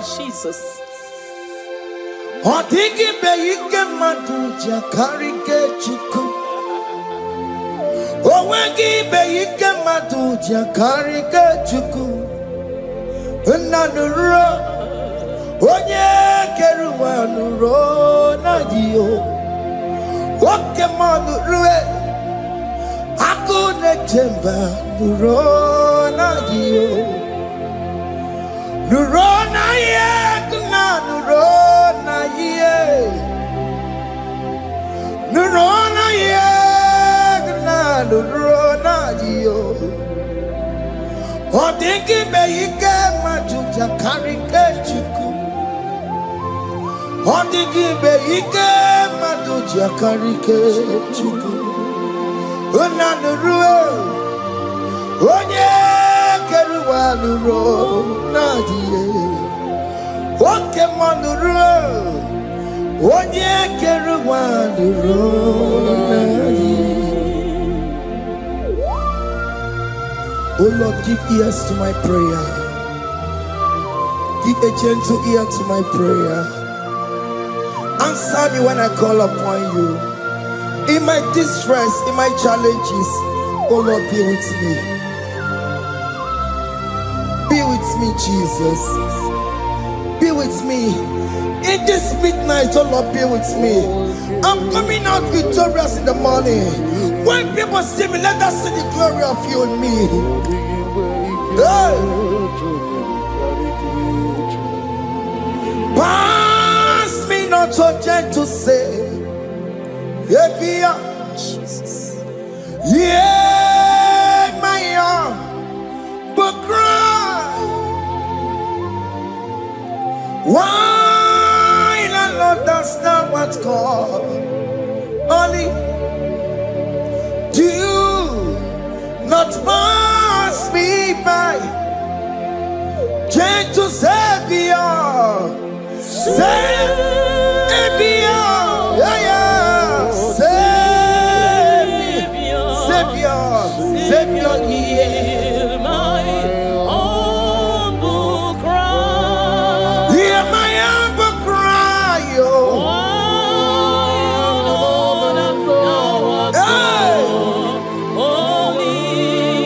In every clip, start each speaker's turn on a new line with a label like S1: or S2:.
S1: Jesus.
S2: Odigi be ike madu jakarike chuku. Owegi be ike madu jakarike chuku. Unanuro onye keruwa nuro na dio. Oke Muo rue akune temba nuro na dio. Nuro na ye kuna nuro na ye. Nuro na ye kuna nuro na dio. Odigi be ike madu jakarike chuku. Odigi be ike madu jakarike chuku. Unanurue onye keruwa nuro na die. Oke Muo nurue onye keruwa nuro na die. Oh Lord, give ears to my prayer. Give a gentle ear to my prayer. Answer me when I call upon you. In my distress, in my challenges, oh Lord, be with me. Be with me, Jesus. Be with me. In this midnight, oh Lord, be with me. I'm coming out victorious in the morning. When people see me, let us see the glory of you in me. Hey. Pass me not so gentle, say. Jesus. Yeah, my arm, but cry. Why not understand what's called? Only do not pass me by. Gentle Savior, Savior, yeah, yeah. Savior, hear my humble cry. Hear my humble cry, oh.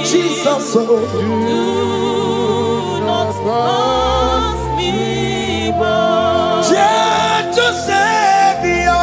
S2: Jesus, do not pass me by. Gentle Savior.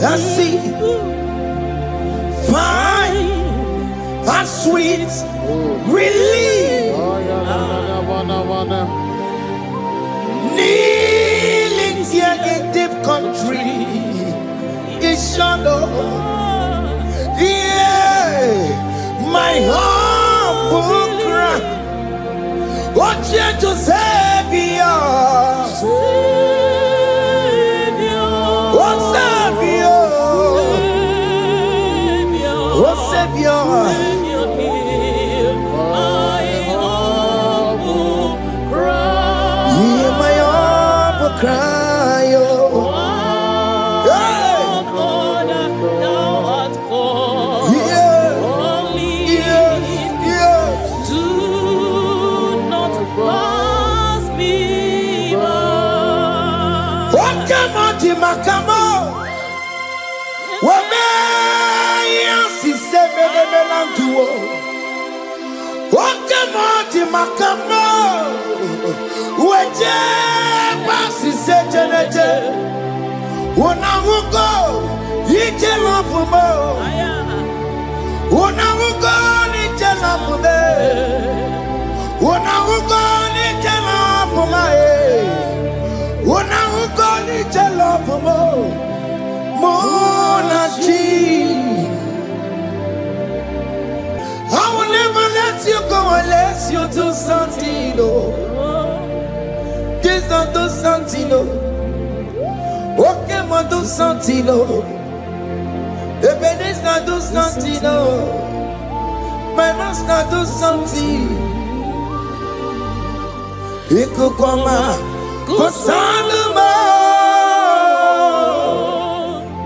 S2: I see fine and sweet relief. Kneeling here in deep country is shadow. Yeah, my humble cry. What gentle Savior. Savior, hear my humble cry. Hear my humble cry, oh. God, thou art called. Yes. Do not pass me by. Oke Muo makamo. Oke Muo makamo, weje pasi sejeneje, unamugo ije lafumo, unamugo ije lafume, unamugo ije lafume, unamugo ije lafumo, monachi. you do something, oh. Jesus do something, oh. Oke Muo do something, oh. Ebenezer do something, oh. My master do something. Ikukoma kusanuma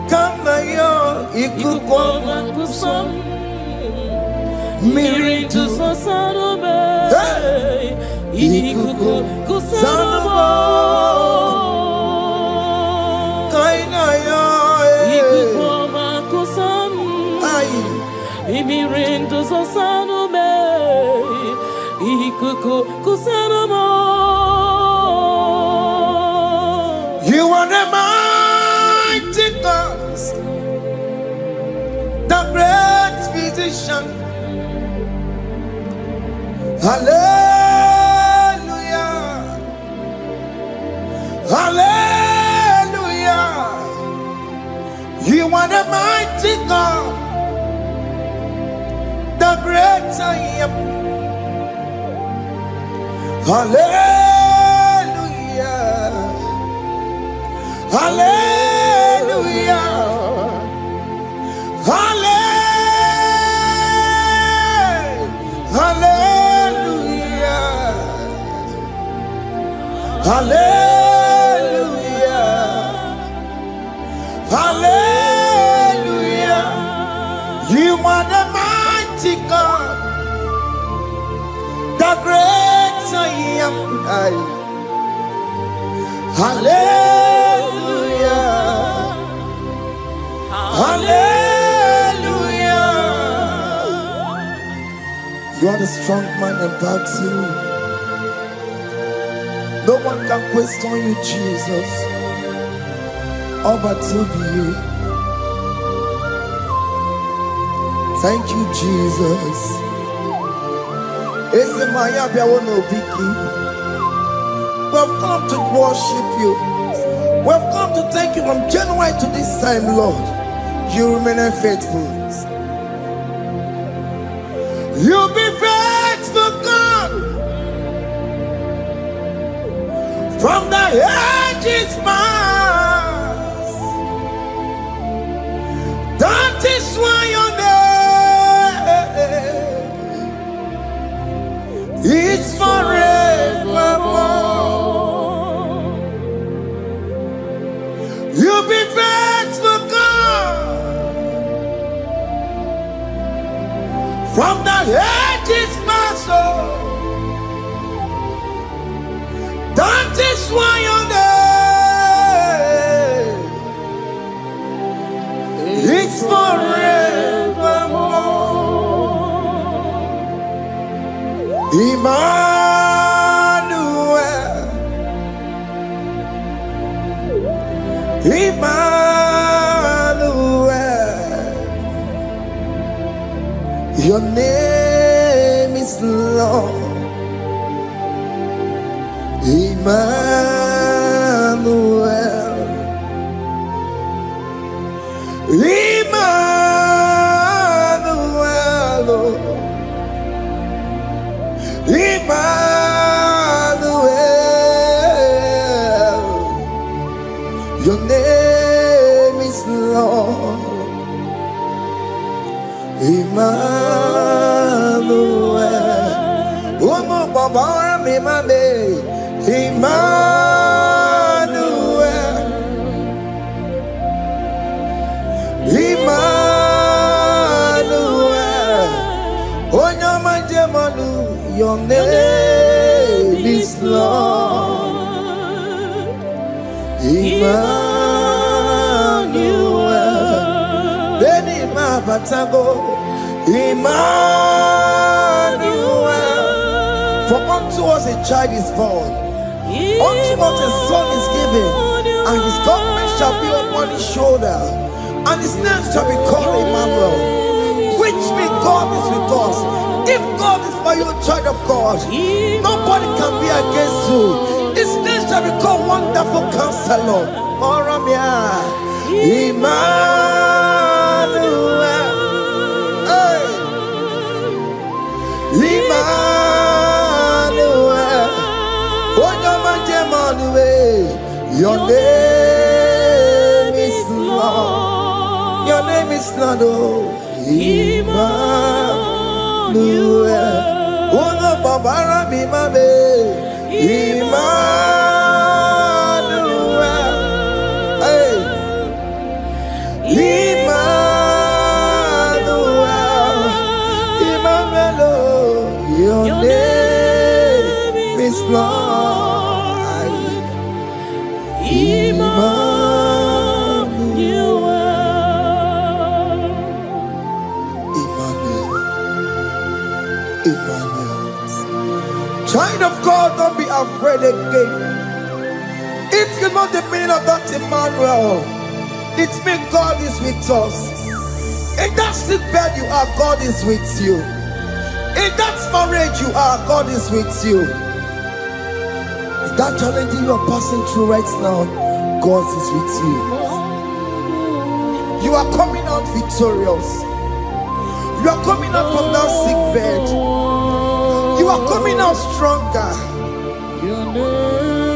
S2: kama yo ikukoma kusam miritu sasanuma ikukusanuma kaina yo ikukoma kusam miritu sasanuma ikukusanuma. You are the mighty God, the great physician. Hallelujah, hallelujah. You are the mighty God, the great I am. Hallelujah. Hallelujah. Hallelujah. Hallelujah. Hallelujah. You are the mighty God, the great I am. Hallelujah. Hallelujah. You are the strong man in battle. No one can question you, Jesus. All but to you. Thank you, Jesus. Is the Maya Biawono Biki? We've come to worship you. We've come to thank you from January to this time, Lord. You remain faithful. You be faithful, God. From the ages past. That is why your name is forevermore. You be faithful, God. From the ages past, that is why your name is forevermore. Emmanuel, Emmanuel, your name is Lord. Emmanuel, Emmanuel, Emmanuel, your name is Lord. Emmanuel, Umo Baba Mimane, Emmanuel, Emmanuel, Onyama Jemanu, your name is Lord. Emmanuel, Beni Mabatago, Emmanuel, for unto us a child is born, unto us a son is given, and his government shall be upon his shoulder, and his name shall be called Emmanuel, which means God is with us. If God is for you, child of God, nobody can be against you. His name shall be called Wonderful Counselor. Moramia, Emmanuel, hey. Emmanuel. name is Lord. Your name is Lord. Oh, Emmanuel. Uno babara bimabe. Emmanuel. Hey. Emmanuel. Emmanuel. Your name is Lord. Emmanuel. Emmanuel. Child of God, don't be afraid again. If you know the meaning of that Emmanuel, it means God is with us. In that sick bed you are, God is with you. In that marriage you are, God is with you. In that challenge you are passing through right now, God is with you. You are coming out victorious. You are coming out from that sick bed. You are coming out stronger.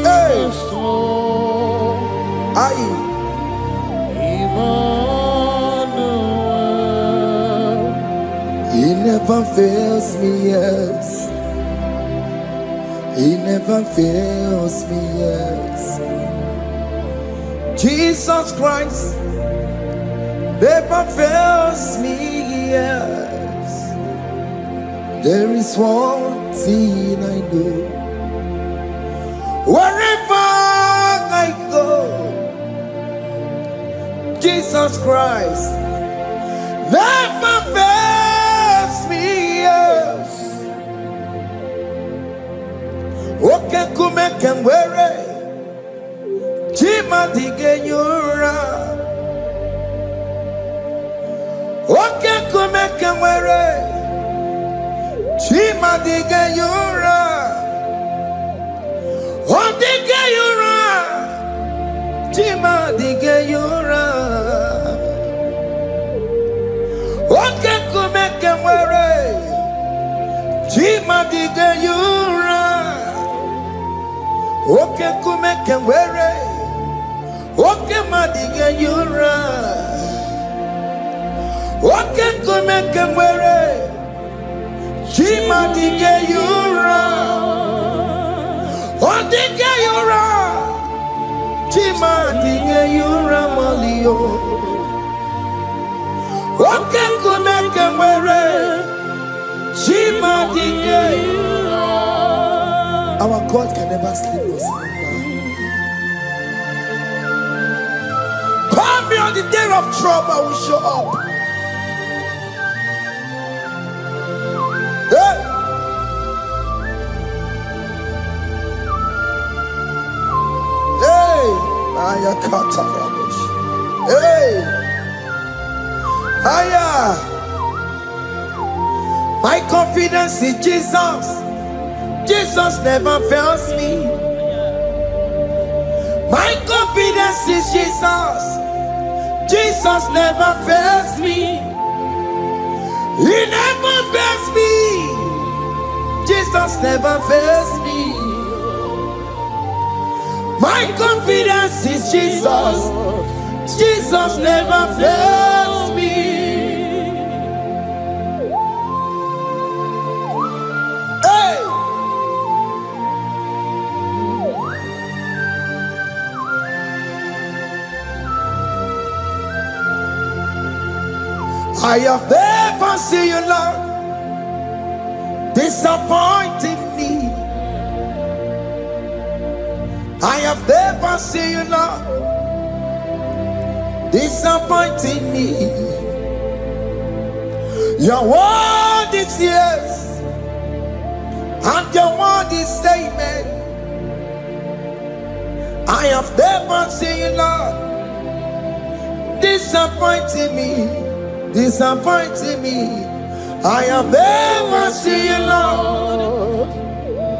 S2: Hey. He never fails me, yes. He never fails me, yes. Jesus Christ never fails me, yes. There is one thing I know. Wherever I go, Jesus Christ never fails me, yes. Oke Muo, Chima dige yura. Oke Muo, Chima dige yura. Odige yura. Chima dige yura. Oke Muo, Chima dige yura. Oke Muo, Oke madige yura. Oke Muo, Chima dige yura. Odige yura. Chima dige yura malio. Oke Muo, Chima dige yura. Our God can never sleep or slumber. Call me on the day of trouble, I will show up. Hey! Hey! Aya kata rabosh. Hey! Aya! My confidence in Jesus. Jesus never fails me. My confidence is Jesus. Jesus never fails me. He never fails me. Jesus never fails me. My confidence is Jesus. Jesus never fails me. I have never seen you, Lord, disappointing me. I have never seen you, Lord, disappointing me. Your word is yes, and your word is amen. I have never seen you, Lord, disappointing me. Disappointing me. I have never seen you, Lord,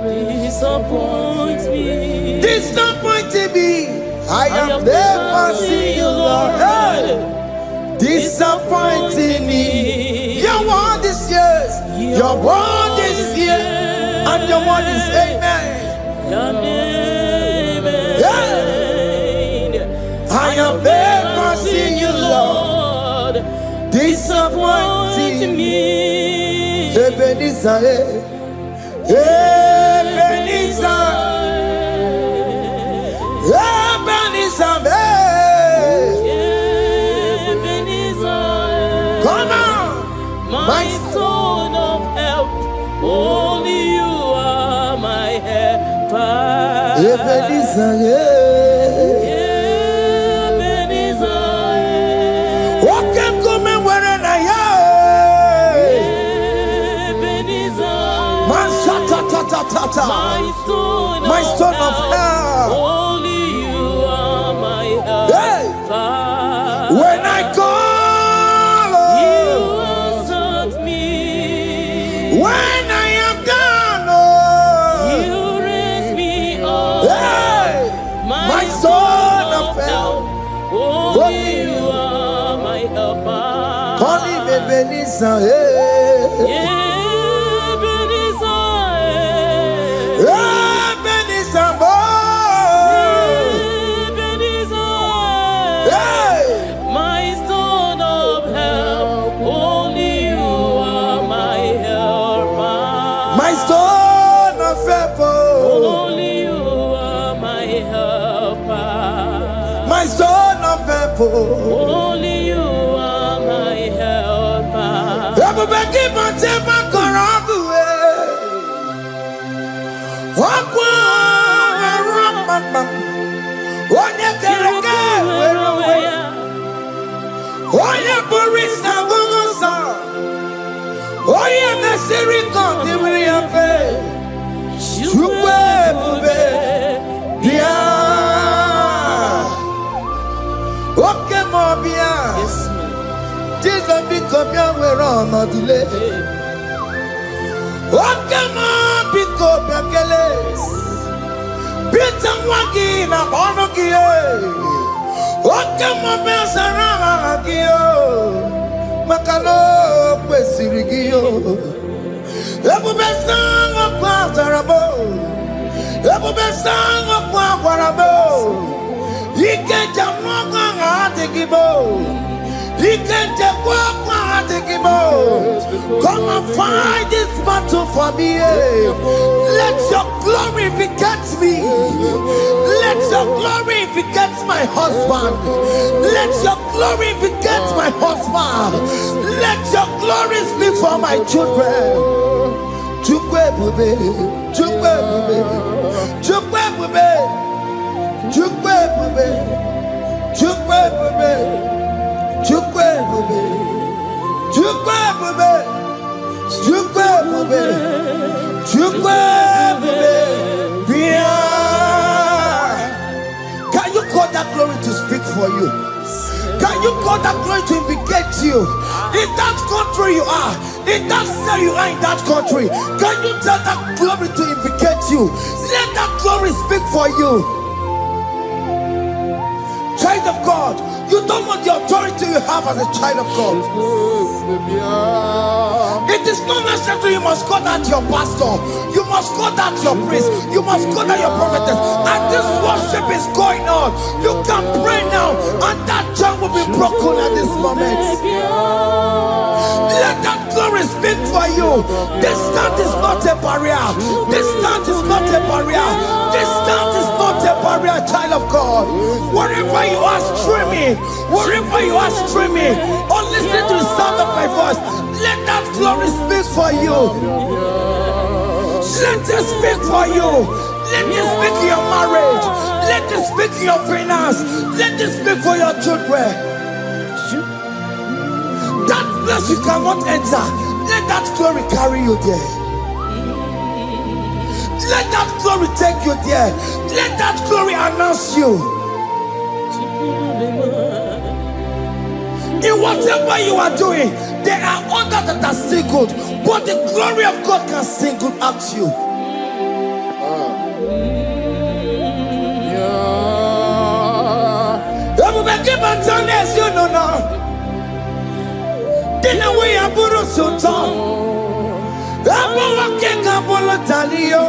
S2: disappoint me. Disappointing me. I have never seen you, Lord, disappointing me. Your word is yes, your word is yes, and your word is amen. Your name is I have never seen you, Lord, disappointing me. Ebenezer, Ebenezer, Ebenezer, Ebenezer. Come on, my stone of help. Only you are my helper. Ebenezer, Ebenezer. Oke Muo where na ya. Ebenezer. My stone of help. Only you are my helper. When I call, you answered me. When I am down, you raise me up. My stone of help. Only you are my helper. Call him Ebenezer. My stone of help, only you are my helper. Everybody but take my corrupt way. Walk one, one you can get away. Oh, you Boris and Gosa. Oh, you the Siri continue your pay. You Oke Muo, Jesus become your way on a delay. Oke Muo, become your geles. Peter Wagina, Onogie. Oke Muo, Saragio. Macano, Pesirigio. Ebu Besang of Quatarabo. Ebu Besang of Quatarabo. He can't jump on He can't jump on Come and fight this battle for me. Let your glory beget me. Let your glory beget my husband. Let your glory beget my husband. Let your glory speak for my children. Chukwe bube, chukwe bube, chukwe bube. Chukwe bube, chukwe bube, chukwe bube, chukwe bube, chukwe bube, chukwe bube. Can you call that glory to speak for you? Can you call that glory to indicate you? In that country you are, in that city you are, in that country, can you tell that glory to indicate you? Let that glory speak for you. Child of God, you don't want the authority you have as a child of God. It is not necessary you must call that your pastor, you must call that your priest, you must call that your prophetess. And this worship is going on. You can pray now, and that chain will be broken at this moment. Let that glory speak for you. Distance is not a barrier. Distance is not a barrier. Distance is not a barrier, child of God. Wherever you are streaming, wherever you are streaming, or listening to the sound of my voice, let that glory speak for you. Let it speak for you. Let it speak in your marriage. Let it speak in your finance. Let it speak for your children. That place you cannot enter, let that glory carry you there. Let that glory take you there. Let that glory announce you. In whatever you are doing, there are others that are still good, but the glory of God can single out you. You know now. Didn't we have Buru Sultan? Abu Waking Abula Talio.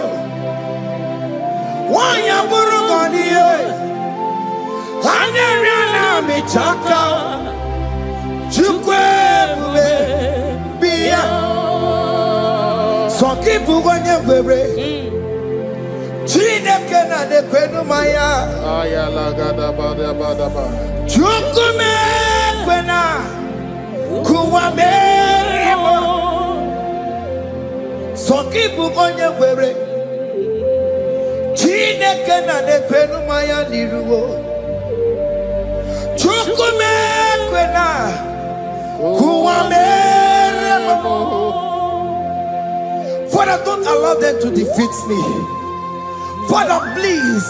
S2: Why Aburu Gania? Aneriana michaka Chukwe Bia Soki Buganya Were Chineke na de kwenu maya Ayala gada bada bada ba Chukume kwena Kuwa meremo Soki Buganya Were Chineke na de kwenu maya niruwo Chukume kwena Kuwa meremo. Father, don't allow them to defeat me. Father, please,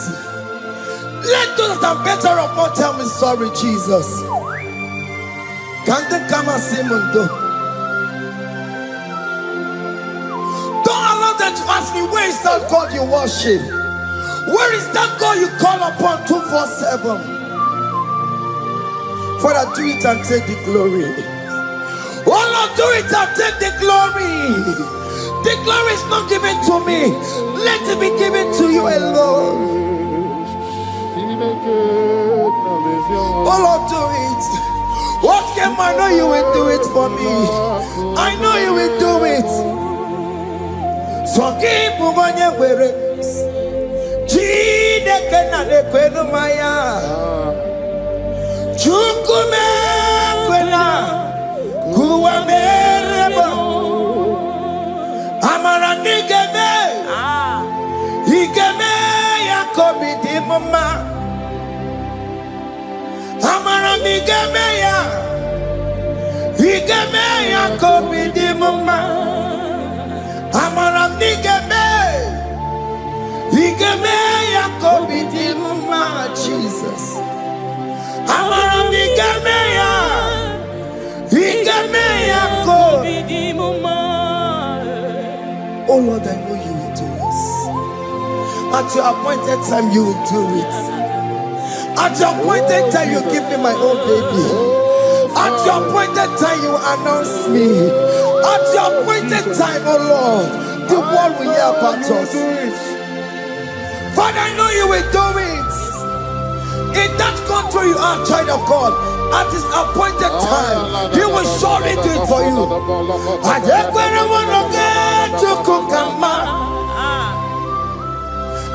S2: let those that are better off not tell me sorry, Jesus. Can't they come and see me? Don't allow them to ask me, where is that God you worship? Where is that God you call upon 247? Father, do it and take the glory. Oh Lord, do it and take the glory. The glory is not given to me. Let it be given to you alone. Oh Lord, do it. Okay, I know you will do it for me. I know you will do it. So keep moving where it is. Chineke na de kwenu maya. Chukume kwena kuwa merebo. Amara nigeme, igeme ya kobi di mama. Amara nigeme ya, igeme ya kobi di mama. Amara nigeme, igeme ya kobi di mama. Jesus. Amara nigeme ya, igeme ya kobi di mama. Oh Lord, I know you will do this. At your appointed time, you will do it. At your appointed time, you give me my own baby. At your appointed time, you announce me. At your appointed time, oh Lord, the world will hear about us. Father, I know you will do it. In that country, you are a child of God. At his appointed time, he will surely do it for you.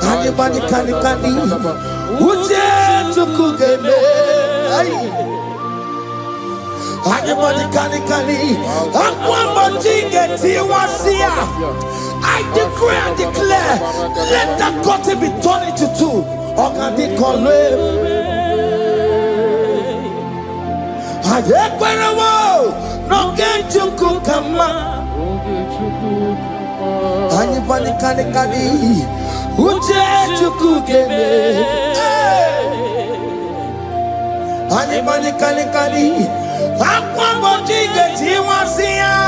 S2: Anybody can Uje tukugeme. Anybody can I decree and declare, let that curtain be torn into two. No get to cook Anybody can Uche to cook Anybody can Aqua get you was here.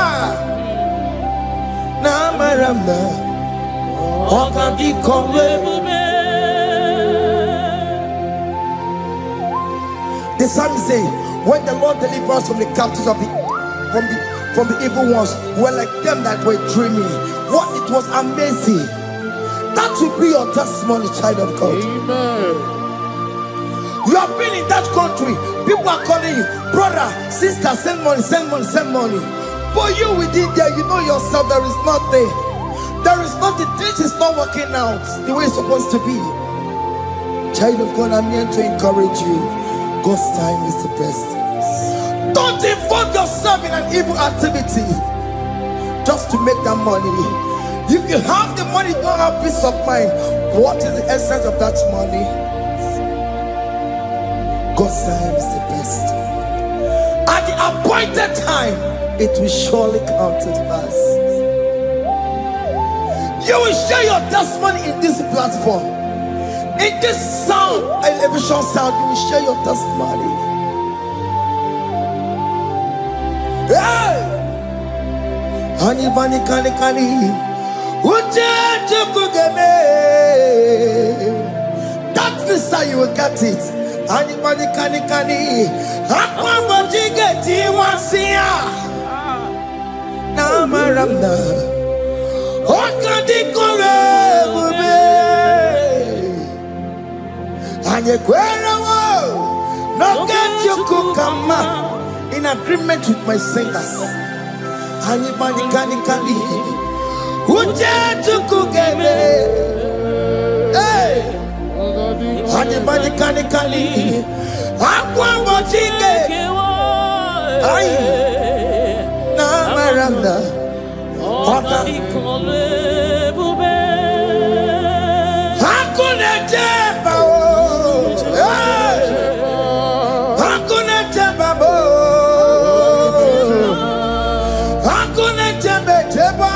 S2: Namaramba Oka di Congo. The psalmist say, when the Lord delivers us from the captives of from the evil ones, we're like them that were dreaming. What it was amazing. That will be your testimony, child of God. Amen. You have been in that country. People are calling you, brother, sister, send money, send money, send money. But you within there, you know yourself, there is nothing. There is nothing. This is not working out the way it's supposed to be. Child of God, I'm here to encourage you. God's time is the best. Don't involve yourself in an evil activity just to make that money. If you have the money, don't have peace of mind. What is the essence of that money? God's time is the best. At the appointed time, it will surely come to pass. You will share your testimony in this platform. In this sound, elevation sound, you will share your testimony. Hey! Honey, bunny, kani, kani. That visa, you will get it. Honey, bunny, kani, kani. Aqua, what you get, you want to see ya. Namaramna. Oka di kore, bube. Anye kwera wo. No get you kukama. In agreement with my singers. Anybody can Uje to kugeme. Hey. Anybody can Aqua watching. Ay. Na maranda. Oka. Hakuna jeba. Hakuna jeba. Hakuna jeba.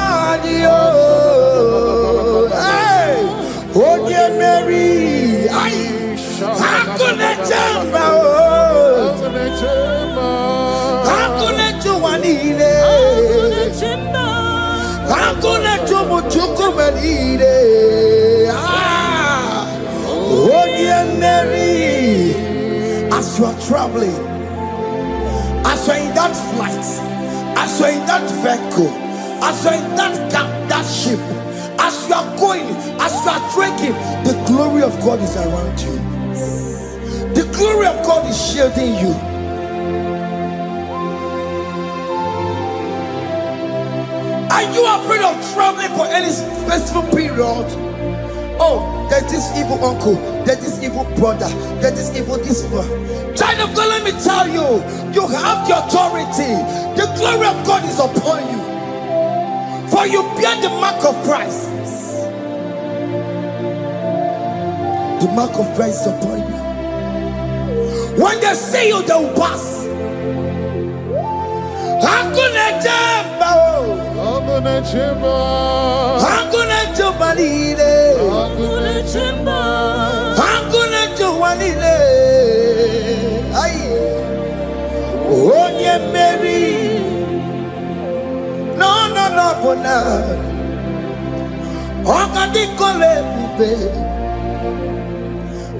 S2: Hey. Oh dear Mary. Ay. Hakuna jeba. Hakuna juanile. Hakuna jumuchukumelile. Oh dear Mary. As you are traveling, as you are in that flight, as you are in that vehicle, as you are in that ship, as you are going, as you are trekking, the glory of God is around you. The glory of God is shielding you. Are you afraid of traveling for any specific period? Oh, there's this evil uncle, there's this evil brother, there's this evil this one. Child of God, let me tell you, you have the authority. The glory of God is upon you. For you bear the mark of Christ. The mark of Christ is upon you. When they see you, they will pass. Hakuna jamba. Hakuna jamba. Hakuna jubalile. Hakuna jamba. Hakuna jubalile. Ay. Onye Mary. No, bona. Okadi kole bube.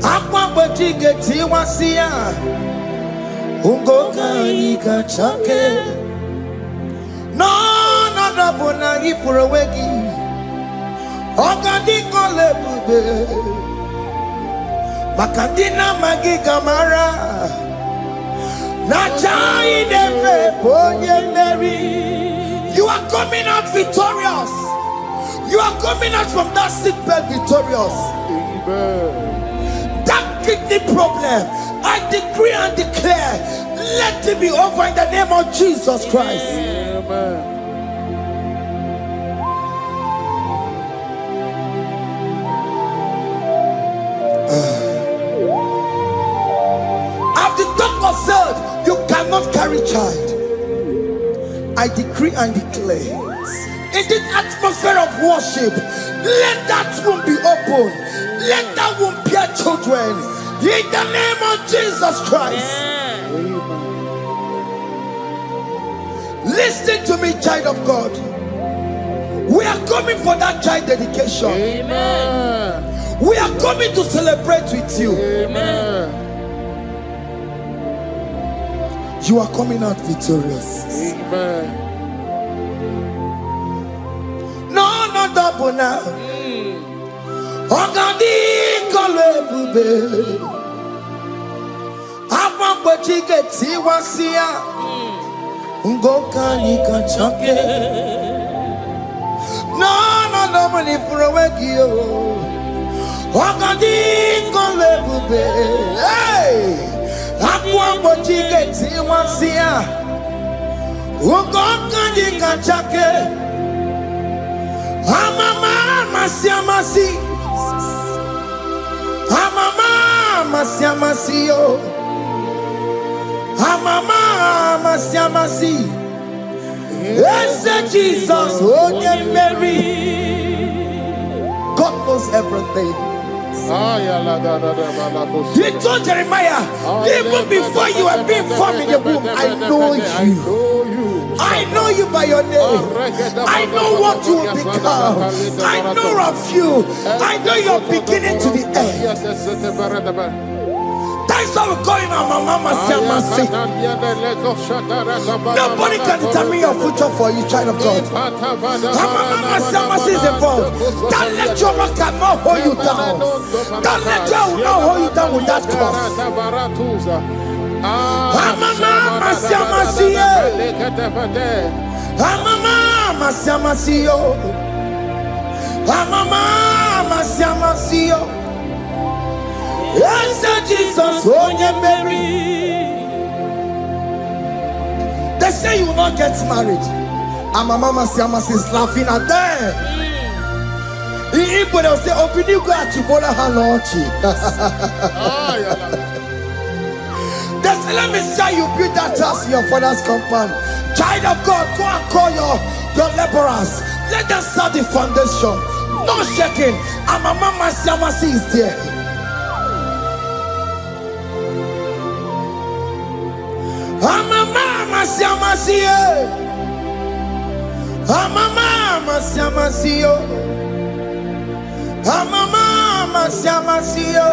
S2: Akwa bojige tiwasia. Ungoka ika chake. No, bona ipurowegi. Okadi kole bube. Makadina magiga mara. Nachai neve bonye Mary. You are coming out victorious. You are coming out from that sick bed victorious. Amen. That kidney problem, I decree and declare, let it be over in the name of Jesus Christ. Amen. As the doctor said, you cannot carry child. I decree and declare, in this atmosphere of worship, let that womb be open. Let that womb bear children. In the name of Jesus Christ. Amen. Listen to me, child of God. We are coming for that child dedication. Amen. We are coming to celebrate with you. Amen. You are coming out victorious. Amen. No, double now. Ogadi kole bube. Apa bojige tiwasia. Ungoka nika chake. No, money for a wegio. Ogadi kole bube. Hey. Akwa bojige tiwasia. Ungoka nika chake. Amama masiamasi. Amama masiamasi yo. Amama masiamasi. Yes, Jesus, oh yeah, Mary. God knows everything. He told Jeremiah, even before you were being formed in the womb, I know you. I know you by your name. I know what you will become. I know of you. I know your beginning to the end. That's how we're going on, Mama Siamasi. Nobody can determine your future for you, child of God. Mama Siamasi is involved. Don't let your rock not hold you down. Don't let your not hold you down with that cross. Amama masiamasiyo. Amama masiamasiyo. Amama masiamasiyo. Yes, Jesus, oh yeah, Mary. They say you will not get married. And my mama Siamasi is laughing at them. In Igbo, they'll say, open you go at Chibola Hanochi. They say, let me see you build that house in your father's compound. Child of God, go and call your laborers. Let them start the foundation. No shaking. And my mama Siamasi is there. Amama Siamasiyo. Amama Siamasiyo. Amama Siamasiyo.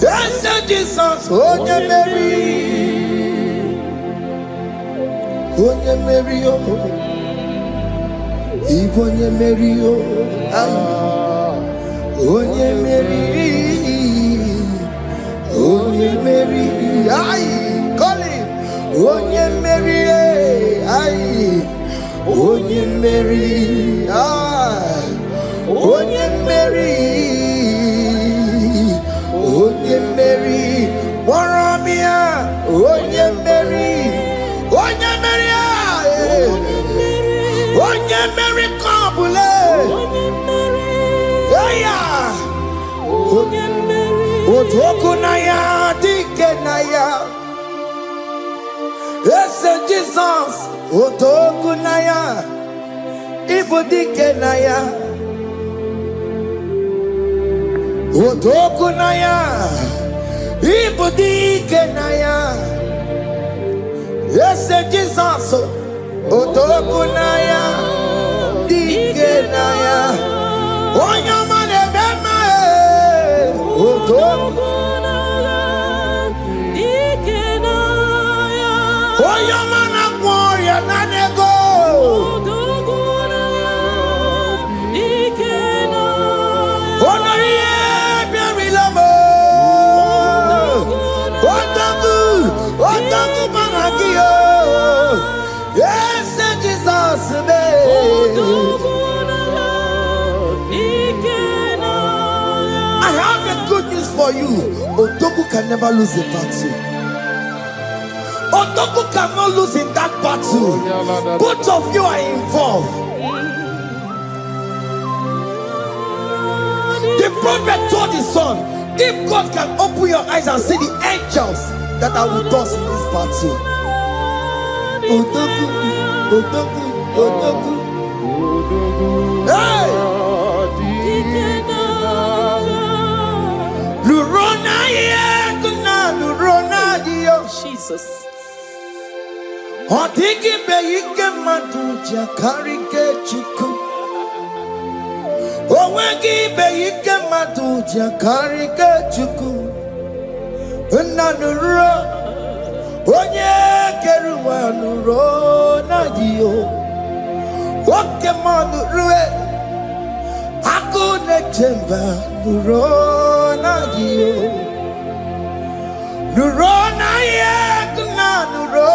S2: Yes, Jesus, Onye Mary. Onye Mary, Onye Mary, Onye Mary, Onye Mary, call him. Onye Mary, Onye Mary, Onye Mary, Onye Mary, Waramia, Onye Mary, Onye Mary, Onye Mary, Kabule, Onye Mary, Otokunaya, Dikenaya. Yes, Jesus, Otokunaya, Ibudikenaya, Otokunaya, Ibudikenaya. Yes, Jesus, Otokunaya, Dikenaya. Onyamane bema, Otokunaya, Dikenaya. Oyamana warrior nanego. Onoye biarilamo. Otaku managio. Yes, Jesus me. I have a good news for you. Otoku can never lose a battle. Otoku cannot lose in that battle. Both of you are involved. The prophet told his son, if God can open your eyes and see the angels that are with us in this battle. Otoku, Otoku, Otoku. Hey! Lurona yekuna, Lurona dio. Jesus. Otiki beike maduja karike chuku. Owegi beike maduja karike chuku. Unanuro. Onye keruwa nuro na dio. Oke Muo nurue. Akune chemba nuro na dio. Nuro na ye kuna nuro.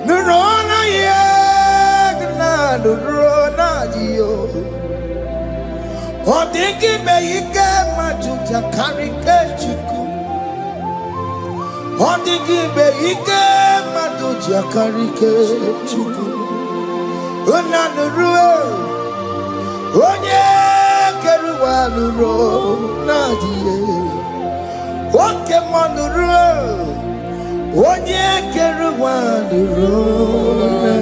S2: Nurona yegna nurona dio. Odingi beike majuja karike chuku. Odingi beike majuja karike chuku. Una nurue. Onye keruwa nurona dio. Oke Muo nurue. Onye keruwa nurona.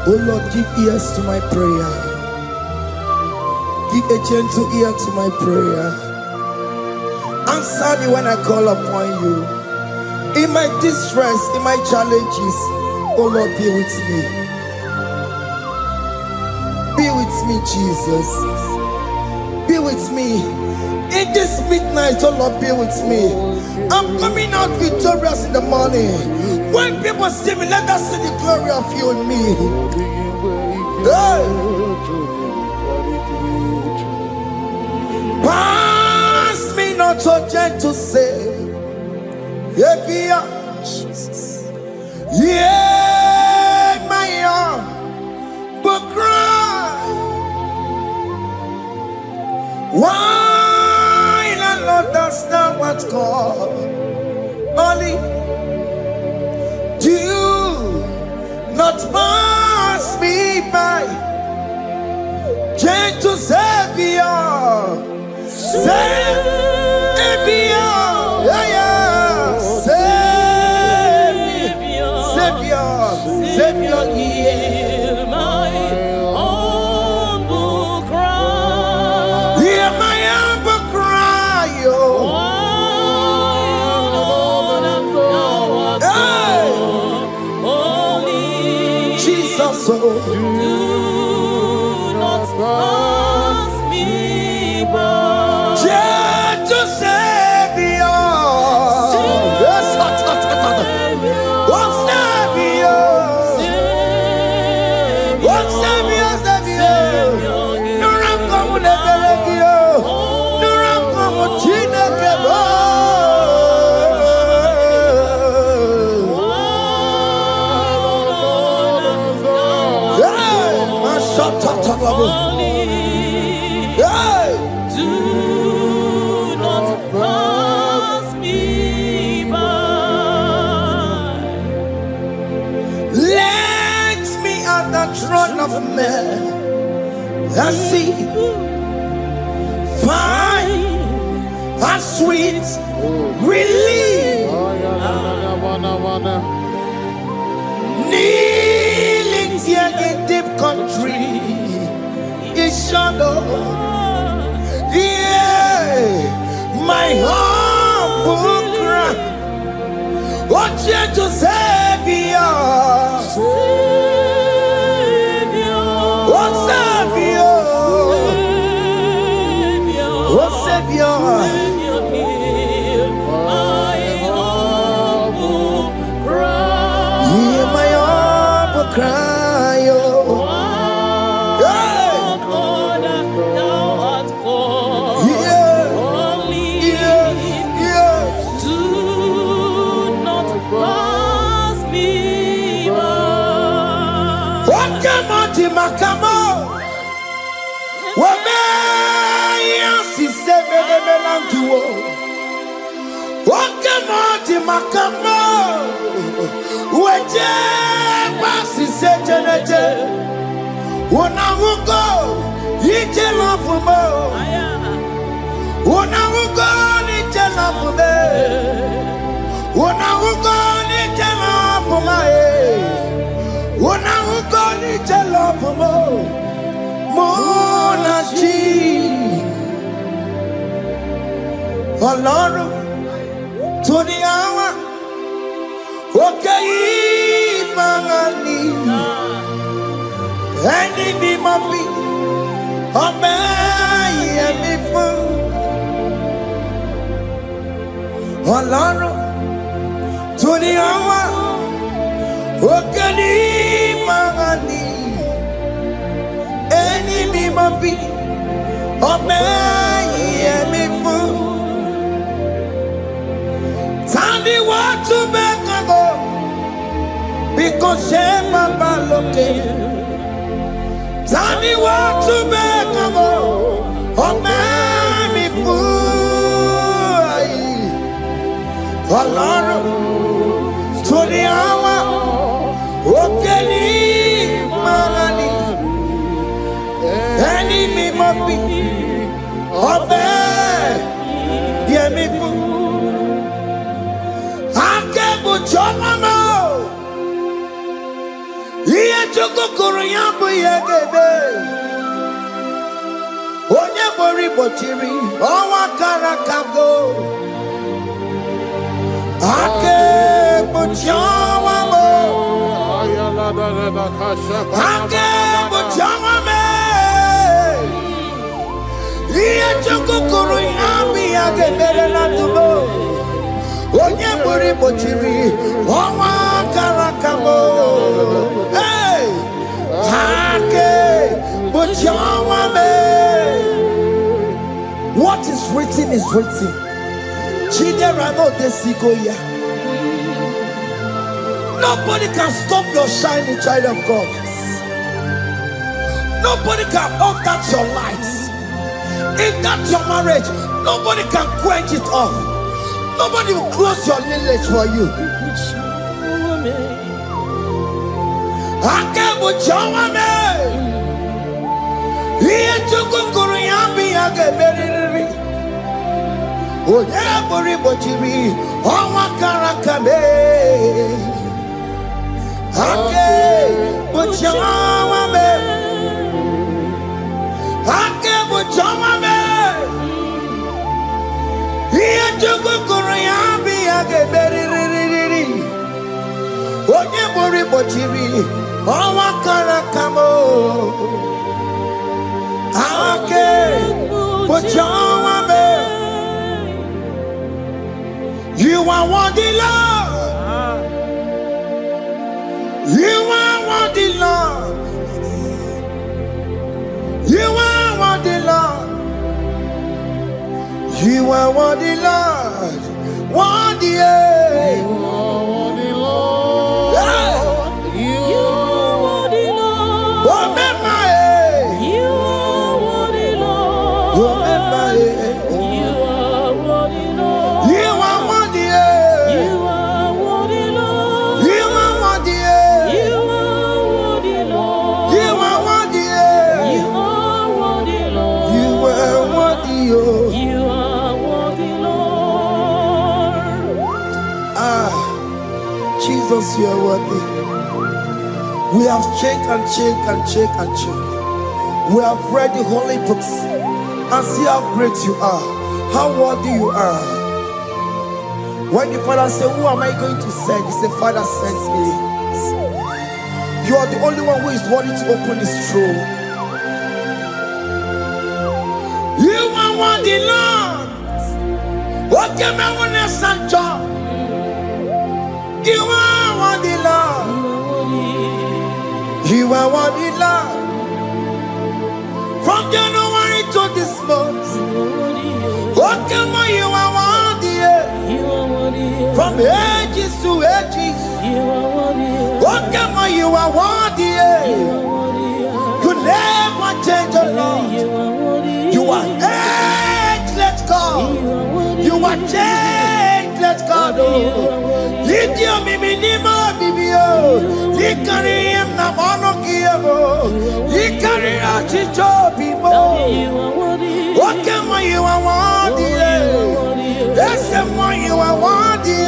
S2: Oh Lord, give ears to my prayer. Give a gentle ear to my prayer. Answer me when I call upon you. In my distress, in my challenges, oh Lord, be with me. Be with me, Jesus. Be with me. In this midnight, oh Lord, be with me. I'm coming out victorious in the morning. When people see me, let us see the glory of you in me. Hey. not so gentle say, Jesus. Yeah, my arm, but cry. Why not understand what's called? Only do not pass me by. Gentle Savior, Savior, yeah, Savior,
S1: hear my humble cry.
S2: Hear my humble cry, oh.
S1: Only
S2: Jesus, oh.
S1: do not pass me by.
S2: Gentle Savior, yes,
S1: do not pass me by.
S2: Let me at the throne of men and see, find a sweet relief. Kneeling here in deep country is shadow. Yeah, my humble cry. Oh, gentle Savior, oh Savior, oh Savior,
S1: hear my humble cry.
S2: hear my humble cry, oh. Oke Muo makamo, wameya sise melantuo. Oke Muo makamo, weje sise jeneje. Unahugo ije lafumo, unahugo ije lafume, unahugo ije lafume. Unahugo ije lafumo, monaji. Ọlọ́run tó ní àwa òkè ìmọ̀rànì ẹni bí mo fi ọbẹ̀ yẹn mi fún. Ọlọ́run tó ní àwa òkè ìmọ̀rànì ẹni bí mo fi ọbẹ̀ yẹn mi fún. Tani wọ́n tún bẹ́ẹ̀ kankan bí kò ṣe bàbá lókè. Tani wọ́n tún bẹ́ẹ̀ kankan ọmọ mi fún ayé. Ọlọ́run tó ní àwa òkè ní ìmọ̀rànì ẹni mímọ́ bí ọbẹ̀ yẹn mi fún. Chomamo, iye chokokoro yambu yegebe. Onye mori bochiri, owa karakago. Ake bochawamo, ake bochawame. Iye chokokoro yambu yegebe na tubo. Onye mori bochiri, owa karakamo. Hey, hake bochawame. What is written is written. Nobody can stop your shining, child of God. Nobody can off that your lights. In that your marriage, nobody can quench it off. Nobody will close your lineage for you. You are worthy, Lord. You are worthy, Lord. You are worthy, Lord. You are worthy, Lord. Worthy,
S1: You are worthy, Lord. You are worthy, Lord. You are worthy, Lord. You are worthy, Lord.
S2: You are worthy,
S1: You are worthy, Lord.
S2: you are worthy,
S1: You are worthy, Lord.
S2: you are worthy,
S1: You are worthy, Lord.
S2: you are worthy,
S1: You are worthy, Lord.
S2: Jesus, you are worthy. We have checked and checked and checked and checked. We have read the holy books and see how great you are, how worthy you are. When the Father said, "Who am I going to send?" He said, "Father, send me." You are the only one who is worthy to open this throne. You are worthy, Lord. Oke Muo Sancho. You are worthy, Lord. You are worthy, Lord. From January to this month, Oke Muo, you are worthy. From ages to ages, Oke Muo, you are worthy. You never change, oh Lord. You are ageless God. You are changeless God. Lidio miminimo bibio. Likari em na mono kiemo. Likari achicho bimo. Oke Muo, you are worthy. Ese Muo, you are worthy.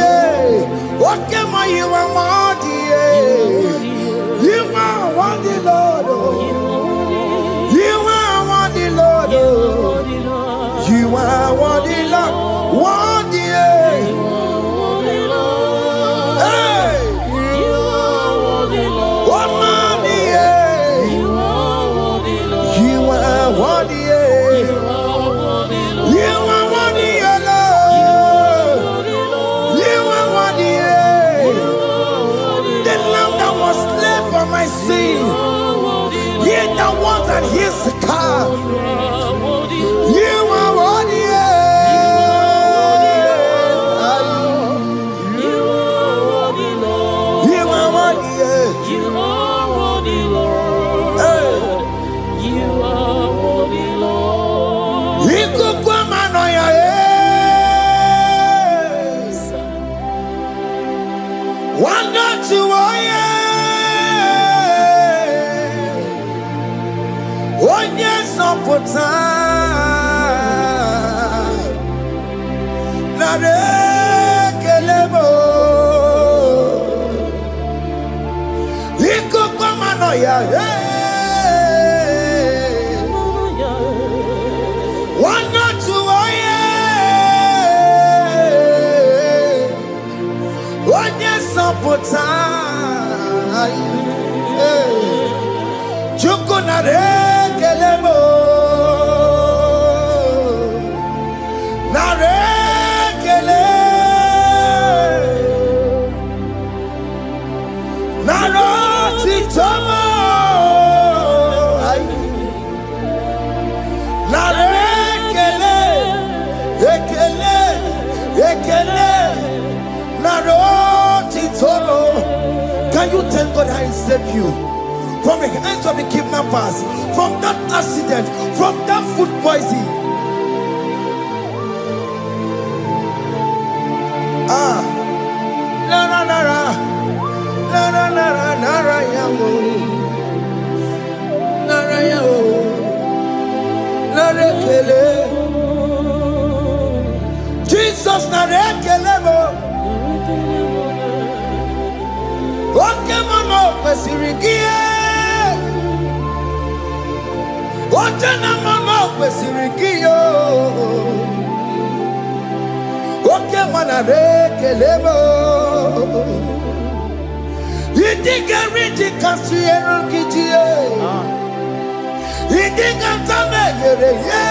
S2: Oke Muo, you are worthy. You are worthy, Lord. You are worthy, Lord. You are worthy, Lord. Worthy. Hey. Oh, mommy, you are worthy. You are worthy, Lord. You are worthy. The lamb that was slain for my sin. He that was and he's the car. You are worthy. You are worthy. One not to one yes on put kelebo one not to one yes on put Chukunare kelebo Ekele Naro Titolo. Can you thank God I saved you from the hands of the kidnappers, from that accident, from that food poisoning? Ah, Nara Nara Nara Nara Nara Yamu Nara Yamu Nara Kele Jesus Nara Kele Mo Oke Muo Kwesirigie Ojana Muo Kwesirigie Oke Muo Nara Kele Mo Idiga Riji Kasiero Kijie Idiga Tame Yere Ye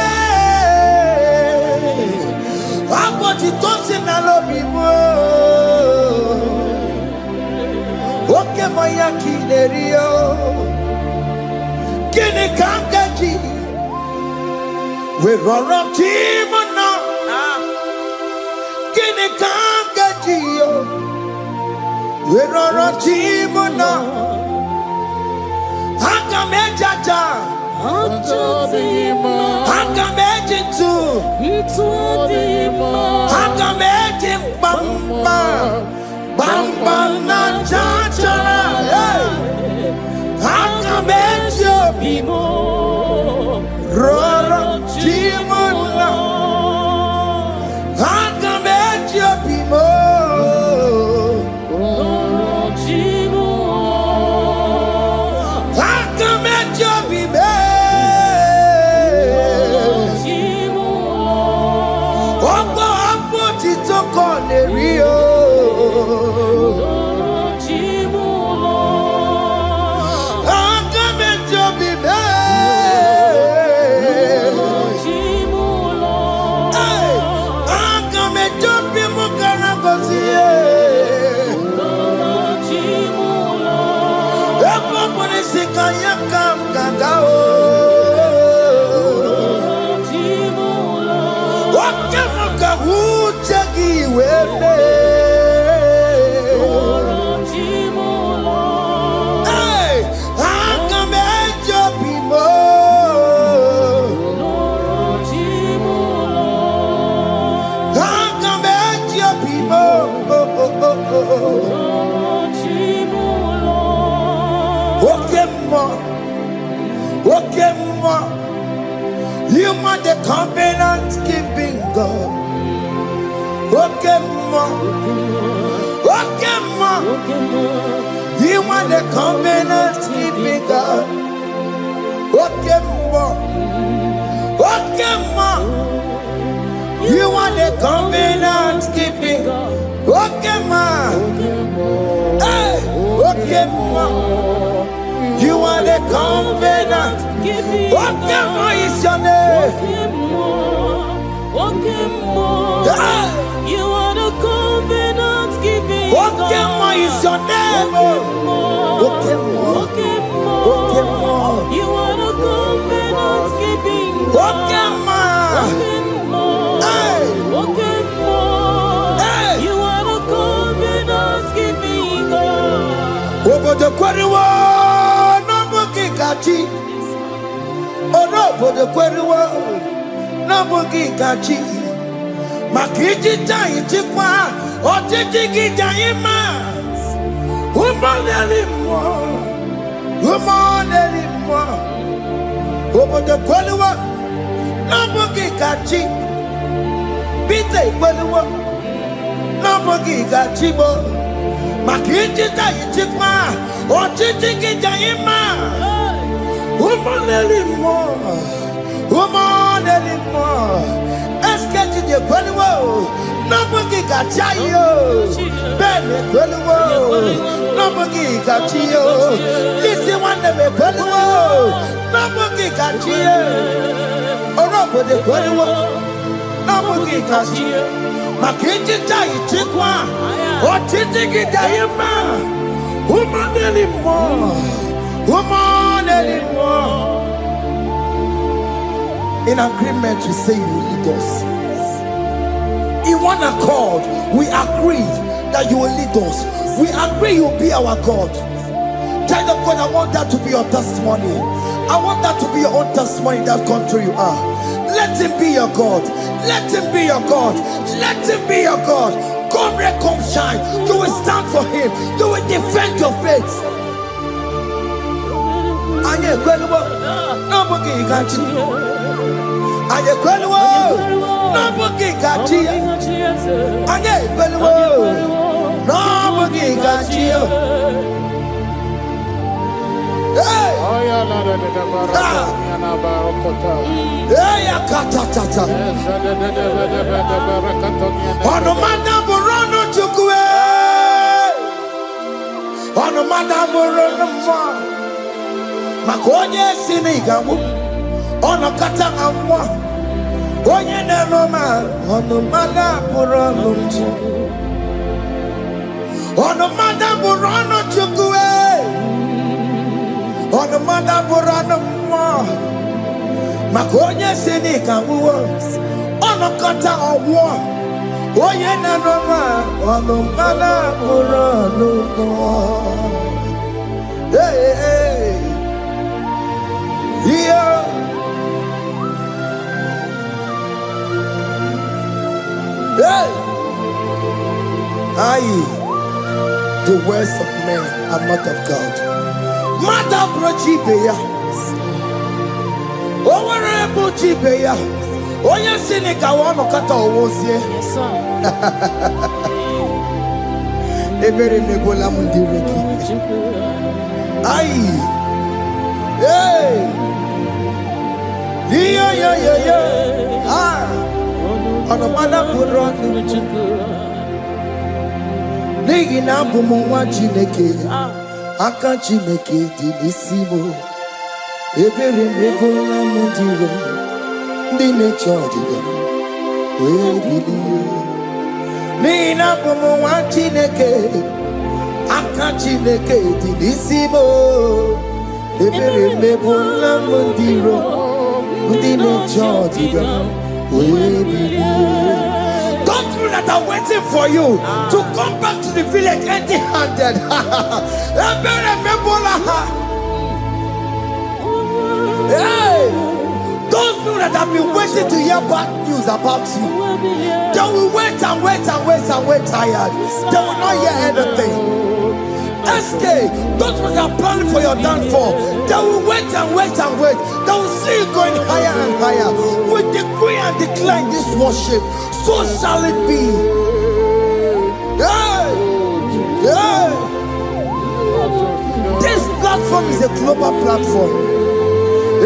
S2: Aboti Tosi Nalobi Mo Oke Moya Kinerio Kini Kangaji We Roro Timona Kini Kangaji We Roro Timona Hakamejaja Hakamejitu Hakamejim Bamba Bamba na chachara Hakamejio Bimo Roro Chimona Hakamejio Bimo Roro Chimona Hakamejio Bimo Ogo Apo Titoko Nerio Oke Muo, you are the covenant keeping God. Oke Muo, you are the covenant keeping God. Oke Muo, you are the covenant keeping God. Oke Muo, you are the covenant. Oke Muo is your name.
S1: Oke Muo, you are the covenant keeping God.
S2: Oke Muo is your name. Oke Muo,
S1: you are the covenant keeping God.
S2: Oke Muo,
S1: you are the covenant keeping God.
S2: Obodo kweriwo n'obugi kachi. Obodo kweriwo n'obugi kachi. Maka ijija ichikwa ọchịchị gị jaghị mma. Ụmụneli mmụọ. Obodo kweriwo n'obugi kachi. Peter kweriwo n'obugi kachi bo. Maka ijija ichikwa ọchịchị gị jaghị mma. Ụmụneli mmụọ. Eskeji je kweliwo n'obugi kachi yo. Bene kweliwo n'obugi kachi yo. Isi nwanne m kweliwo n'obugi kachi yo. Orobodo kweliwo n'obugi kachi yo. Maka ijija ichikwa ọchịchị gị jaghị mma. Ụmụneli mmụọ. In agreement, we say you lead us. in one accord, we agreed that you will lead us. We agree you will be our God. Child of God, I want that to be your testimony. I want that to be your own testimony in that country you are. Let him be your God. Let him be your God. Let him be your God. Come rain, come shine. You will stand for him. You will defend your faith. Anye kwelwo, nobody can cheat. Anye kwelwo, nobody can cheat. Anye kwelwo, nobody can cheat. Hey! Hey, akatata. Ono manda borono chukwe. Ono manda borono mwa. Makonye sinigamu. Ono kata amwa. Onye nenoma. Ono manda borono chukwe. Ono manda borono chukwe. Ono manda borono mwa. Makonye sinigamu. Ono kata amwa. Onye nenoma. Ono manda borono mwa. Hey, hey. Yeah. Hey. The words of men are not of God. Mata brochibeya. Owere brochibeya. Oya sinika wano kata owosie.
S1: Yes, sir.
S2: Ebere nebola mundireki. Aye. Hey! Yeah. Ah! On a mother put on the Nigi na bumu wa chineke. Aka chineke di nisimo. Ebere mebola mundiro. Dine chodiga. We believe. Nigi na bumu wa chineke. Aka chineke di nisimo. Ebere mebola mundiro, mundine chodiga, we believe. Don't you that are waiting for you to come back to the village empty-handed. Ebere mebola. Hey, those people that have been waiting to hear bad news about you, they will wait and wait tired. They will not hear anything. SK, those who are planning for your downfall, they will wait and wait. They will see you going higher and higher. We decree and declare in this worship, so shall it be. Yeah. This platform is a global platform.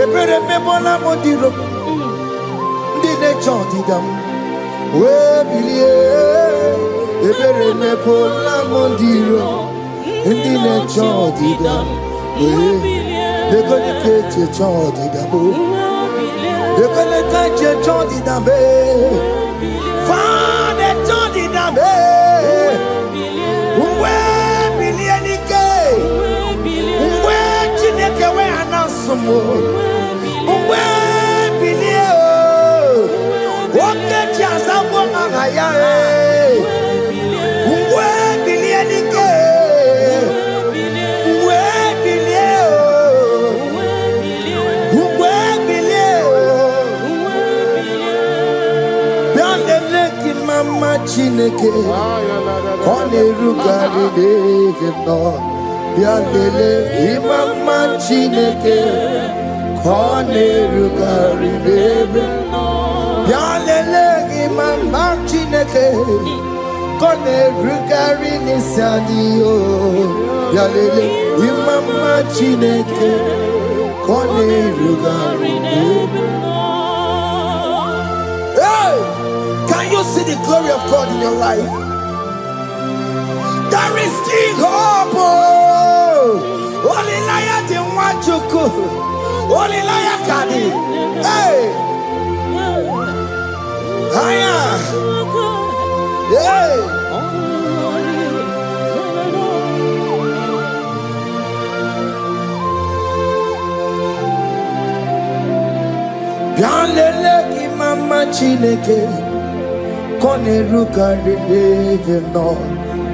S2: Ebere mebola modiro, ndi nature didam. We believe. Ebere mebola modiro. Indi ne chodi da, de kone keche chodi da bo, de kone keche chodi da be, fa de chodi da be, uwe bilieni ke, uwe chineke we anasumo, uwe bilie o, oke chiasa wonga ngaya e, uwe bilieni ke. Mama Chineke, Kone Rugari David no, Biandele, Mama Chineke, Kone Rugari David no, Biandele, Mama Chineke, Kone Rugari Nisadio, Biandele, Mama Chineke, Kone Rugari David no. Can you see the glory of God in your life? There is still hope. Only liar didn't want you to. Only liar can. Hey. Higher. Hey. Bianlele ki mama Chineke. Koneruka Rebe no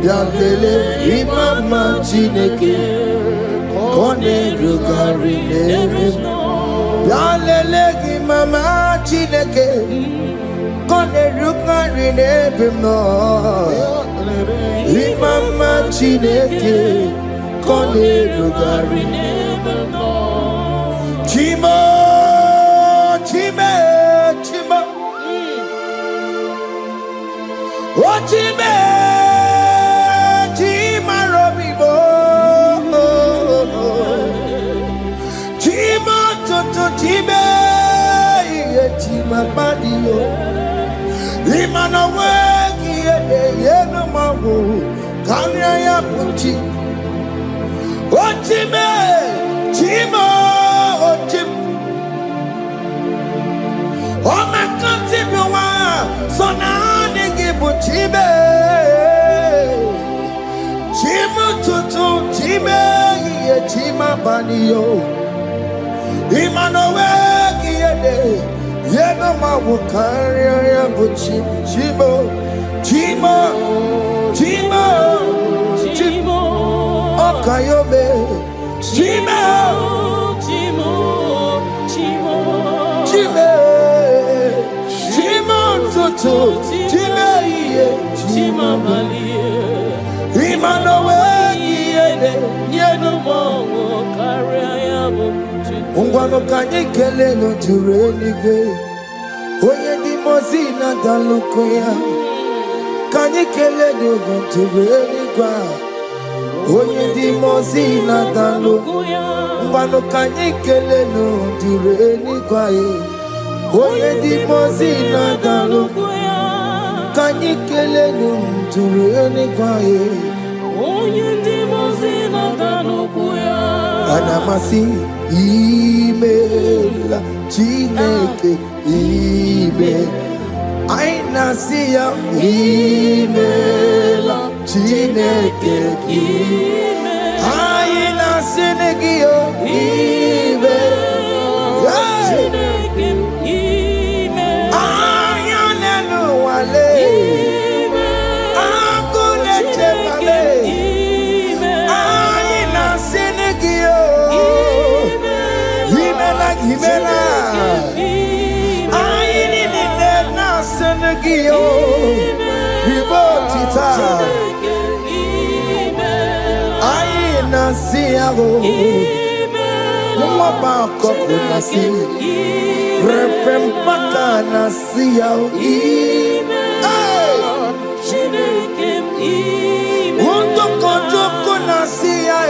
S2: Yalele Imama Chineke Koneruka Rebe Yalele Imama Chineke Koneruka Rebe no Imama Chineke Koneruka Rebe no Chimo Chime Chimo Ochime, Chima Robibo, Chima Toto Chime, Chima Badio, Imana Wagi, Yeno Mabu, Kanya Puchi, Ochime, Chima, Ochim, Oh my country, so now. Chibe, Chima Tutu, Chime, Chima Banio, Imanowe, Yenoma Wukaria, Chibo, Chima, Chima, Chimo, Okayobe, Chima, Chimo, Chimo, Chime, Chima Tutu, Chime. Chima Malie, Imanowe, Yeno Carriamo, Ungwano Kanyekele no Turenike, Oye di Mozina Dalukoya, Kanyekele no Turenika, Oye di Mozina Dalukoya, Ungwano Kanyekele no Turenika, Oye di Mozina Dalukoya. Kanyikele nunturene kwae onye ndi mozina danukuya anamasi imela Chineke ime aina siya imela Chineke ime aina sinegio ime Chineke ime ayanelu wale Himela, I need it now, Senegio, Ribotita, I Nasiago, Mumabako, Nasi, Repempaka Nasiao, Wundoko Nasia,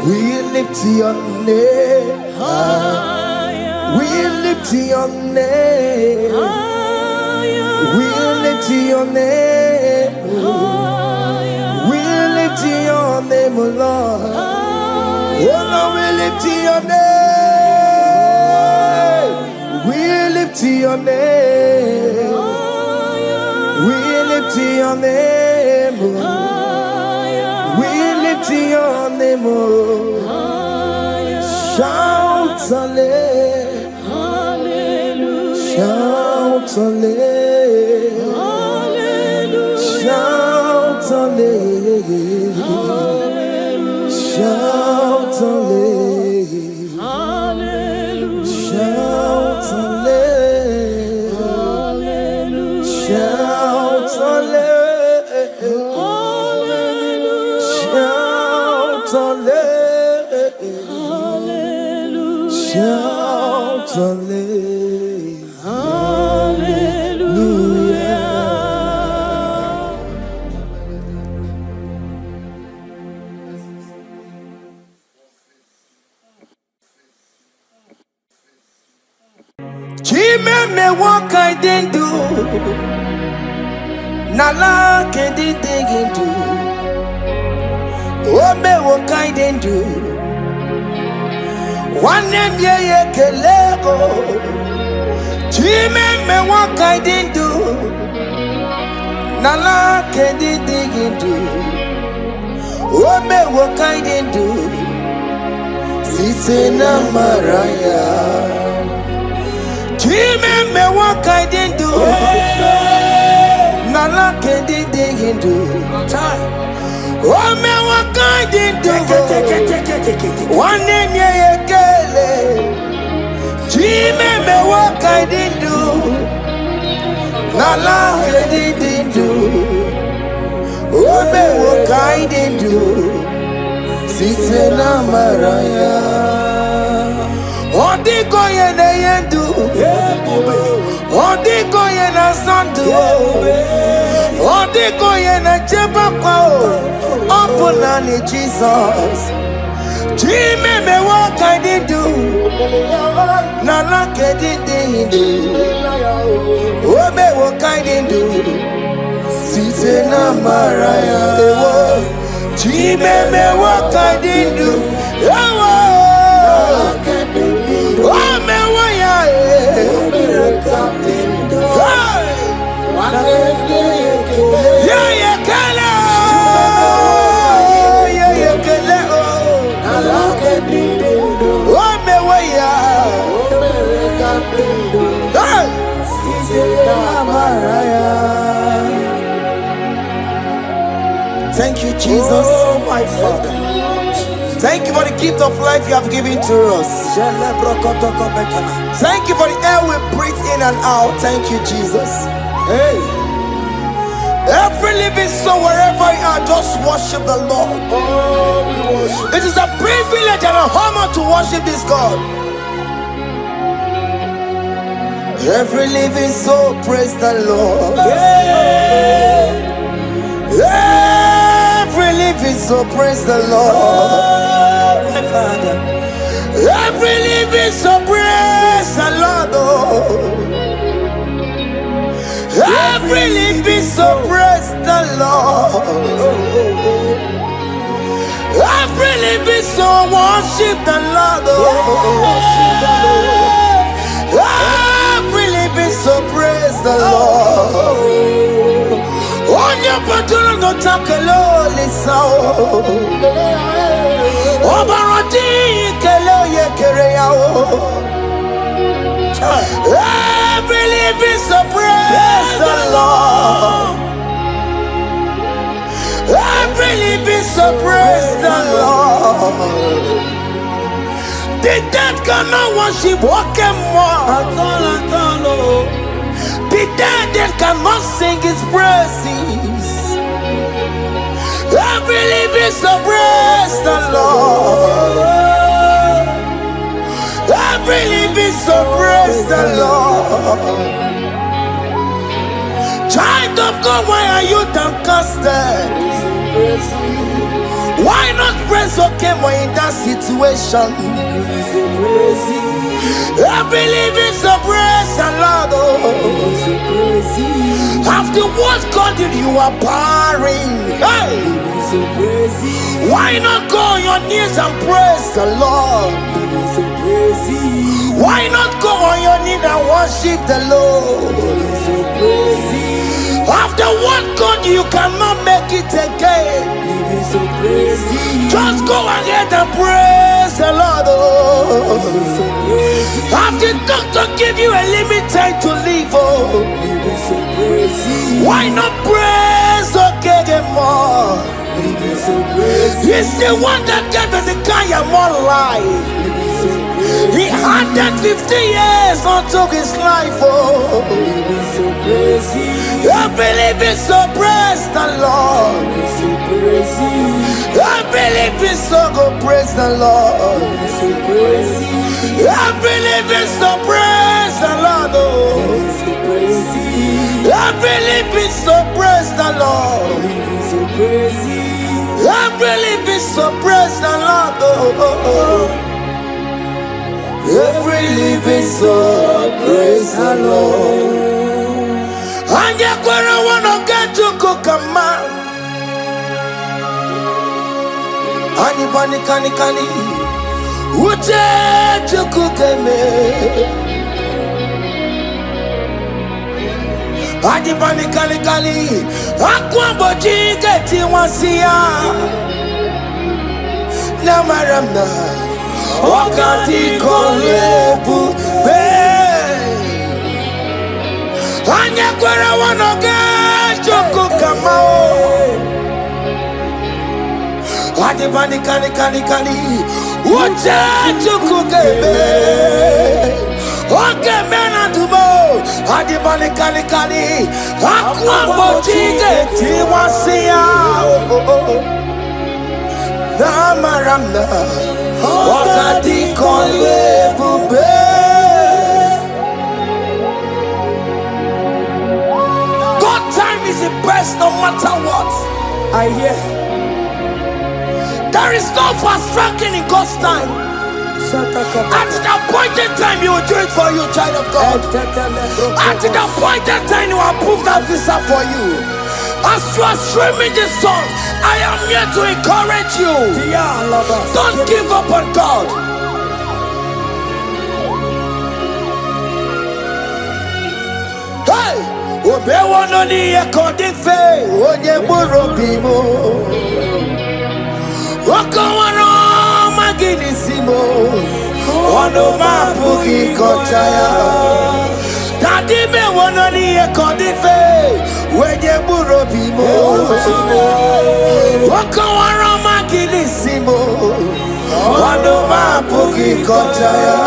S2: we lift your name higher. We lift your name higher. We lift your name higher. We lift your name, Lord. Oh no, we lift your name. We lift your name. We lift your name, we lift your name, shout hallelujah, shout hallelujah, shout hallelujah, shout hallelujah, shout hallelujah, shout hallelujah. Shout hallelujah. Chime me what I didn't do, Nala can't dig into. Oh me what I didn't do. One name ye kelego. Chime me what I didn't do. Nala can't dig into. Oh me what I didn't do. Site na maraya. Chime me what I didn't do. Nala didn't do. Oh me what I didn't do. One name ye kele. Chime me what I didn't do. Nala didn't do. Oh me what I didn't do. Site na maraya. Odiko ye na yendu. Odiko ye na sandu. Odiko ye na chepakwa. Opuna ni Jesus. Chime me what I did do. Nala didn't do. Oh me what I did do. Site na maraya. Chime me what I did do. Oh me what ya. Yeah yeah kala. Yeah yeah kala. Oh me what ya. Thank you, Jesus.
S3: Oh, my Father.
S2: Thank you for the gift of life you have given to us. Thank you for the air we breathe in and out. Thank you, Jesus.
S3: Hey.
S2: Every living soul, wherever you are, just worship the Lord.
S3: Oh, we worship.
S2: It is a privilege and an honor to worship this God. Every living soul, praise the Lord.
S3: Hey.
S2: Every living soul, praise the Lord.
S3: Oh, my Father.
S2: Every living soul, praise the Lord. Oh. Every living soul, praise the Lord. Every living soul, worship the Lord. Every living soul, praise the Lord. On your patron, no takelo, listen. Obarati, kelo, ye kereao. Every living soul, praise the Lord. Every living soul, praise the Lord. The dead cannot worship Oke Muo. The dead cannot sing his praises. Every living soul, praise the Lord. Every living soul, praise the Lord. Child of God, why are you downcasted? Why not praise Oke Muo in that situation? Every living soul, praise the Lord. After what God did, you are barren. Hey. Why not go on your knees and praise the Lord? Why not go on your knees and worship the Lord? After what God, you cannot make it again. Just go ahead and praise the Lord. After doctor give you a limited to live, why not praise Oke Muo? He's the one that gave Hezekiah more life. He added 50 years onto his life. Every living soul, praise the Lord. Every living soul, go praise the Lord. Every living soul, praise the Lord. Every living soul, praise the Lord. Every living soul, praise the Lord. Every living soul, praise the Lord. And you want to get to cook a man. Anybody can Uche to cook a man. Anybody can Aquamboji get in one see ya. Namaramna. Wakati kolebu be Anya kwere wanoge Joko kamao Adi bani kani Uche joko kebe Oke mena tubo Adi bani kani Akwa mojige tiwasiya Namaramna Wakati kolebu be God time is the best no matter what. I hear. There is no fast tracking in God's time. At the appointed time, He will do it for you, child of God. At the appointed time, He will approve that visa for you. As you are streaming this song, I am here to encourage you. Don't give up on God. Hey! Obe wono ni according faith, onye buru bimo. Oko wano magini simo, ono mapugi kochaya. Daddy me wono ni according faith, onye buru bimo. Oko wano magini simo, ono mapugi kochaya.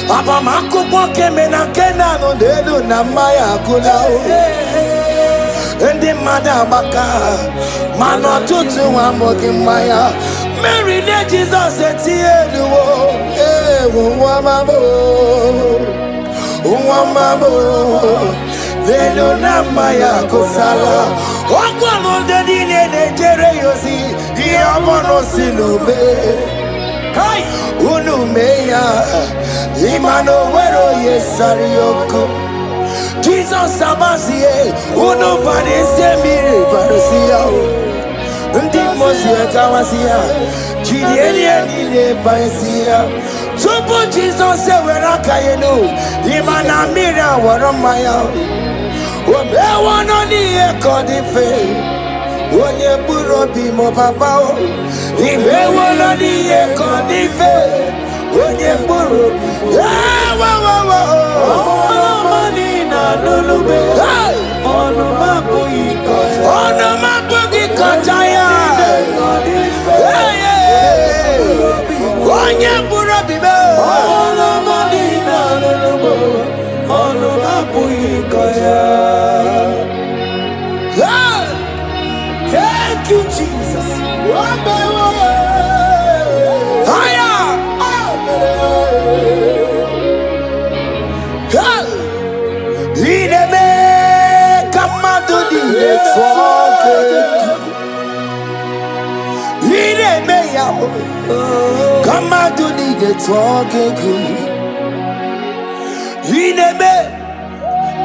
S2: Aba makubo keme na kena no delu na maya kula Ndi mada baka mano tutu wa mogi maya Mary ne Jesus eti eluwo Uwa mabo Delu na maya kusala Wakwa no dedi ne jere yosi Iya mono sinube Kai unumeya Imano wero yesarioko Jesus abasiye Unubani semire barusiya Ndi mosie kawasiya Chidielie nile baesiya Tupu Jesus wera kayenu Imana mira waromaya Obe wano niye kodife Onye buro bimo babao Ibe wano niye kodife Onye buru Ono mani na lulube Ono mapu ikochaya Onye buru bibe Ono mani na lulube Ono mapu ikochaya. Thank you, Jesus. Come out to the talking good.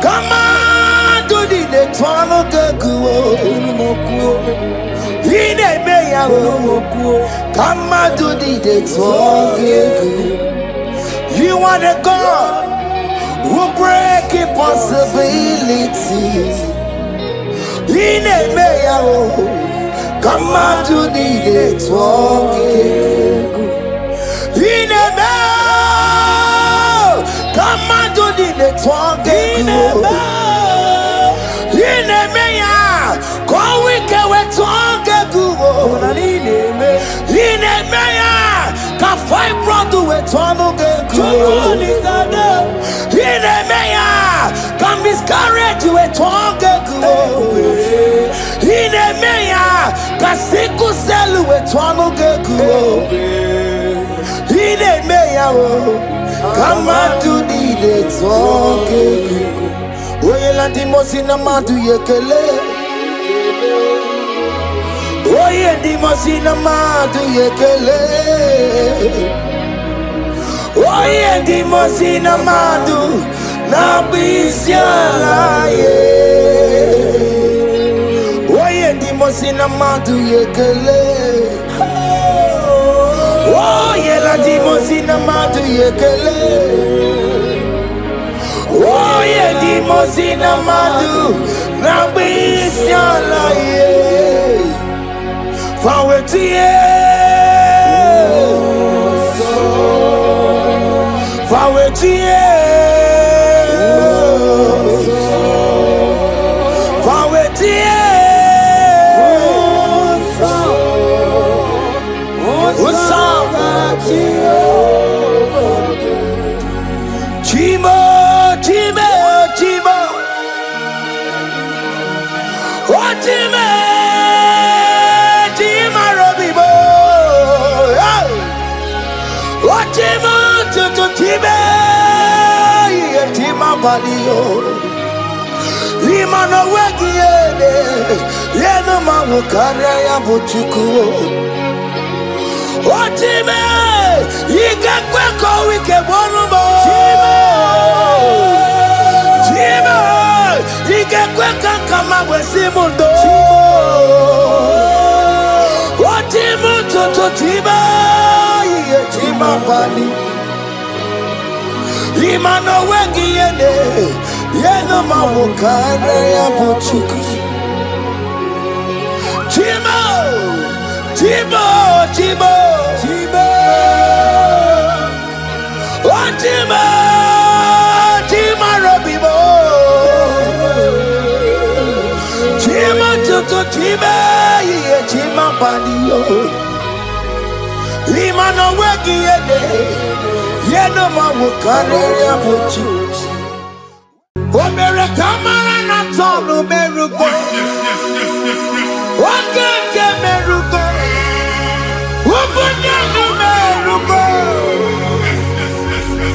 S2: Come out to the talking good. Come out to the talking good. You are the God who break impossibilities. Come out to the talking good. Come out to the talking good. Go wike we talking good. Can fight brother we talking good. Can miscarriage we talking good. Kasiku selu etwano geku Hine meya o Kama tu di de toke Oye lanti mosi na madu yekele Oye di mosi na madu yekele Oye di mosi na madu Na bisiala ye Dimosina madu yekele Oh yela dimosina madu yekele Oh ye dimosina madu Na bisiala ye Fawetie Imano wegiede yeno mawu karaya buchuku Otime yigakwe ko wike bonumo Chima yigakwe kankama wesimundo Otimu toto tiba chima bali Imano wegiede yeno mawu karaya buchuku Chima Chimo, Chimo, Chimo, oh Chimo, Chimo Robibo, Chimo Tutu Chimo, yeah Chimo Padio, Lima no weki yede, yeno mawukane ya buchi. Omere kamara na tonu merugo, wakeke merugo.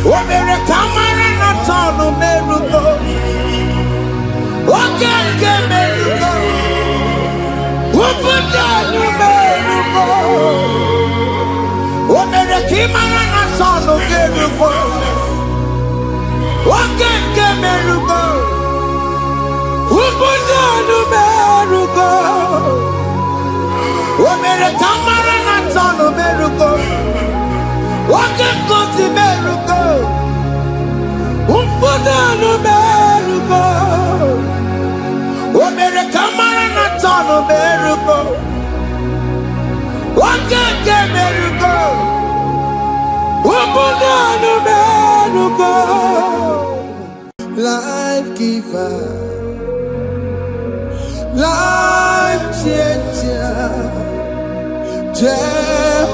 S2: Omere kamara na tonu merugo Okeke merugo Ubudanu merugo Omere kimara na tonu merugo Okeke merugo Ubudanu merugo Omere kamara na tonu merugo Oke kosi merugo Umpudanu merugo Omere kamara na tonu merugo Oke ke merugo Umpudanu merugo Life giver Life changer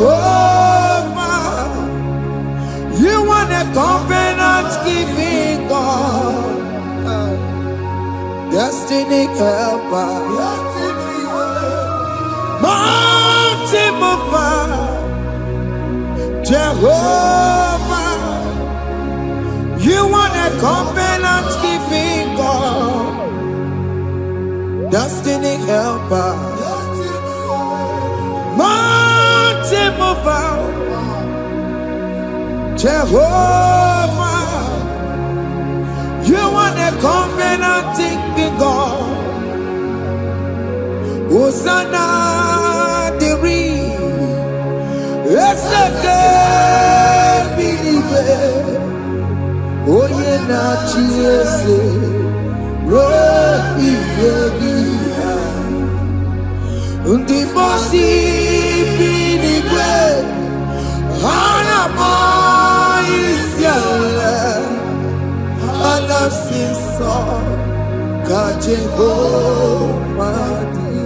S2: Jehovah You want a covenant keeping God, destiny helper, mountain mover, Jehovah. You want a covenant keeping God, destiny helper, mountain mover. Jehovah, you want a covenant keeping God. Hosanna, Diri, Eseke, Bilibe, Oyena, Chiese, Robi, Yogia, Undibosi, Bilibe, Hanama. Anasiso ka Jehovah di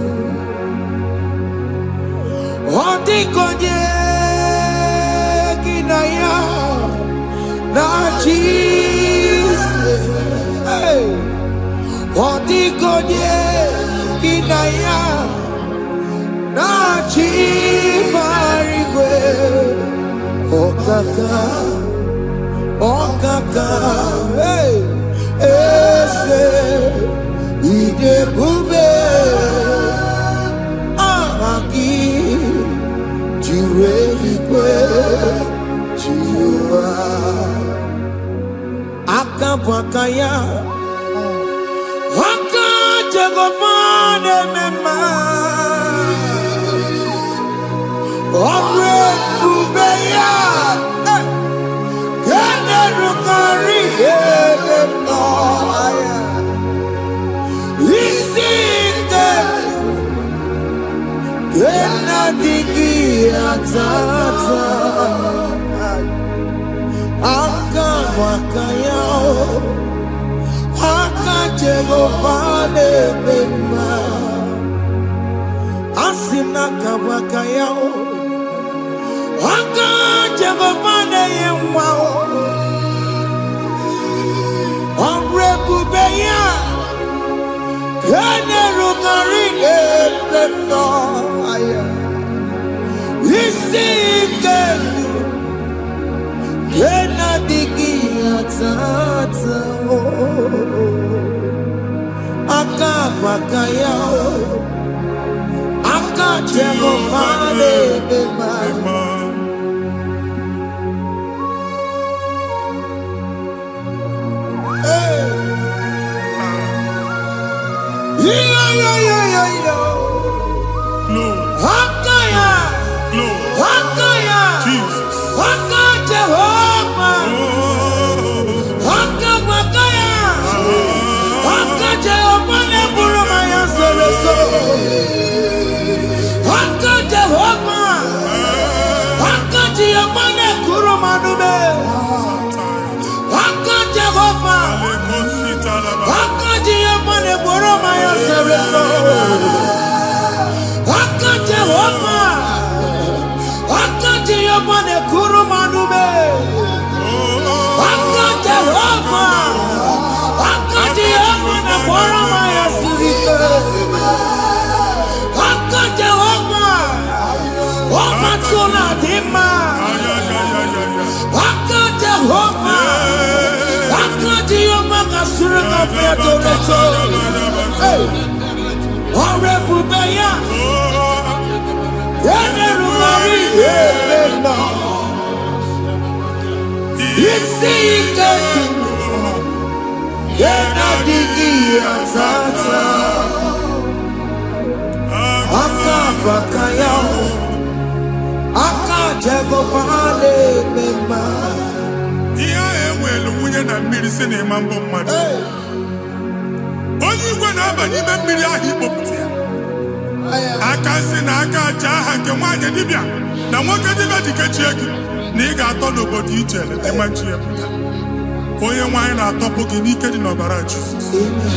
S2: Odi konye kinaya na Jesus Odi konye kinaya na Chibarigwe Okaka Okaka, hey, ese, ide bube, ahaki, jure ikwe, jiwa, akabwakaya, haka jegofane mema, omre bubeya. Aka bakayao aka Jehovah nebema asina kabakayao aka Jehovah neyemwao onrebubeya kene rugari ebema aya isikelu kena digi atata aka bakayao aka Jehovah nebema
S3: Jesus.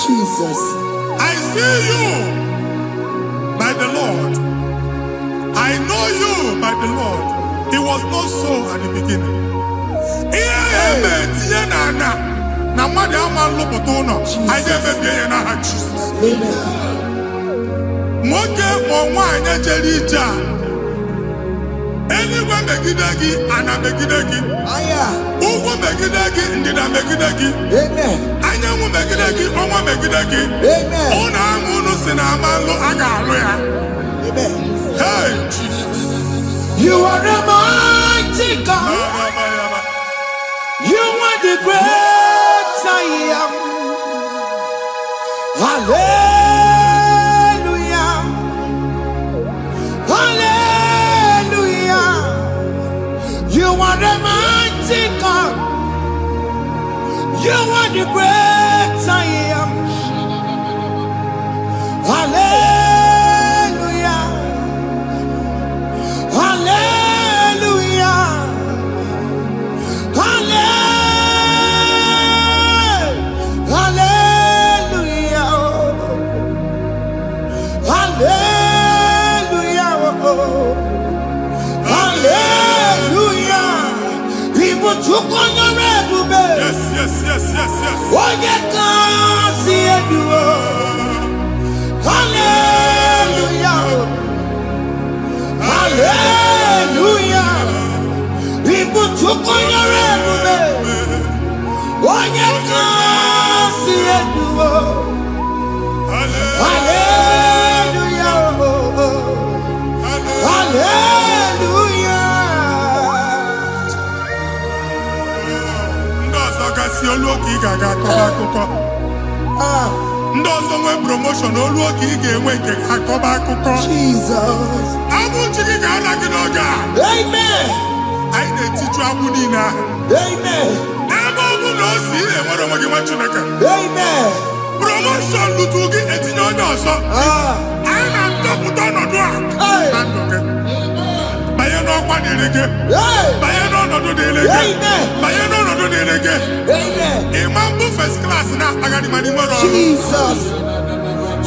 S2: Jesus.
S3: I see you by the Lord. I know you by the Lord. It was not so at the beginning. Anyone megidagi, ana megidagi. Uwo megidagi, ndina megidagi.
S2: Amen.
S3: Anyanwu megidagi, onwa megidagi.
S2: Amen.
S3: Ona amunu sinamalo aga aloya.
S2: Amen.
S3: Hey, Jesus.
S2: You are a mighty God. You are the great I am. Hallelujah. Hallelujah. You are the mighty God. You are the great I am. Hallelujah. Hallelujah. Hallelujah. Hallelujah. Hallelujah. People took on your red.
S3: Yes, yes, yes, yes, yes.
S2: Oh, you can't see it. Hallelujah. Hallelujah. People took on your red. Oh, you can't see it. Hallelujah. Hallelujah.
S3: Ndọsọgasị olu oge ị ga-akọba akụkọ. Ndọsọ nwe promotion olu oge ị ga-enwe nke akọba akụkọ.
S2: Jesus.
S3: Abụchi gị ga-ala gị n'oge a.
S2: Amen.
S3: Anyị na-etiju agbụ niile ahụ.
S2: Amen.
S3: Ebe ọ bụ na o si ị na-enwere onwe gị nwa Chineke.
S2: Amen.
S3: Promotion lutu gị etinye onye ọzọ. Anyị na-atọpụta ọnọdụ a na ndụ gị. Banye n'ọkwa dịrị gị. Banye n'ọnọdụ dịrị gị. Banye n'ọnọdụ dịrị gị. Ịma mbụ first class na-akpagharị ma n'ime ọrụ.
S2: Jesus.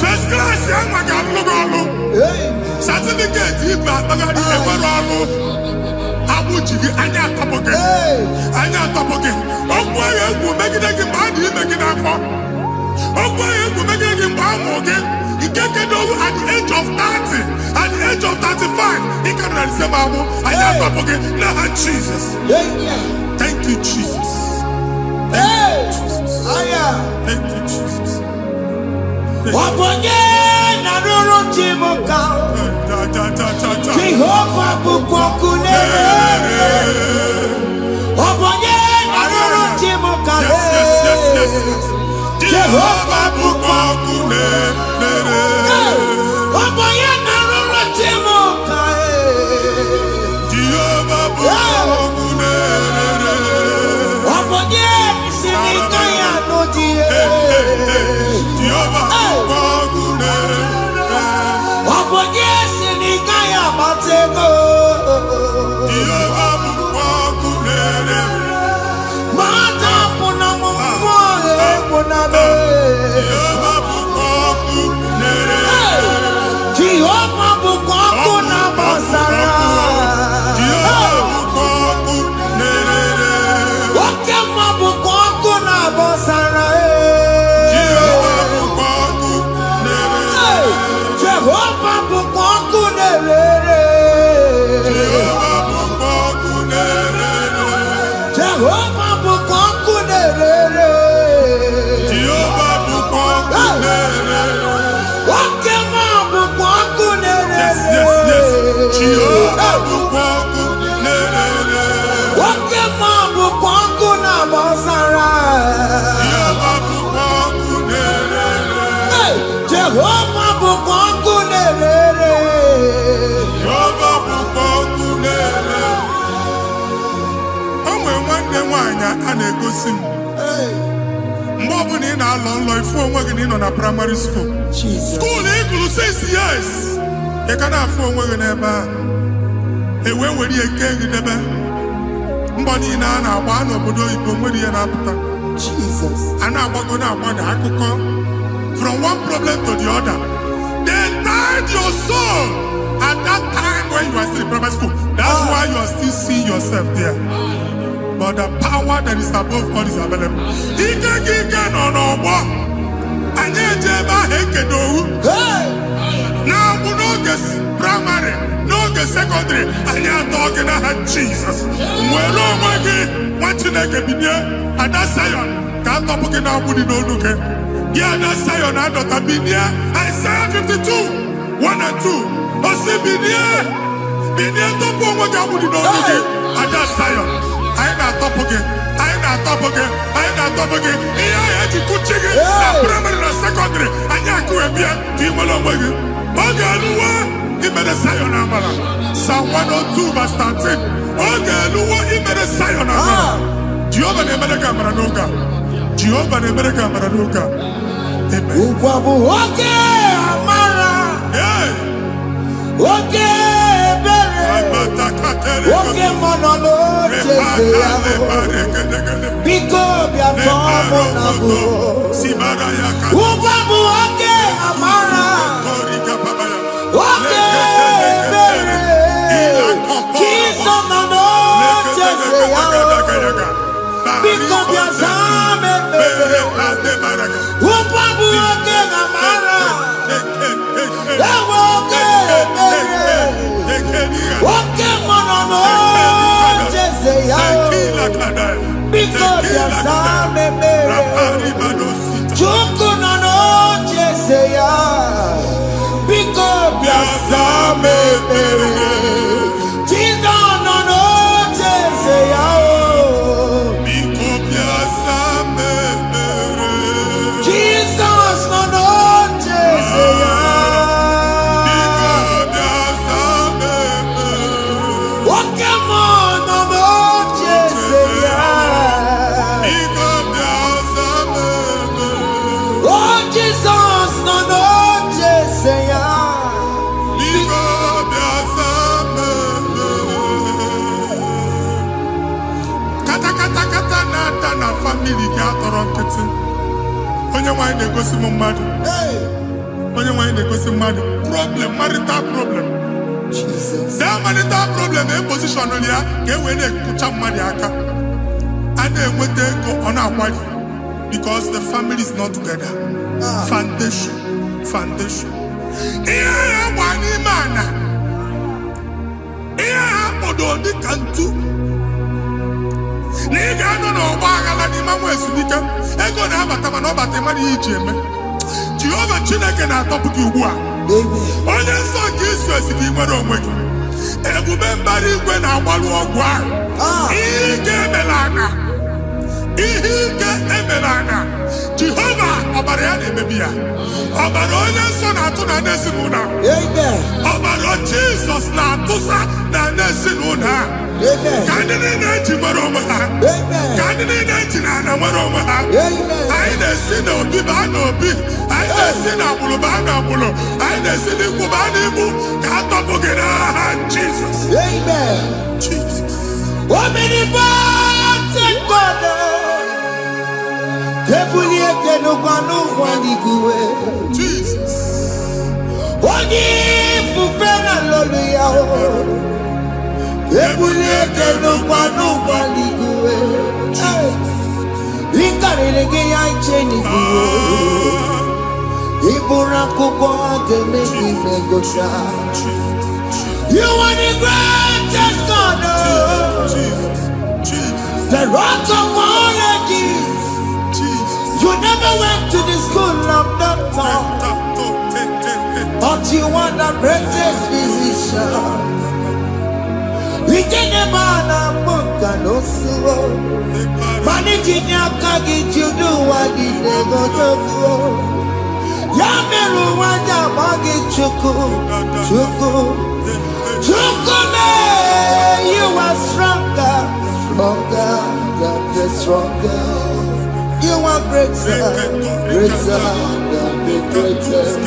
S3: First class ya nwa ga-alụ gị ọlụ. Certificate ibu akpagharị enwere ọlụ. Agbụ ji gị anya atọpụ gị. Anya atọpụ gị. Okwu ahụ egwu megide gị mgbe a dị ime gị n'afọ. Okwu ahụ egwu megide gị mgbe a mụrụ gị. At the age of 30, at the age of 35, he can receive Abu. I am not forget. Now, Jesus. Thank you, Jesus. Thank you, Jesus. Thank you, Jesus. Jehovah Bukokune. Mgbe ọ bụla ị na-alọ nlọ ifu onwe gị na ị nọ na primary school. School ịgụrụ 6 years. Ị ka na-afụ onwe gị n'ebe a. Ewe were ike gị debe. Mbọ niile a na-agba n'obodo oyibo nwere ihe na-apụta.
S2: Jesus.
S3: And I'm going to from one problem to the other. They tied your soul at that time when you are still in primary school. That's why you are still seeing yourself there. But the power that is above all is available. Now we know this primary, know the secondary, and you're talking about Jesus. Well, oh my God, what you like a video? And that's Zion. Can't talk about what you don't look at. Yeah, that's Zion. I don't have been here. Isaiah 52, 1 and 2. But see, been here, don't put what you don't look at. And that's Zion. I ain't not top again. I ain't not top again. I ain't not top again. Yeah, I had to put chicken. Primary and secondary. And you're going to be a team along with you. He made a Zion Amara. Psalm 102 verse 13. He made a Zion Amara. Jehovah ne made a camera noga. Jehovah ne made a camera noga. Amen.
S2: Oke Amara. Oke Bere. Oke Monolo. Biko Biatomo Nabu. Ubabu Oke Amara. Oke Bere. Jesus Nano Chesea. Biko Biazame Bere. Ubabu Oke Amara. Oke Bere. Oke Monolo Chesea. Biko Biazame Bere. Chuku Nano Chesea. Biko Biazame Bere. Jesus Nano Chesea.
S3: Biko Biazame Bere.
S2: Jesus Nano Chesea.
S3: Biko Biazame Bere.
S2: Oke Muo Nano Chesea.
S3: Biko Biazame Bere.
S2: Oh Jesus Nano Chesea.
S3: Biko Biazame Bere. Kata kata kata nata na family ga atọrọ nkịtị. Onye nwanyị na-egosi m mmadụ.
S2: Hey,
S3: Onye nwanyị na-egosi mmadụ. Problem, marital problem.
S2: Jesus.
S3: That marital problem e position ya ka e wee na-ekpucha mmadụ aka. A na-enweta ego ọ na-akwali because the family is not together. Foundation. Ihe ya gba n'ime ana. Ihe ha kpọdo dị ka ntu. Na ị ga-anọ n'ọgba aghara n'ime nwa ezumike. Ego na-abata mana ọ bata mmadụ ihe iji eme. Jehova Chineke na-atọpụ gị ugbu a.
S2: Amen.
S3: Onye nsọ nke isu esi gị nwere onwe gị. Ebube mbara igwe na-agbalụ ọgwụ ahụ. Ihe ike emela aka. Jehova ọbara ya na-emebi ya. Ọbara onye nsọ na-atụ na n'ezinụlọ.
S2: Amen.
S3: Ọbara Jizọs na-atụsa na n'ezinụlọ ha.
S2: Amen.
S3: Ka ndị niile eji nwere onwe ha.
S2: Amen.
S3: Ka ndị niile eji na ana nwere onwe ha.
S2: Amen.
S3: Anyị na-esi n'obi baa n'obi. Anyị na-esi n'agbụrụ baa n'agbụrụ. Anyị na-esi n'ikwu baa n'ikwu. Ka a tọpụ gị n'aha Jizọs.
S2: Amen.
S3: Jesus.
S2: Omnipotent God. Kebulie kenukwana ụgwọniguwe.
S3: Jesus.
S2: Onye ifufe na lolu ya o. Kebulie kenukwana ụgwọniguwe. Ịkarịrị gị ya iche n'iguwe. Ịbụrụ akwụkwọ ga-eme gị megocha. You are the greatest God. The rock of all ages. You never went to the school of doctor, but you are the greatest physician. We can never book and also managing your carriage. You do what you never do. Yameru wanja bagi chuku. You are stronger than stronger. You are greater than the greatest.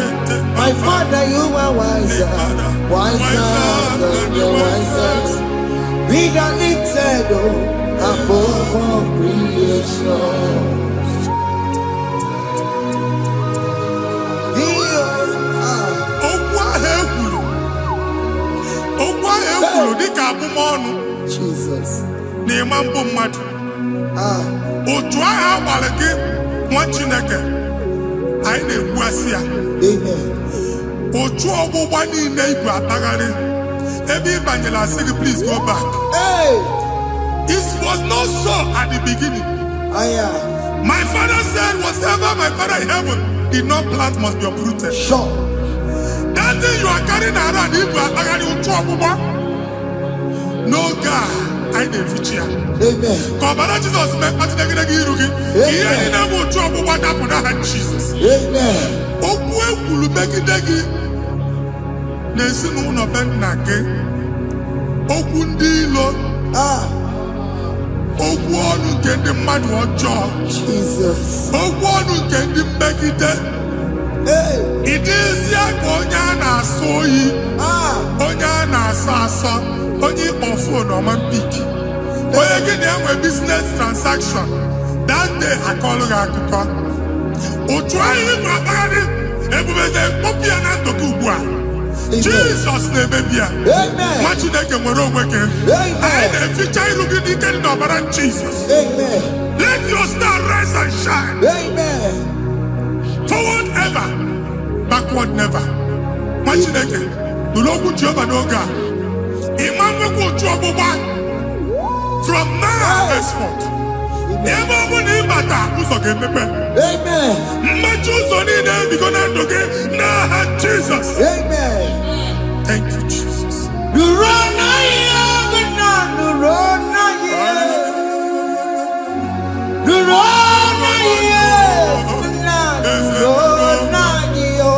S2: My Father, you are wiser than the wisest. Be the lifted above all creation. Jesus.
S3: N'ịma mbụ mmadụ. Otu agha agbara gị nwa Chineke anyị na-egbu asị ya.
S2: Amen.
S3: Otu ọgbụgba niile ibu atagharị ebe ị banyere asị gị please go back.
S2: Hey.
S3: It was not so at the beginning. My father said whatever my father in heaven did not plant must be uprooted.
S2: Sure.
S3: That thing you are carrying around ibu atagharị otu ọgbụgba. No God, I didn't feature.
S2: Amen.
S3: Kọbara Jesus mee kpatịdegidegi iru gị. Ihe anyị na-eme otu ọgbụgba dapụ n'aha Jesus.
S2: Amen.
S3: Okwu ekwuru megide gị n'ezinụlọ be nna gị. Okwu ndị ilo. Okwu ọnụ nke ndị mmadụ ọjọọ.
S2: Jesus.
S3: Okwu ọnụ nke ndị mmegide. Ị dịzie ka onye a na-asọ oyi. Onye a na-asọ asọ. Onye ịkpọ phone ọma mpiki. Onye gị na-enwe business transaction. That day akọlụ gị akụkọ. Otu anyị bụ akpagharị ebubeze mkpọpụ ya na ndụ gị ugbu a. Jesus na-emebi ya. Nwa Chineke nwere onwe gị. Anyị na-eficha iru gị n'ike dị n'ọbara Jesus. Let your star rise and shine. Forward ever, backward never. Nwa Chineke nụrụ okwu Jehova n'oge a. From now henceforth, ebe ọ bụ na ịbata ụzọ ga-emepe. Mmachi ụzọ niile ebigo na ndụ gị n'aha Jesus. Thank you, Jesus.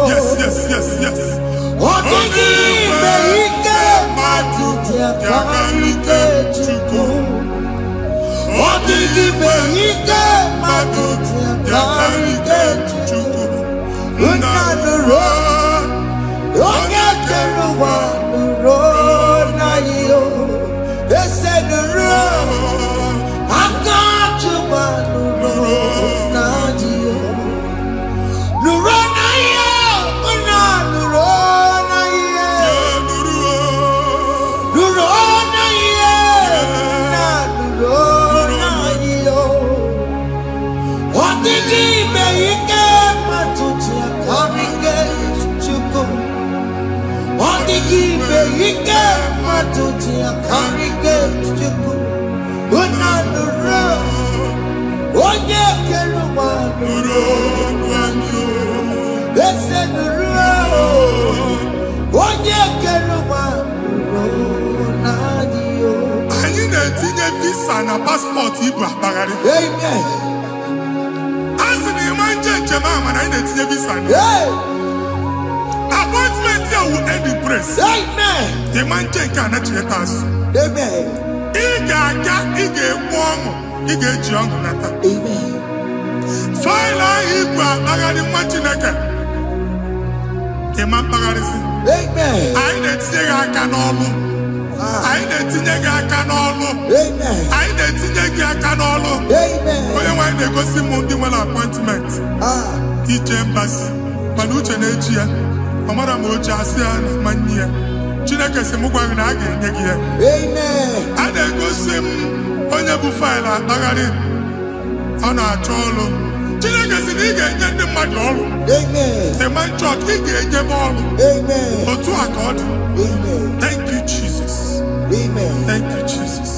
S3: Yes, yes, yes, yes.
S2: Yakarike Chukwu. Odidi Beike Maduti Yakarike Chukwu. Unanuro Oge Keruwa Nuro na yo. Ese nuro Akachuwa Nuro na yo. Nuro na yo. Unanuro na yo.
S3: Anyị na-etinye visa na paspọtụ ibu akpagharị.
S2: Amen.
S3: Asị na ịma njem ama na anyị na-etinye visa na. Appointment here will end in praise.
S2: Amen.
S3: Ịma njem nke a na-echeta azụ.
S2: Amen.
S3: Ị ga-aga, ị ga-ekwu ọṅụ, ị ga-eji ọṅụ nata.
S2: Amen.
S3: Faịlụ ahụ ibu akpagharị nwa Chineke. Ịma mkpagharịsị.
S2: Amen.
S3: Anyị na-etinye gị aka n'ọlụ. Anyị na-etinye gị aka n'ọlụ. Anyị na-etinye gị aka n'ọlụ. Onye nwaanyị na-egosi m ndị nwere appointment ije mbasi mana uche na-eji ya ọ mara ma oche asị ya na manye ya. Chineke sị m gwa gị na a ga-enye gị ya. A na-egosi m onye bụ faịlụ akpagharị ọ na-achọ ọrụ. Chineke sị na ị ga-enye ndị mmadụ ọrụ. Ịma nchọọchị ị ga-enye m ọrụ. Otu a ka ọ dị. Thank you, Jesus. Thank you, Jesus.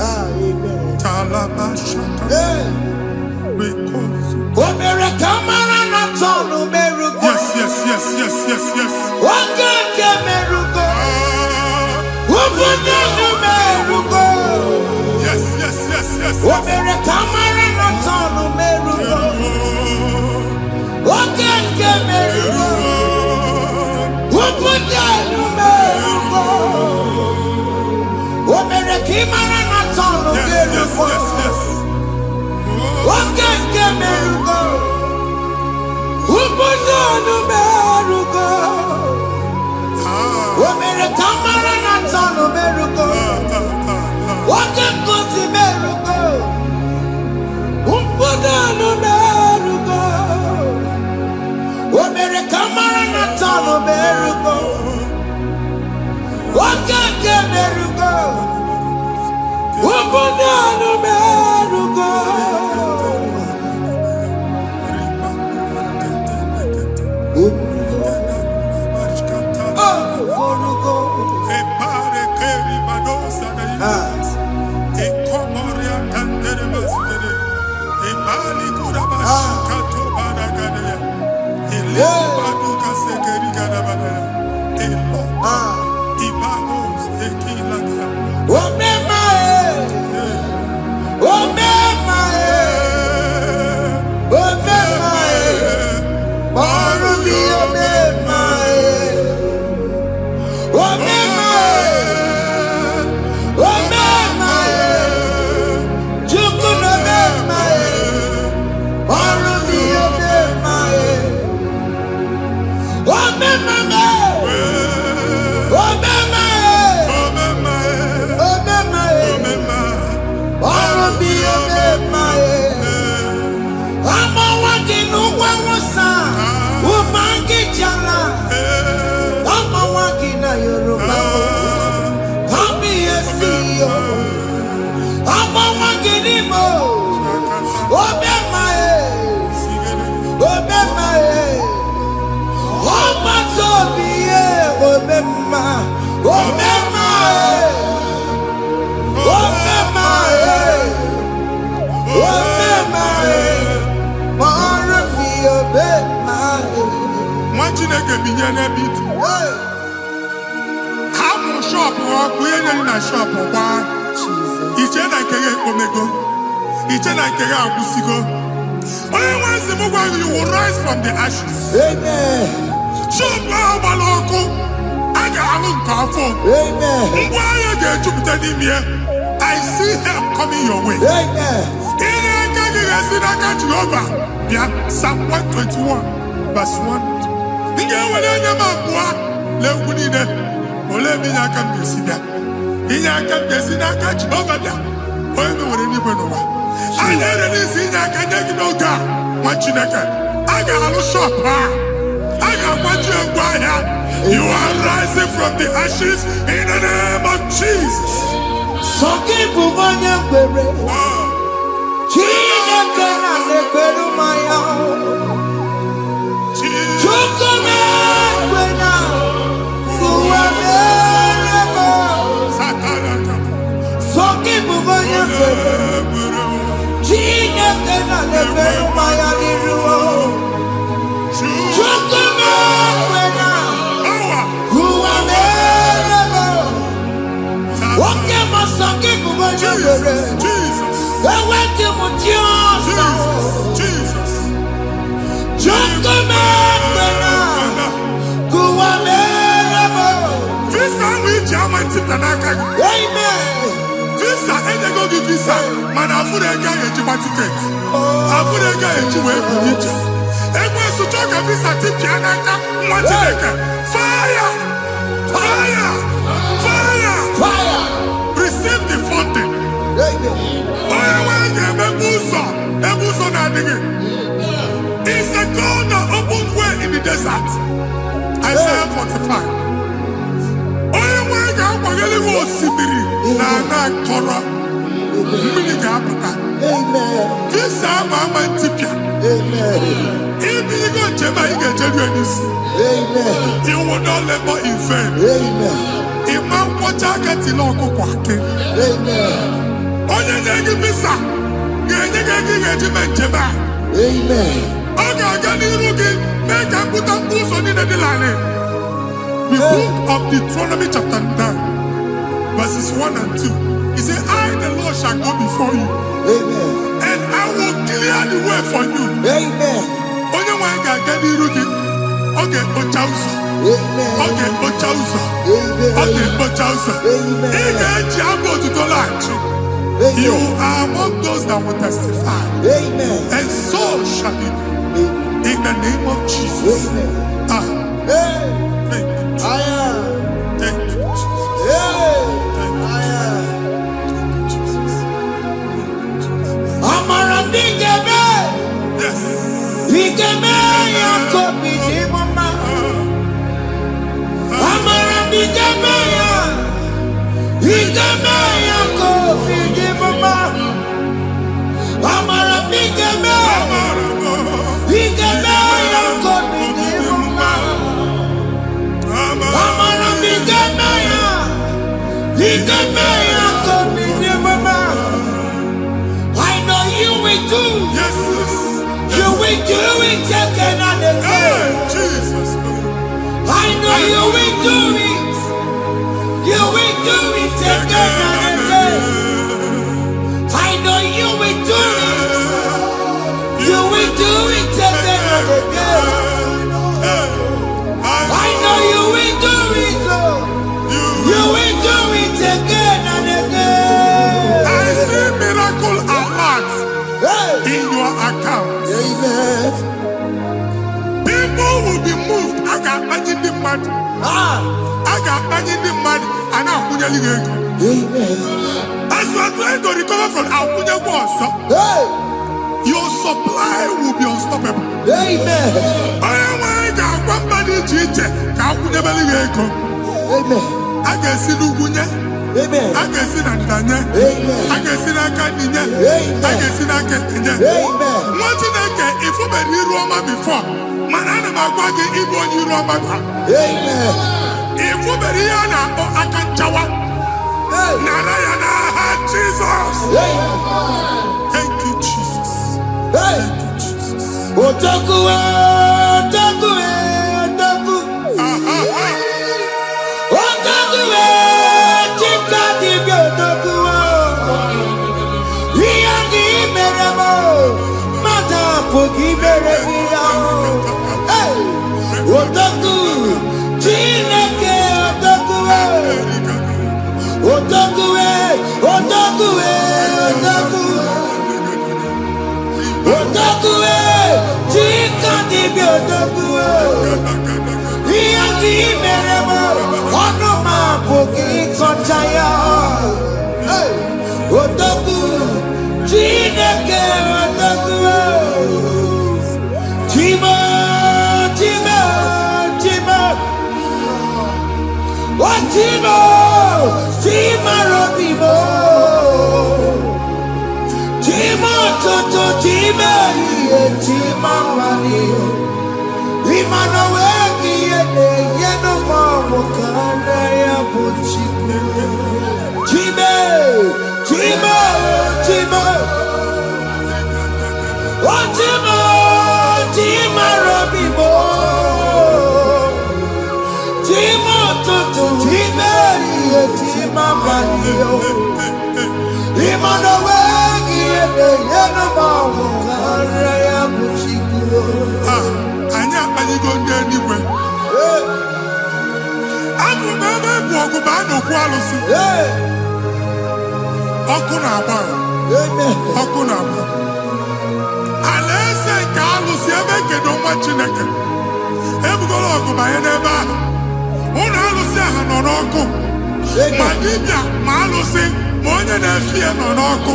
S3: Talabashaka. Yes, yes, yes, yes, yes, yes. Yes, yes, yes, yes, yes. Chineke binye n'ebe iti. Hapụ shop ọkụ enye na shop gba. Iche na nke ya ekpomego. Iche na nke ya agwụsigo. Onye nwe nsị m gwa you will rise from the ashes.
S2: Amen.
S3: Shop ahụ gbara ọkụ. A ga-alụ nke afọ.
S2: Amen.
S3: Ngwa ahịa ga-ejupụta n'ime ya. I see help coming your way.
S2: Amen.
S3: Ihe aka gị ga-esi n'aka Jehova bịa Psalm 121 verse 1. Ị ga-ewere anya m abụọ n'egwu niile. Olee ebe inye aka m ga-esi bịa? Inye aka m ga-esi n'aka Jehova bịa. Onye mewere n'igwe n'ụwa. A na-ere n'isi inye aka nye gị n'oge a nwa Chineke. A ga-alụ shop ha. A ga-agbaji ngwa ahịa. You are rising from the ashes in the name of Jesus.
S2: Sọkịbụ onye kwere. Chineke na na-ekwere mmanya. Chukwu na-ekwe na ụwa na-erebe. Sọkịbụ onye kwere. Chineke na na-ekwere mmanya n'iru. Chukwu na-ekwe na ụwa na-erebe. Oke Muo sọkịbụ onye kwere. Eweke m Jesus. Chukwu na-ekwe na ụwa na-erebe.
S3: Visa which I'm n'aka gị.
S2: Amen.
S3: Visa enyego gị visa mana afụrụ ego ahụ ejikwa tiketi. Afụrụ ego ahụ eji wee bụ ije. Ekwensu chọọ ka visa tipịa n'aka nwa Chineke. Fire! Receive the funding. Onye nwe ga-emepe ụzọ ebe ụzọ na-adịghị. It's a God that opens way in the desert. Isaiah 45. Onye nwe ga-akwaghere gị osimiri na ana nkọrọ. Mmiri ga-apụta. Visa ama ama ntipịa. Ibigo njem anyị ga-ejeru n'isi. You will not labor in vain. Ịma nkwọcha aka tili ọkụkọ akị. Onye nye gị visa ga-enye gị ego ị ga-eji mee njem a. Ọ ga-aga n'iru gị mee ka mkpụta ụzọ niile dị larịị. The book of Deuteronomy chapter 9 verses 1 and 2. He said, I the Lord shall go before you. And I will clear the way for you. Onye nwe ga-aga n'iru gị. Ọ ga-ekpocha ụzọ. Ọ ga-ekpocha ụzọ. Ọ ga-ekpocha ụzọ. Ị ga-eji abụ otuto laghachi. You are among those that will testify. And so shall it be. In the name of Jesus. Thank you. Thank you, Jesus.
S2: Amara bigeme.
S3: Yes.
S2: Bigeme ya kobi ni mama. Amara bigeme ya. Bigeme ya kobi ni mama. Amara bigeme. Bigeme ya kobi ni mama. Amara bigeme ya. Bigeme ya kobi ni mama. I know you will do.
S3: Yes.
S2: You will do it again and again.
S3: Jesus.
S2: I know you will do it. You will do it again and again. I know you will do it. You will do it again and again. I know you will do it, Lord. You will do it again and again.
S3: I see miracle alert in your account.
S2: Amen.
S3: People will be moved. I got money in the mud. I got money in the mud. And I'm going to go.
S2: Amen.
S3: As you are trying to recover from Abuja Wars, your supply will be unstoppable.
S2: Amen.
S3: I got one body teacher.
S2: Amen.
S3: I can see Lugunya.
S2: Amen.
S3: I can see Nandanya.
S2: Amen.
S3: I can see Nakaninya.
S2: Amen.
S3: I can see Nakaninya.
S2: Amen.
S3: What did I get if you were in Roma before? Manana Magwagi, Ibo, you Roma.
S2: Amen.
S3: If you were here now, I can Jawa. Narayana, Jesus. Thank you, Jesus.
S2: Hey.
S3: Thank you, Jesus.
S2: Otaku, otaku, otaku. pugibere ya. Hey, otaku, Chineke otaku, otaku, otaku, otaku, otaku, Chika dibi otaku. Iya kibere mo, ono ma pugi kochaya. Hey, otaku, Chineke otaku. Chima, Chima, Chima. Oh, Chima, Chima Robibo. Chima Toto, Chima, Chima Mani. Imano weki yeno mawo kana ya buchiku. Chima, Chima, Chima. Oh, Chima, Chima Robibo. Chima Toto, Chima, Chima Mani. Imano weki yeno mawo kana ya buchiku.
S3: Anya akpaligo ndị eluigwe. Abụ m ebe bụ ọgụ ma a na-okwu alụsị. Ọkụ na-agba. Ọkụ na-agba. Alaeze nke alụsị ebe nkedo nwa Chineke. Ebugoro ọgụ banye n'ebe ahụ. Ụlọ alụsị ahụ nọ n'ọkụ. Ma dibịa ma alụsị ma onye na-efi ya nọ n'ọkụ.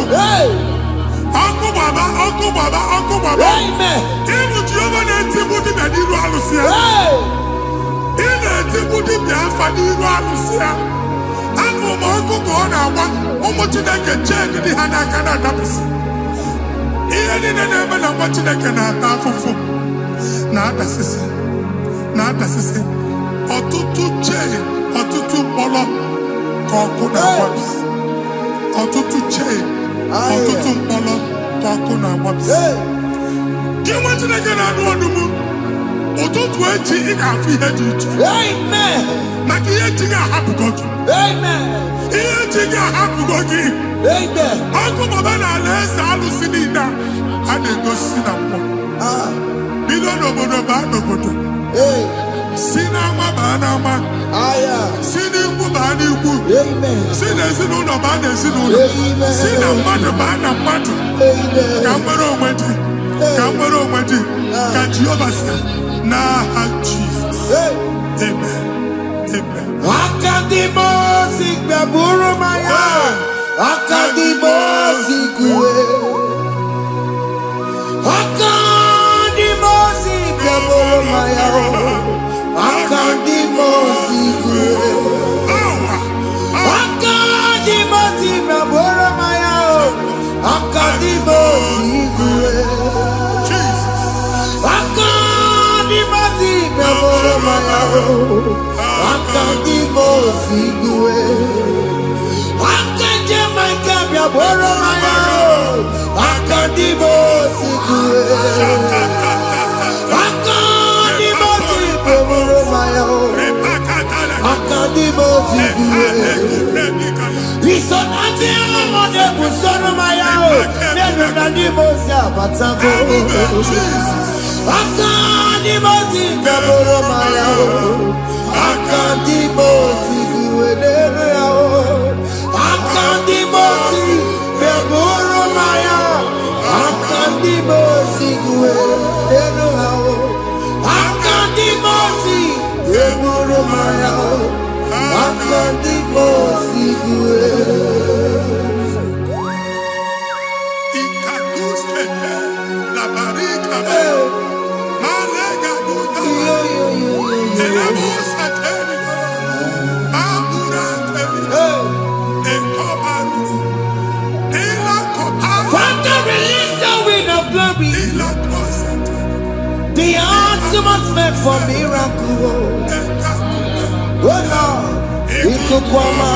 S3: Ọkụ gbaba, ọkụ gbaba, ọkụ gbaba. Ịbụ Jehova na-etigbu dibịa n'iru alụsị ya. Ị na-etigbu dibịa afa n'iru alụsị ya. Afọ ma ọkụ ka ọ na-agba ụmụ Chineke chen dị ha n'aka na-adapụsị. Ihe niile na-eme na nwa Chineke na-ata afụfụ na-adasịsị na-adasịsị. Ọtụtụ chen, ọtụtụ mkpọrọ ka ọkụ na-agbapụsị. Ọtụtụ chen, ọtụtụ mkpọrọ ka ọkụ na-agbapụsị. Gị nwa Chineke na-anụ ọdụm, ụtụtụ echi ị ga-afụ ihe dị iche. Maka ihe echi ga-ahapụgo gị. Ihe echi ga-ahapụgo gị. Ọkụ baba na alaeze alụsị niile a na-egosi na mmụọ. Bido n'obodo baa n'obodo. Si n'ama baa n'ama. Si n'ikwu baa n'ikwu. Si n'ezinụlọ baa n'ezinụlọ. Si na mmadụ baa na mmadụ. Ka nwere onwe dị. Ka nwere onwe dị. Ka Jehova si n'aha Jizọs. Amen. Amen.
S2: Akadimo sigbe buru maya. Akadimo sigwe. Akadimo sigbe buru maya. Akadimo sigwe. Akadimo sigbe buru maya. Akadimo sigwe. Akadimo sigbe buru maya. Akadimo sigwe. Akadimo sigbe buru maya. Akadimo sigwe. Akadimo sigbe buru maya. Akadimo sigwe. Isonati amode busoro maya. Nenu na dimo si abatago. Akadimo sigbe buru maya. Akadimo sigwe nenu ya. Akadimo sigbe buru maya. Akadimo sigwe nenu ya. Akadimo sigbe buru maya. Akadimo sigwe.
S3: Ikaduskete la barika. Malega duta. Elabosa terika. Abura terika. Ekobaru. Elakobaru.
S2: Father, release the wind of glory.
S3: Elakosa.
S2: The atmosphere for miracle. Oh Lord, Ikukwama.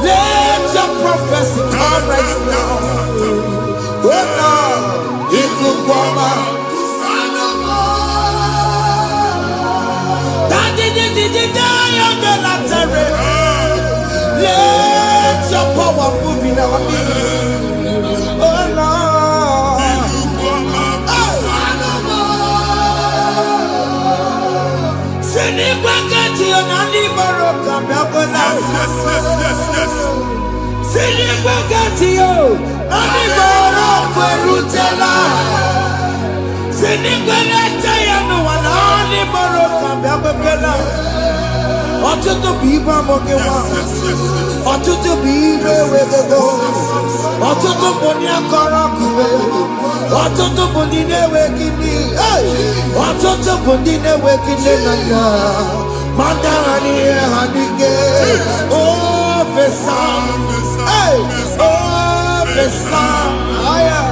S2: Let your prophecy come right now. Oh Lord, Ikukwama. Let your power move in our midst. Oh Lord. Sinibagati onani baroka biabola.
S3: Yes.
S2: Sinibagati yo ani baroka rutela. Sinibagati ya no ani baroka biabola. Otutu biba mogewa. Otutu bibe wegego. Otutu bonia karakuwe. Otutu bonine wegini. Otutu bonine wegini nana. Mandani hanige. Oh fesam. Oh fesam. Aya.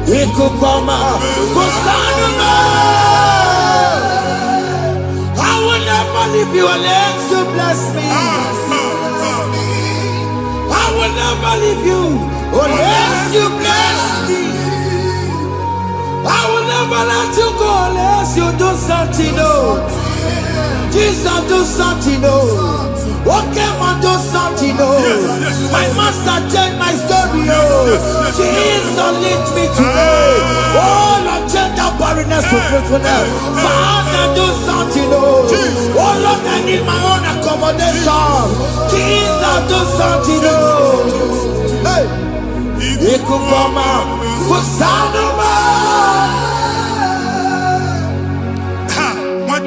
S2: Ikukoma. Kusanuma. I will never leave you unless you bless me. I will never leave you unless you bless me. I will never let you go unless you do something. Oh, Jesus, do something. Oh, Oke Muo, do something. Oh, my master changed my story. Oh, Jesus, lead me today. Oh, Lord, change that barrenness to fruitfulness. Father, do something. Oh, Lord, I need my own accommodation. Jesus, do something. Oh, hey, Ikukoma, Kusanuma.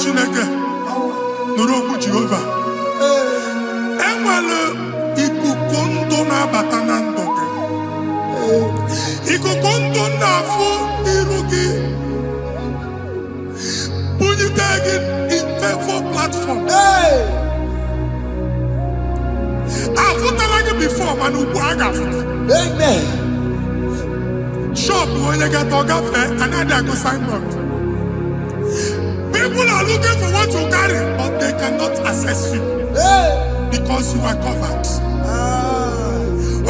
S3: Chineke nụrụ okwu Jehova enwere ikuku ndụ na-abata na ndụ gị ikuku ndụ na-afụ iru gị bunyite gị infefo platform afụtara gị before mana ugbu a ga-afụta shop onye gata ọ gafee anaghị agụ signboard. People are looking for what you carry, but they cannot access you because you are covered.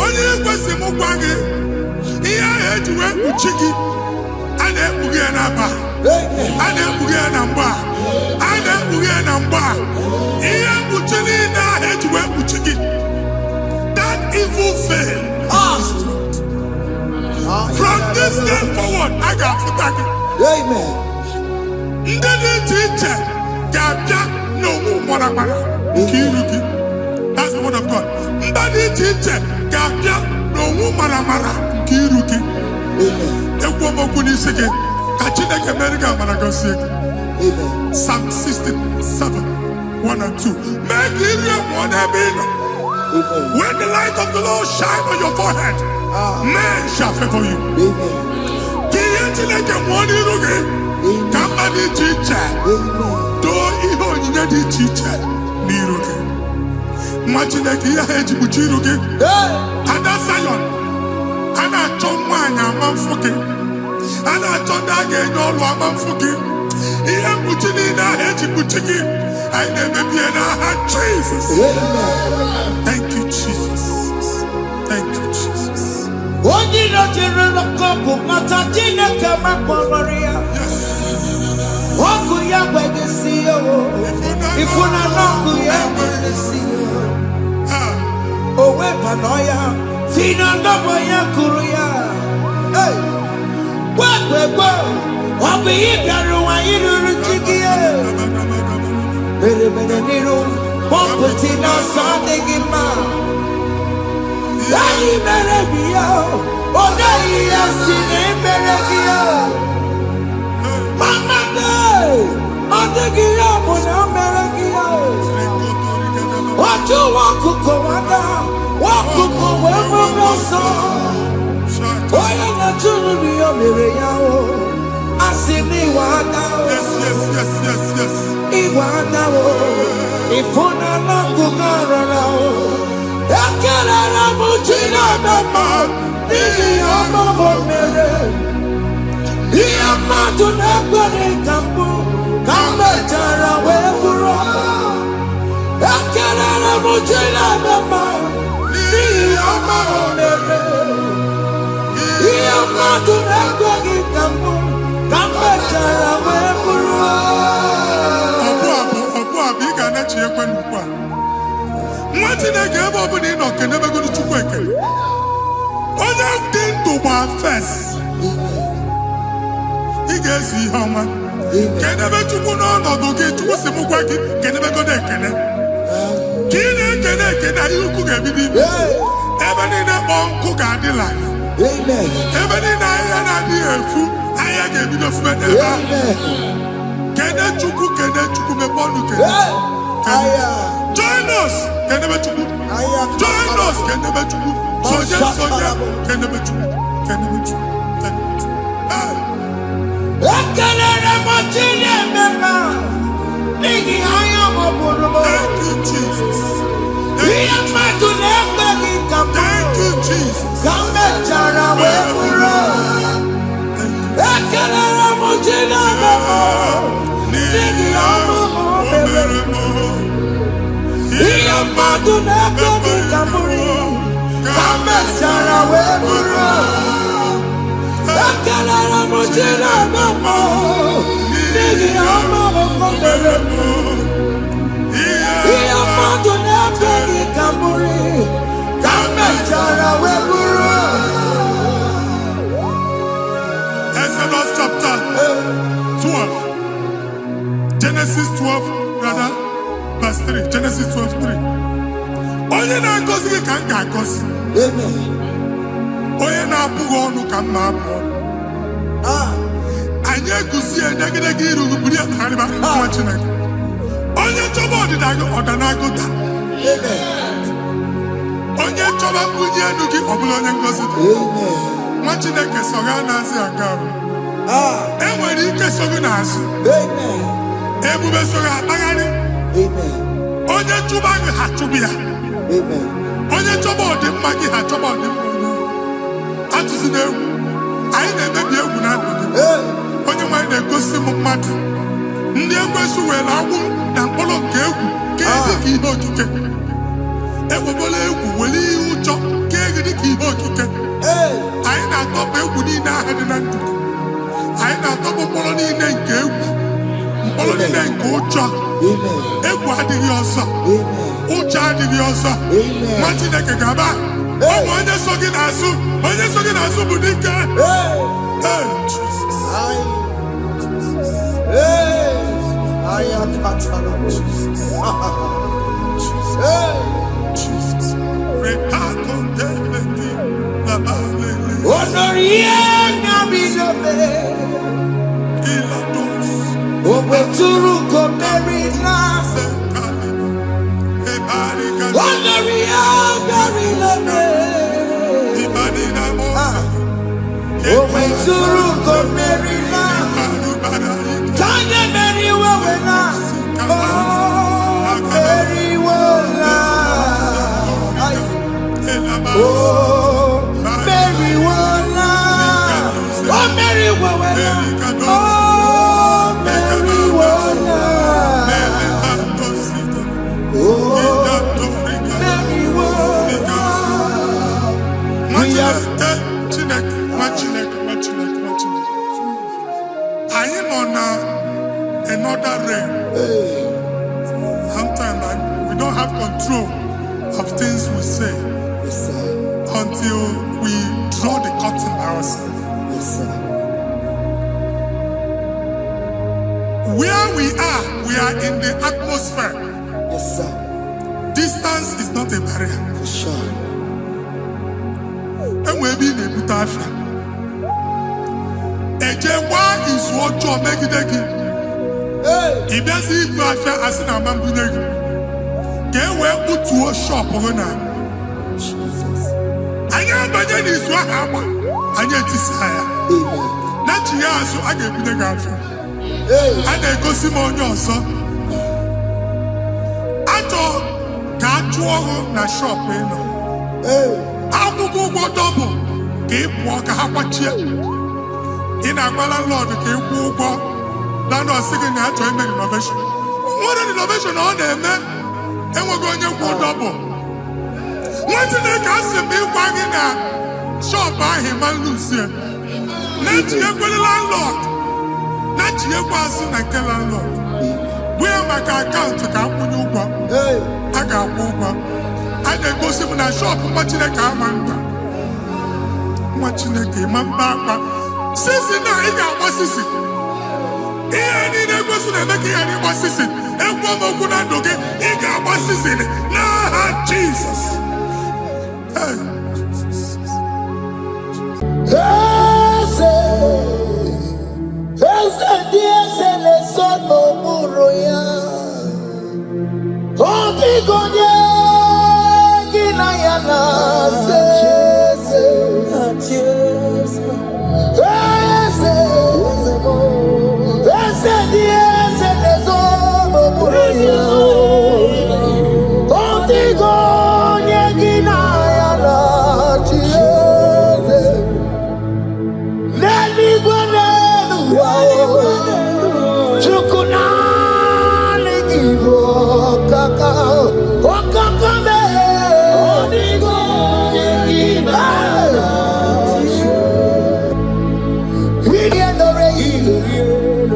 S3: Only person who wangi, here head you went to chicky, and then Bugia Namba, and then Bugia Namba, and then Bugia Namba. Here Buchini now head you went to chicky. That evil fail. From this day forward, I got for tagging.
S2: Amen.
S3: That's the word of God. Psalm 67, 1 and 2. When the light of the Lord shine on your forehead, men shall favor you. Somebody teacher, do ihe onyinye dị iche iche n'iru gị. Nwa Chineke ihe ha eji kpuchi iru gị. Ada Zion, a na-achọ nwaanyị ama mfụ gị. A na-achọ ndị a ga-enye ọrụ ama mfụ gị. Ihe mkpuchi niile ahụ eji kpuchi gị, anyị na-emebie n'aha Jesus. Thank you, Jesus. Thank you, Jesus.
S2: Onye na-ejere n'ọkụ mata Chineke makpọrọ ya. Oku ya gbegesi yo, ifuna n'oku ya gbegesi yo. Owe panoya, fina ndobo ya kuru ya. Gwegwegwe, obi ibiaru wa iruru chiki ya. Mere niru, pomputi na sandegi ma. Yayi mere biya, odayi ya sine mere biya. Mama day, Adegiya muna meregiya. Watu wakuko wada, wakuko wewe roso. Oya na tunu biyo mereya o, asimi wada o.
S3: Yes.
S2: Iwada o, ifuna na kugarara o. Ekele na mujina mama, nini amamo mere. Iya matu nekwere kambu, kamejara weburo. Ekele na mujina mama, iya mama mere. Iya matu nekwere kambu, kamejara weburo.
S3: Ọbụ abụ ị ga na-echi ekwe n'ukwu a. nwa Chineke ebe ọ bụla ị nọ kenebegoro Chukwu ekele. Onye dị ndụ gba fes ị ga-ezi ihe ọma. Kenebe Chukwu n'ọnọdụ gị. Chukwu si m gwa gị kenebegoro ekele. Ka ị na-ekele ekele ihe ukwu ga-ebido ime. Ebe niile kpọ nkụ ga-adịla. Ebe niile ahịhịa na-adịghị efu ahịhịa ga-ebido fume n'ebe ahụ. Kene Chukwu mepe ọnụ kene. Join us kenebe Chukwu. Join us kenebe Chukwu. Sonye kenebe Chukwu. Kenebe Chukwu.
S2: Ekelere m Chineke n'ihi anya m bụrụ m.
S3: Thank you, Jesus.
S2: Ihe mmadụ na-ekpeghị ka m.
S3: Thank you, Jesus.
S2: Ka m mechara wee bụrụ. Ekelere m Chineke n'ihi ọrụ m mere m. Ihe mmadụ na-ekpeghị ka m bụrụ. Ka m mechara wee bụrụ. Ekelere m Chineke n'ihi ọrụ m mere m. Ihe mmadụ na-ekpeghị ka m bụrụ. Ka m mechara wee bụrụ.
S3: Exodus chapter 12. Genesis 12, rather, verse 3. Genesis 12:3. Onye na-agọzi gị ka m ga-agọzi. Onye na-abụghị ọnụ ka m na-abụ ọnụ. Anyị eguzie negedege iru buru ya karịba nwa Chineke. Onye chọba ọdịda gị ọdanagụta. Onye chọba mbunye elu gị ọ bụla onye ngọzi dị. Nwa Chineke so ga na-azị aga arụ. Enwere ike so gị n'azụ. Ebube so ga akpagharị. Onye chụba gị ha chụbụ ya. Onye chọba ọdịmma gị ha chọba ọdịmma onye. Atụzi n'egwu. Anyị na-emebi egwu na ndụ gị. Onye nwanyị na-egosi m mmadụ. Ndị ekwensu were agbụ na mkpọrọ nke egwu kee dị ka ihe okike. Ewebola egwu were ihe ụjọ kee gị dị ka ihe okike. Anyị na-atọpụ egwu niile ahụ dị na ndụ gị. Anyị na-atọpụ mkpọrọ niile nke egwu. Mkpọrọ niile nke ụjọ. Egwu adịghị ọzọ. Ụjọ adịghị ọzọ. Nwa Chineke ga-aba. Ọ bụ onye so gị n'azụ. Onye so gị n'azụ bụ dike. Another rain. Sometimes we don't have control of things we say until we draw the curtain ourselves. Where we are in the atmosphere. Distance is not a barrier.
S2: For sure.
S3: And we'll be in a butafia. Ejekwa is what you make it. If there's a butafia as in a man, get where put to a shop over now.
S2: Jesus.
S3: I am the is what happened. I get this higher. Not you, so I get the girlfriend. And I go see more your son. I thought, can't you na shop, you know? I will go double. Keep walk a half a chair. In a landlord, keep walk. Landlord singing that to make innovation. What an innovation on them, man. And we're going to go double. What's in the castle be wagging at? Shop by him and Lucia. Not you, landlord. Not you, person, and tell landlord. Where my account to come when you go? I got one. na-egosi m na shop nwa Chineke ama mba. Nwa Chineke ma mba akwa. Sisi na ị ga-agba sisi. Ihe niile egosi na-eme ka ihe n'ịgba sisi. Ekwe m okwu na ndụ gị, ị ga-agba sisi n'aha Jizọs.
S2: Eze dị eze na-eso n'okpuru ya. Ọ dịghị onye gị na ya na-asị eze. Eze dị eze na-eso n'okpuru ya. Ọ dịghị onye gị na ya na-achị eze. N'eluigwe Chukwu naanị gị bụ ọkaka mee. Ihe nọrọ ihe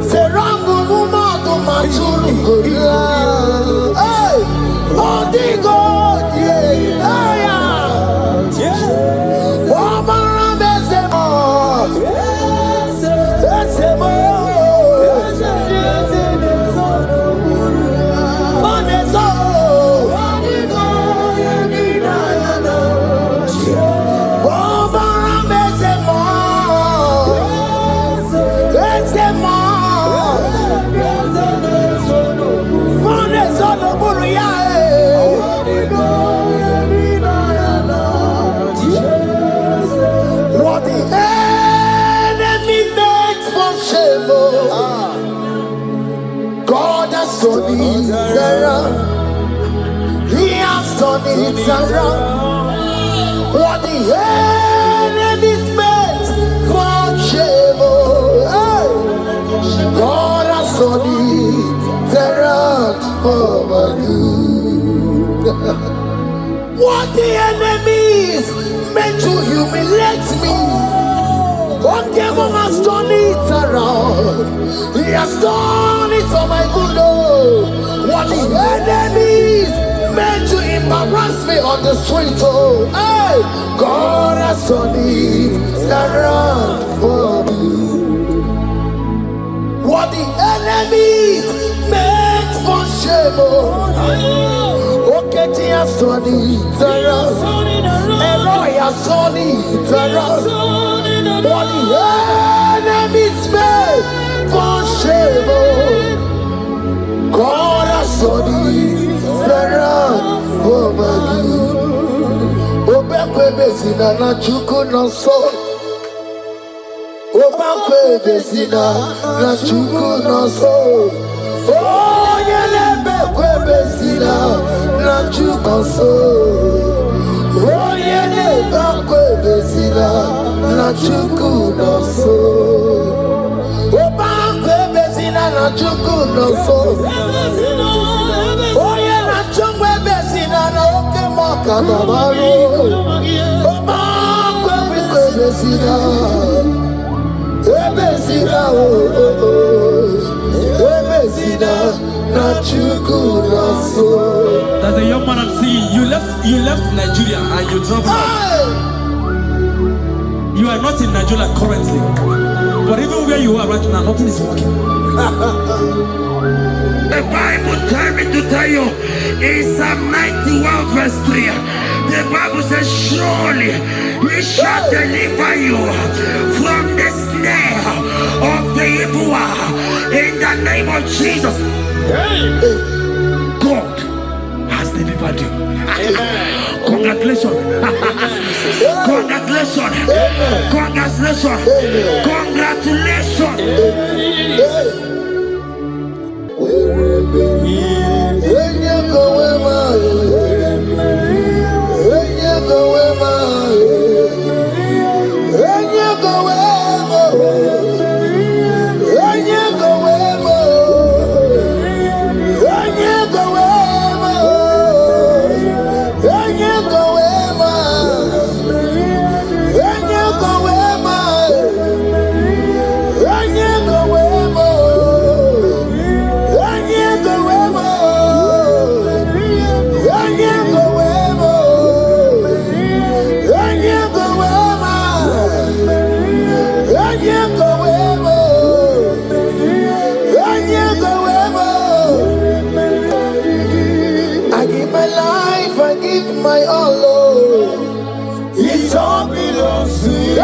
S2: sere ngụgụ mmadụ ma tụrụ ya. Ọ dịghị onye ya ọ mara m eze m. He has done it around. What the enemy's meant for shame, God has done it around for my good. What the enemies meant to humiliate me, what devil has done it around. He has done it for my good. What the enemies meant to embarrass me on the street, hey, God has done it around for me. What the enemies meant for shame, Oke has done it around. Eloi has done it around. What the enemies meant for shame, God has done it around for my good. Obekwe bezina na Chukwu nọsọ. Obekwe bezina na Chukwu nọsọ. Onye na-ebekwe bezina na Chukwu nọsọ. Onye na-ebekwe bezina na Chukwu nọsọ. Obekwe bezina na Chukwu nọsọ. Onye na-achọgbu bezina na Oke Muo ka nọbarụ. Obekwe bezina. Ebezina na Chukwu nọsọ.
S4: There's a young man I'm seeing. You left Nigeria and you traveled out. You are not in Nigeria currently, but even where you are right now, nothing is working.
S5: The Bible tells me to tell you in Psalm 91 verse 3, the Bible says, surely he shall deliver you from the snare of the evil one in the name of Jesus. God has delivered you. Congratulations. Congratulations. Congratulations. Congratulations.
S2: Go away. I give my life, I give my all, Lord. It all belongs to you.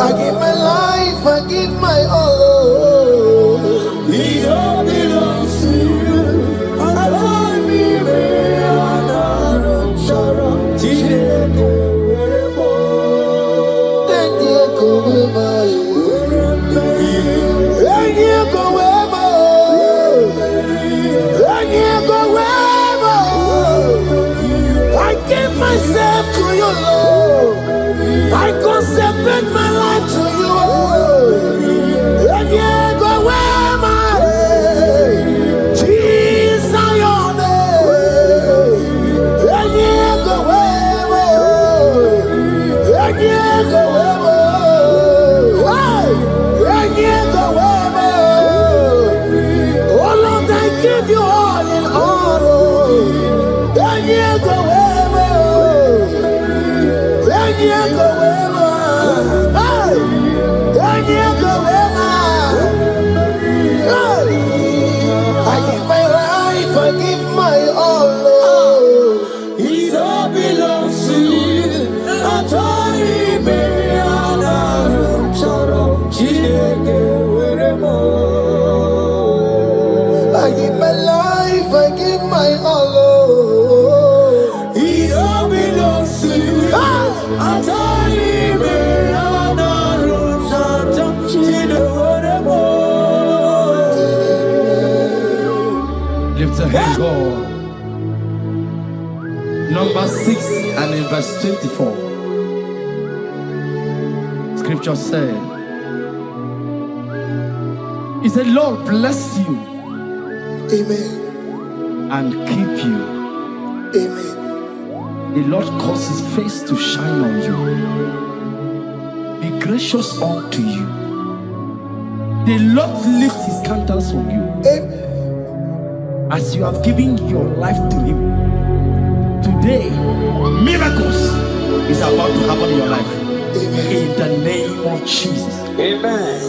S2: I give my life, I give my all, Lord. It all belongs to you. I give myself to you, Lord. I consecrate my life to you. And you go where my Jesus, your name. And you go where, and you go where, and you go where. Oh Lord, I give you all in all. And you go where. And you go I give my life, I give my all, Lord. It all belongs to you. I give my life, I give my all, Lord. It all belongs to you.
S4: Lift a hand, God. Number 6 and in verse 24. Scripture said, He said, Lord bless you.
S2: Amen.
S4: And keep you.
S2: Amen.
S4: The Lord cause His face to shine on you. Be gracious unto you. The Lord lift His countenance on you.
S2: Amen.
S4: As you have given your life to Him, today, miracles is about to happen in your life.
S2: Amen.
S4: In the name of Jesus.
S2: Amen.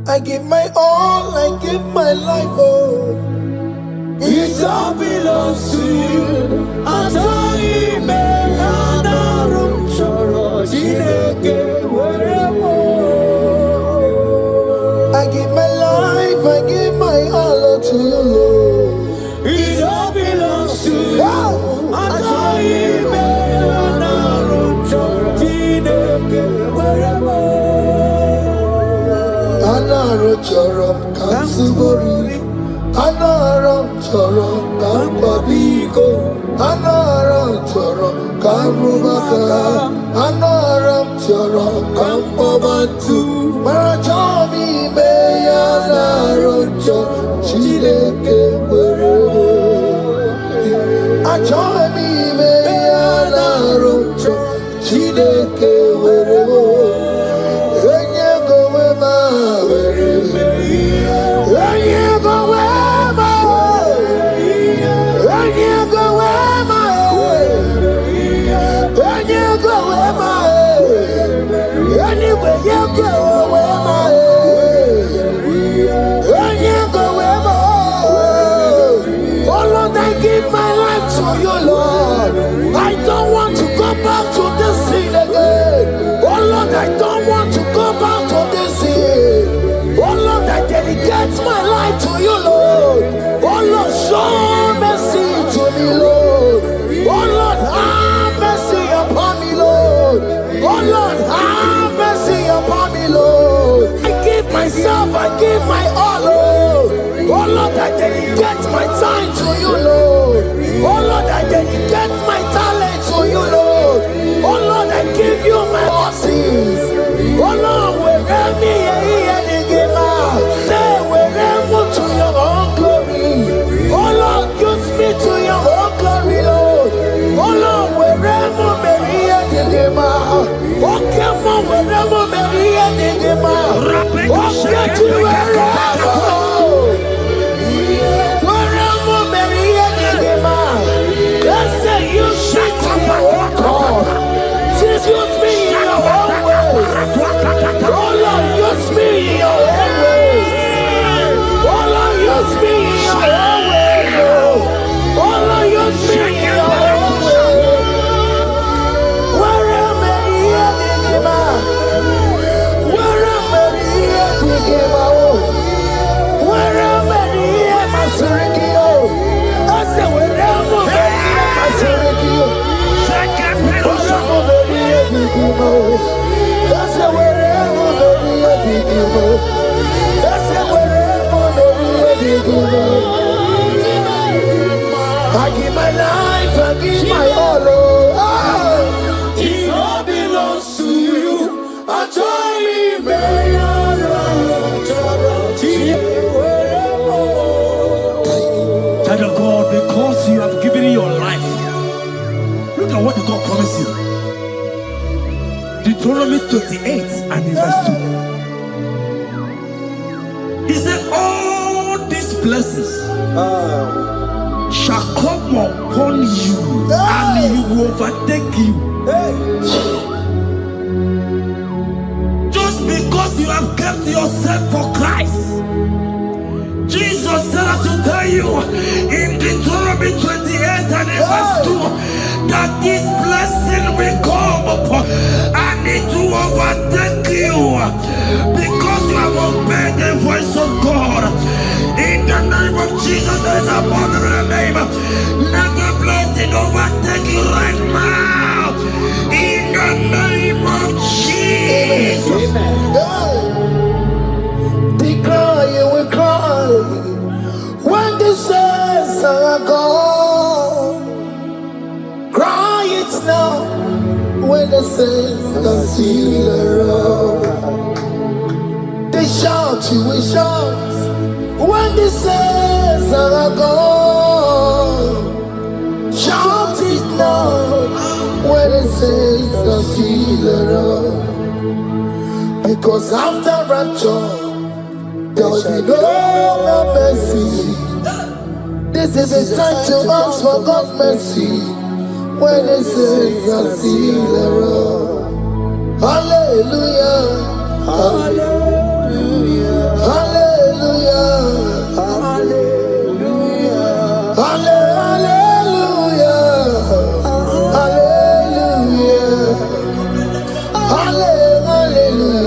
S2: I give my all, I give my life, oh. It all belongs to you. I give my life, I give my all to you, Lord. It all belongs to you. Anaram chorom kansubori, anaram chorom kampabiko, anaram chorom karubaka, anaram chorom kampabantu. Marachomi me anaram chorom chileke werebo. Achomi me anaram chorom chileke werebo. Back to this sin again. Oh Lord, I don't want to go back to this sin. Oh Lord, I dedicate my life to you, Lord. Oh Lord, show mercy to me, Lord. Oh Lord, have mercy upon me, Lord. Oh Lord, have mercy upon me, Lord. I give myself, I give my all, Lord. Oh Lord, I dedicate my time to you, Lord. Oh Lord, I dedicate my talent to you, Lord. Oh Lord, I give you my horses. Oh Lord, wherever me and give out, say wherever to your own glory. Oh Lord, use me to your own glory, Lord. Oh Lord, wherever me and give out. Oke Muo, wherever me and give out. Oke to wherever. Wherever me and give out. Let's say you. I give my all. It all belongs to you. I join
S4: Child of God, because you have given your life, look at what God promised you. Deuteronomy 28 and verse 2. He said, all these blessings shall come upon you, and he will overtake you. Just because you have kept yourself for Christ. Jesus said, I should tell you in Deuteronomy 28 and verse 2 that this blessing will come upon and it will overtake you because you have obeyed the voice of God. In the name of Jesus, there is above every name. Let the blessing overtake you right now. In the name of Jesus.
S2: Declare you will cry when the saints are gone. Cry it now when the saints are still around. They shout, you will shout when the saints are gone. Shout it now when the saints are still around. Because after rapture, there will be no more mercy. This is the time to ask for God's mercy when the saints are still around. Hallelujah, hallelujah, hallelujah, hallelujah, hallelujah, hallelujah, hallelujah.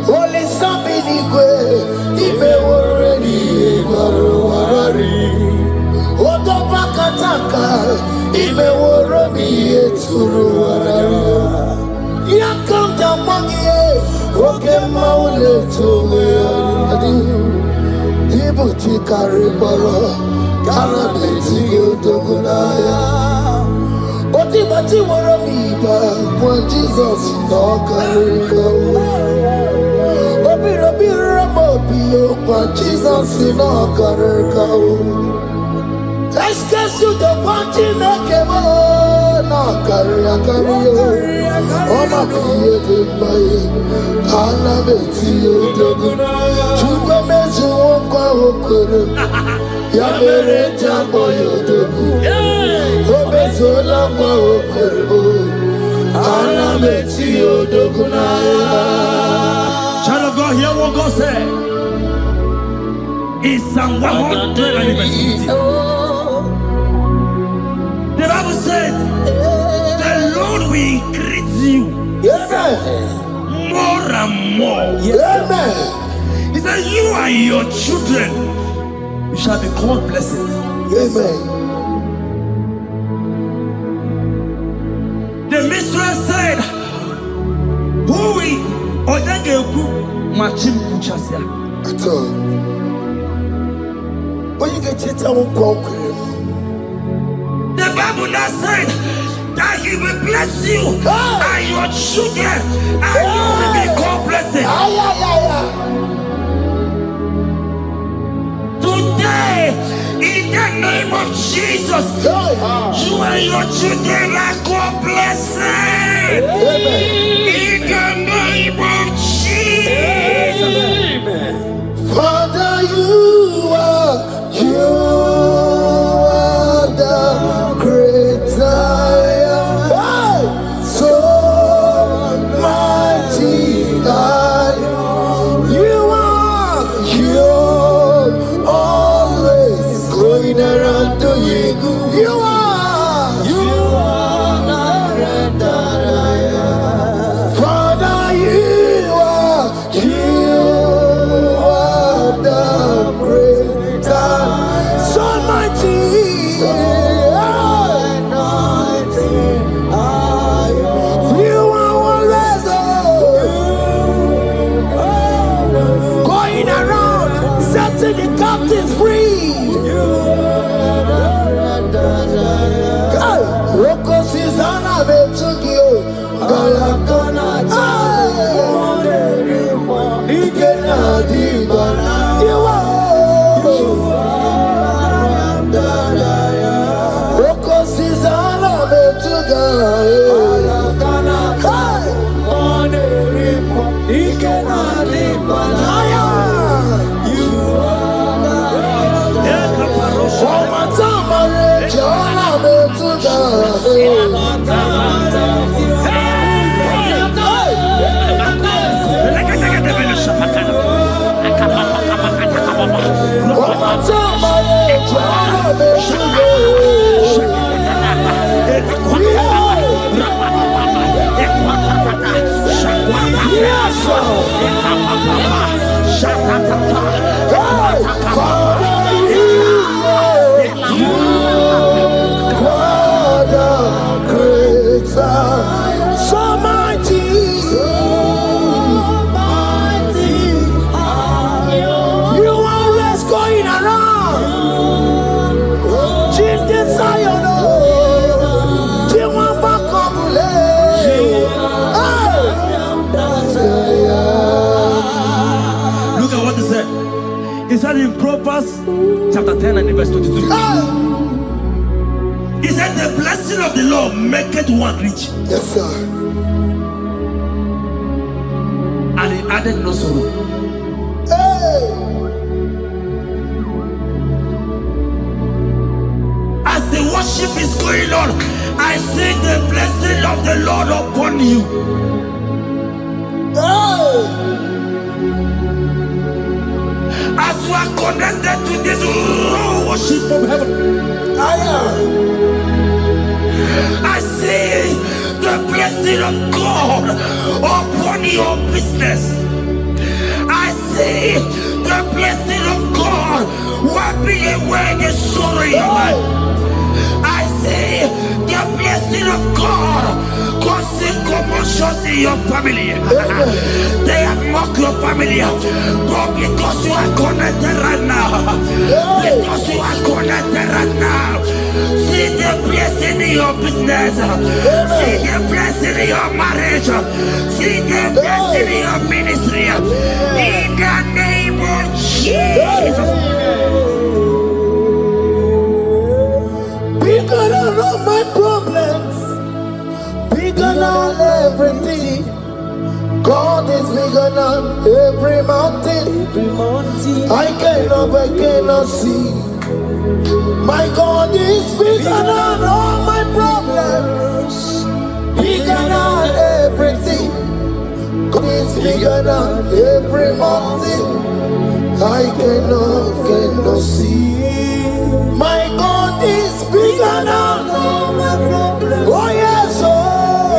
S2: Holy Saminigwe, Ibe Wareni, Warari, Odobakataka, Ibe Warami, Turuara, Yakam Damangi, Oke Muo, Ibuti Karibara, Karabeti, Dogunaya. Bati Waramiba, when Jesus no Kariko. Obi Ramobio, when Jesus no Kariko. Escape to the party, no Kemo, no Karakario. Oma Kiye, Anna Betty, Chuba Mezu, Oka Okuru, Yamere Jamboyo, Child
S4: of God, hear what God said. In Psalm 150. The Bible said, the Lord will increase you more and more. He said, you and your children, you shall be called blessed.
S2: Amen.
S4: The mistress said, who we Odageku Machim Kuchasia.
S2: at all. When you get it, I won't conquer.
S5: The Bible now said that He will bless you and your children, and you will be called blessed. Today, in the name of Jesus, you and your children are called blessed. In the name of Jesus.
S2: Father, you are the great I am. So mighty God, you are always going around to you. You are the Father, you are the great I am. So mighty. You are always going around setting the captives free. Rocos is on a bit to you. You are. Rocos is on a bit to go.
S5: He said in Proverbs chapter 10 and verse 22. He said the blessing of the Lord maketh one rich.
S2: Yes, sir.
S5: And he added no sorrow. As the worship is going on, I see the blessing of the Lord upon you. As you are connected to this raw worship from heaven, I see the blessing of God upon your business. I see the blessing of God wiping away the sorrow in your life. I see the blessing of God causing commotions in your family. They have mocked your family, but because you are connected right now, because you are connected right now, see the blessing in your business, see the blessing in your marriage, see the blessing in your ministry. In the name of Jesus.
S2: Bigger than all my problems, bigger than everything. God is bigger than every mountain. I cannot see. My God is bigger than all my problems, bigger than everything. God is bigger than every mountain. I cannot see. My God is bigger than all my problems. Oh yes,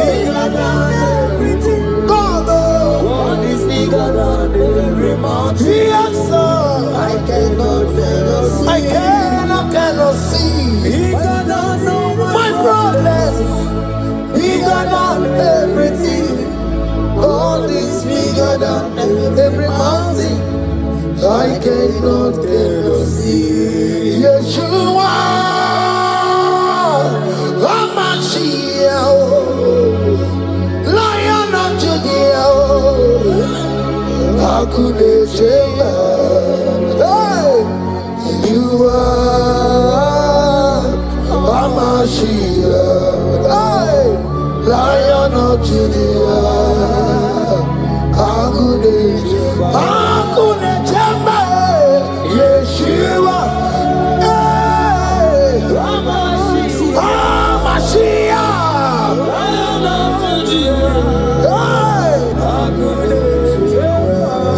S2: bigger than everything. God is bigger than every mountain. Yes, sir. I cannot see. Bigger than all my problems. Bigger than everything. God is bigger than every mountain. I cannot see. Yeshua, Hamashiach, Lion of Judah, Hakuneshema. Hey, you are Hamashiach, hey, Lion of Judah, Hakuneshema, Yeshua, hey, Hamashiach, Lion of Judah, hey,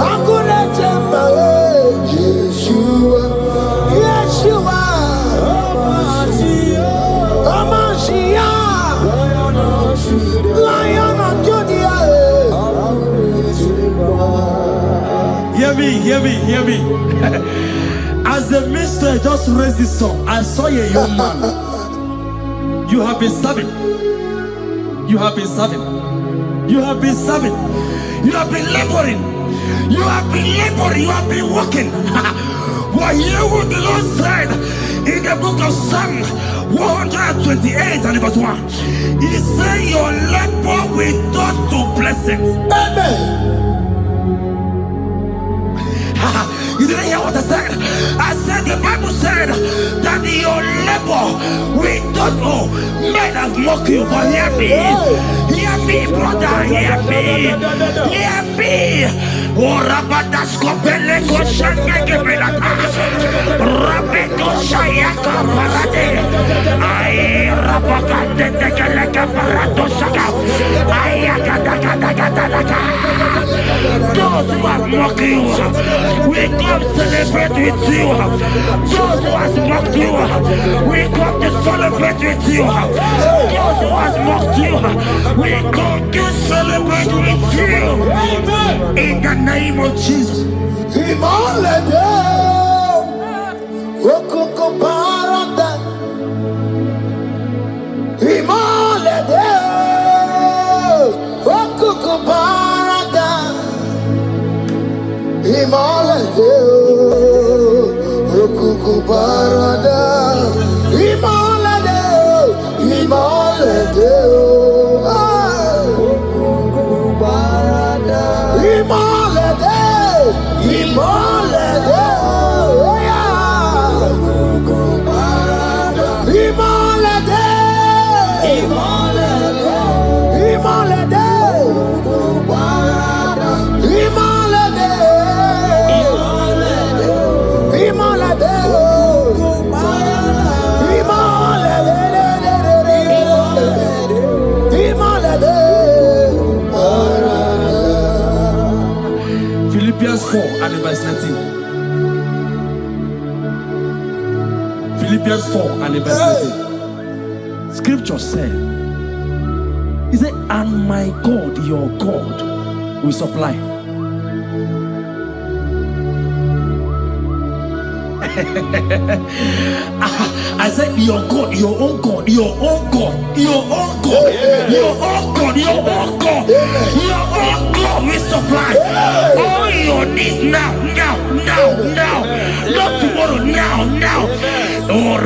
S2: Hakuneshema, Yeshua, Yeshua, Hamashiach, Lion of Judah.
S4: Hear me. As the minister just raised this song, I saw a young man. You have been serving. You have been laboring. You have been working. But hear what the Lord said in the book of Psalm 128 and verse 1. He said, your labor will turn to blessings.
S2: Amen.
S4: You didn't hear what I said? I said the Bible said that your labor will not, men have mocked you, but hear me, brother, hear me. Oh, Rabadas Kopele Koshaka Belata, Rabeko Shayaka Parade, I Rabakande Tekalaka Paratosaka, Ayaka. Those who have mocked you, we come celebrate with you. Those who have mocked you, we come to celebrate with you. Those who have mocked you, we come to celebrate with you. In the name of Jesus.
S2: Imalede, Okoko Parada, Imalede, Okoko Parada, Imalede, Okoko Parada, Imalede, Okoko Parada, Imalede.
S4: Philippians 4 and verse 19. Philippians 4 and verse 19. Scripture said, he said, and my God, your God, will supply. I said, your God, your own God, your own God, your own God, your own God, your own God, your own God will supply all your needs now, not tomorrow, now. Oh,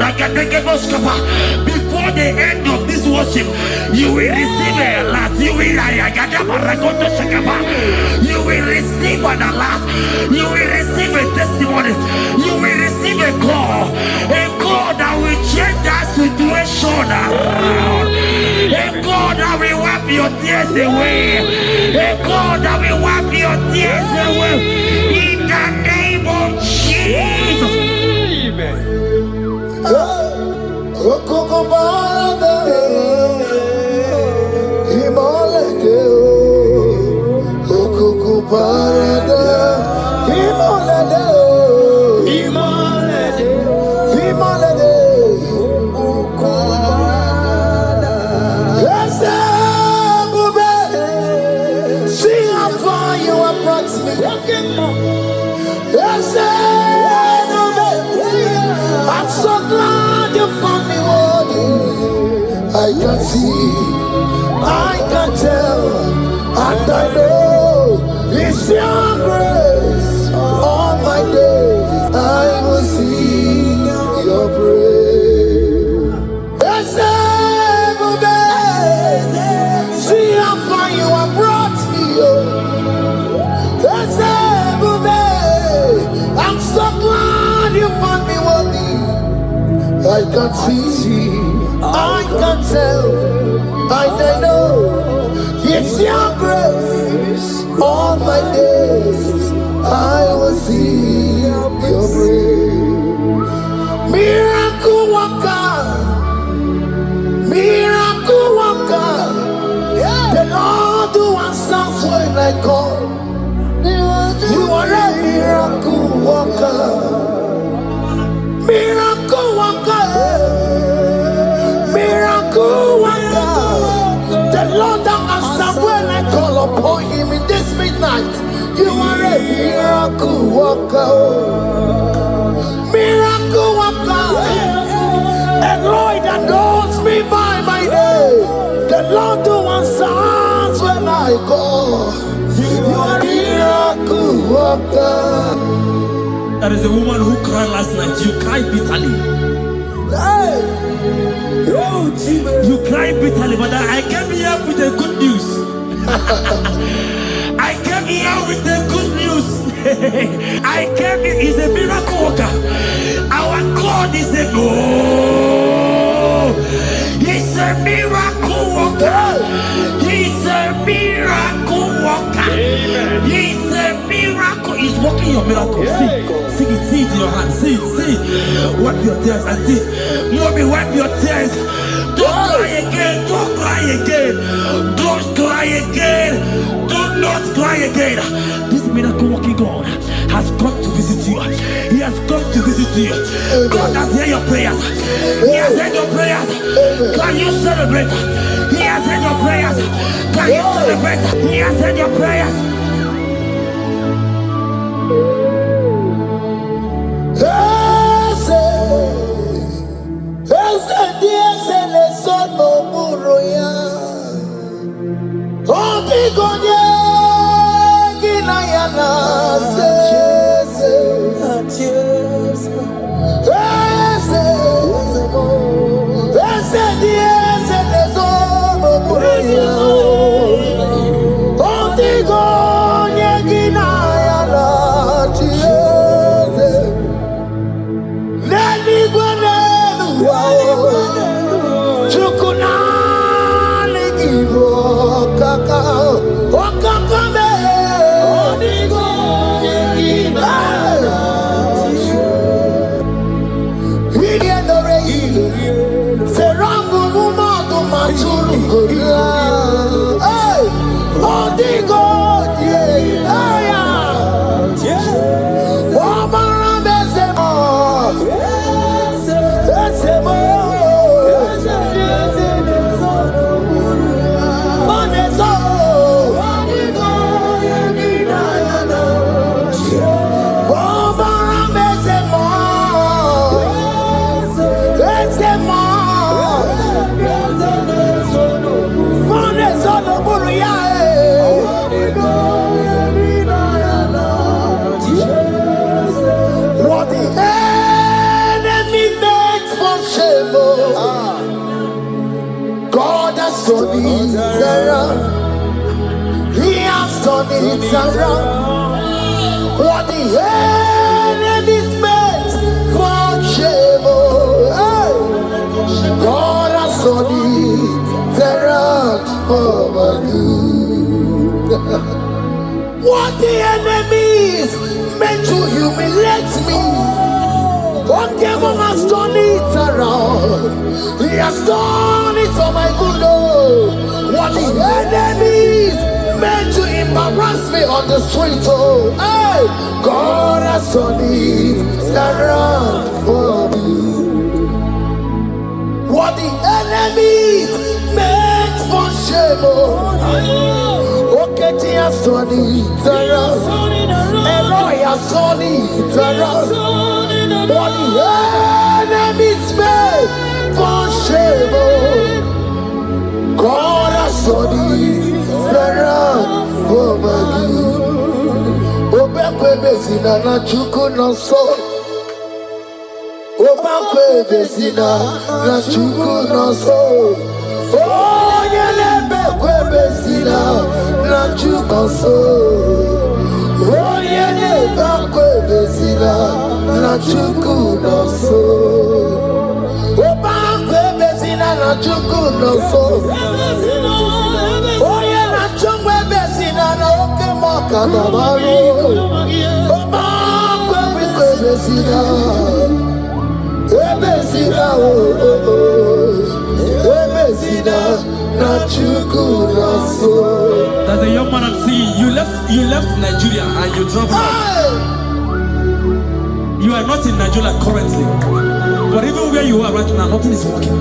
S4: before the end of this worship, you will receive a lot. You will receive an alert. You will receive a testimony. You will receive a call that will change that situation around. A God that will wipe your tears away. A God that will wipe your tears away. In the name of Jesus.
S2: I'm so glad you found me worthy. I can see, I can tell, and I know it's your grace all my days. I can see, I can tell, I know it's your grace. All my days I will see your grace. Miracle worker, miracle worker. The Lord who answers when I call. You are a miracle worker, miracle worker, miracle worker. The Lord that answers when I call upon Him in this midnight. You are a miracle worker, miracle worker. And Lord that knows me by my name. The Lord who answers when I call. You are a miracle worker.
S4: There is a woman who cried last night. You cried bitterly.
S2: Hey.
S4: You cried bitterly, but I came here with the good news. I came here with the good news. I came here, He's a miracle worker. Our God is a He's a miracle worker. He's a miracle worker. He's a miracle. He's working your miracle. See it in your hand. See. Wipe your tears and see. Mommy, wipe your tears. Don't cry again. Don't cry again. Don't cry again. Do not cry again. This miracle working God has come to visit you. He has come to visit you. God has heard your prayers. He has heard your prayers. Can you celebrate? He has heard your prayers. Can you celebrate? He has heard your prayers.
S2: He has turned it around. What the enemy's meant for shame, hey. God has turned it around for my good. What the enemy's meant to humiliate me, Oke Muo has turned it around. He has done it for my good. What the enemies meant to embarrass me on the street, oh, hey, God has turned it around for me. What the enemies meant for shame, oh, Oke has turned it around. Eloi has turned it around. What the enemies meant for shame, oh, God has turned it around for my good. Obekwe bezina na chuku no so. Obekwe bezina na chuku no so. Oh, yelebekwe bezina na chuku no so. Oh, yelebekwe bezina na chuku no so. na chukwu no so. Onye na chukwu ebezina na oke Muo ka nọbarụ. Ọba akwa biko ebezina. Ebezina ebezina na chukwu no so.
S4: There's a young man I'm seeing. You left Nigeria and you traveled out. You are not in Nigeria currently. But even where you are right now, nothing is working.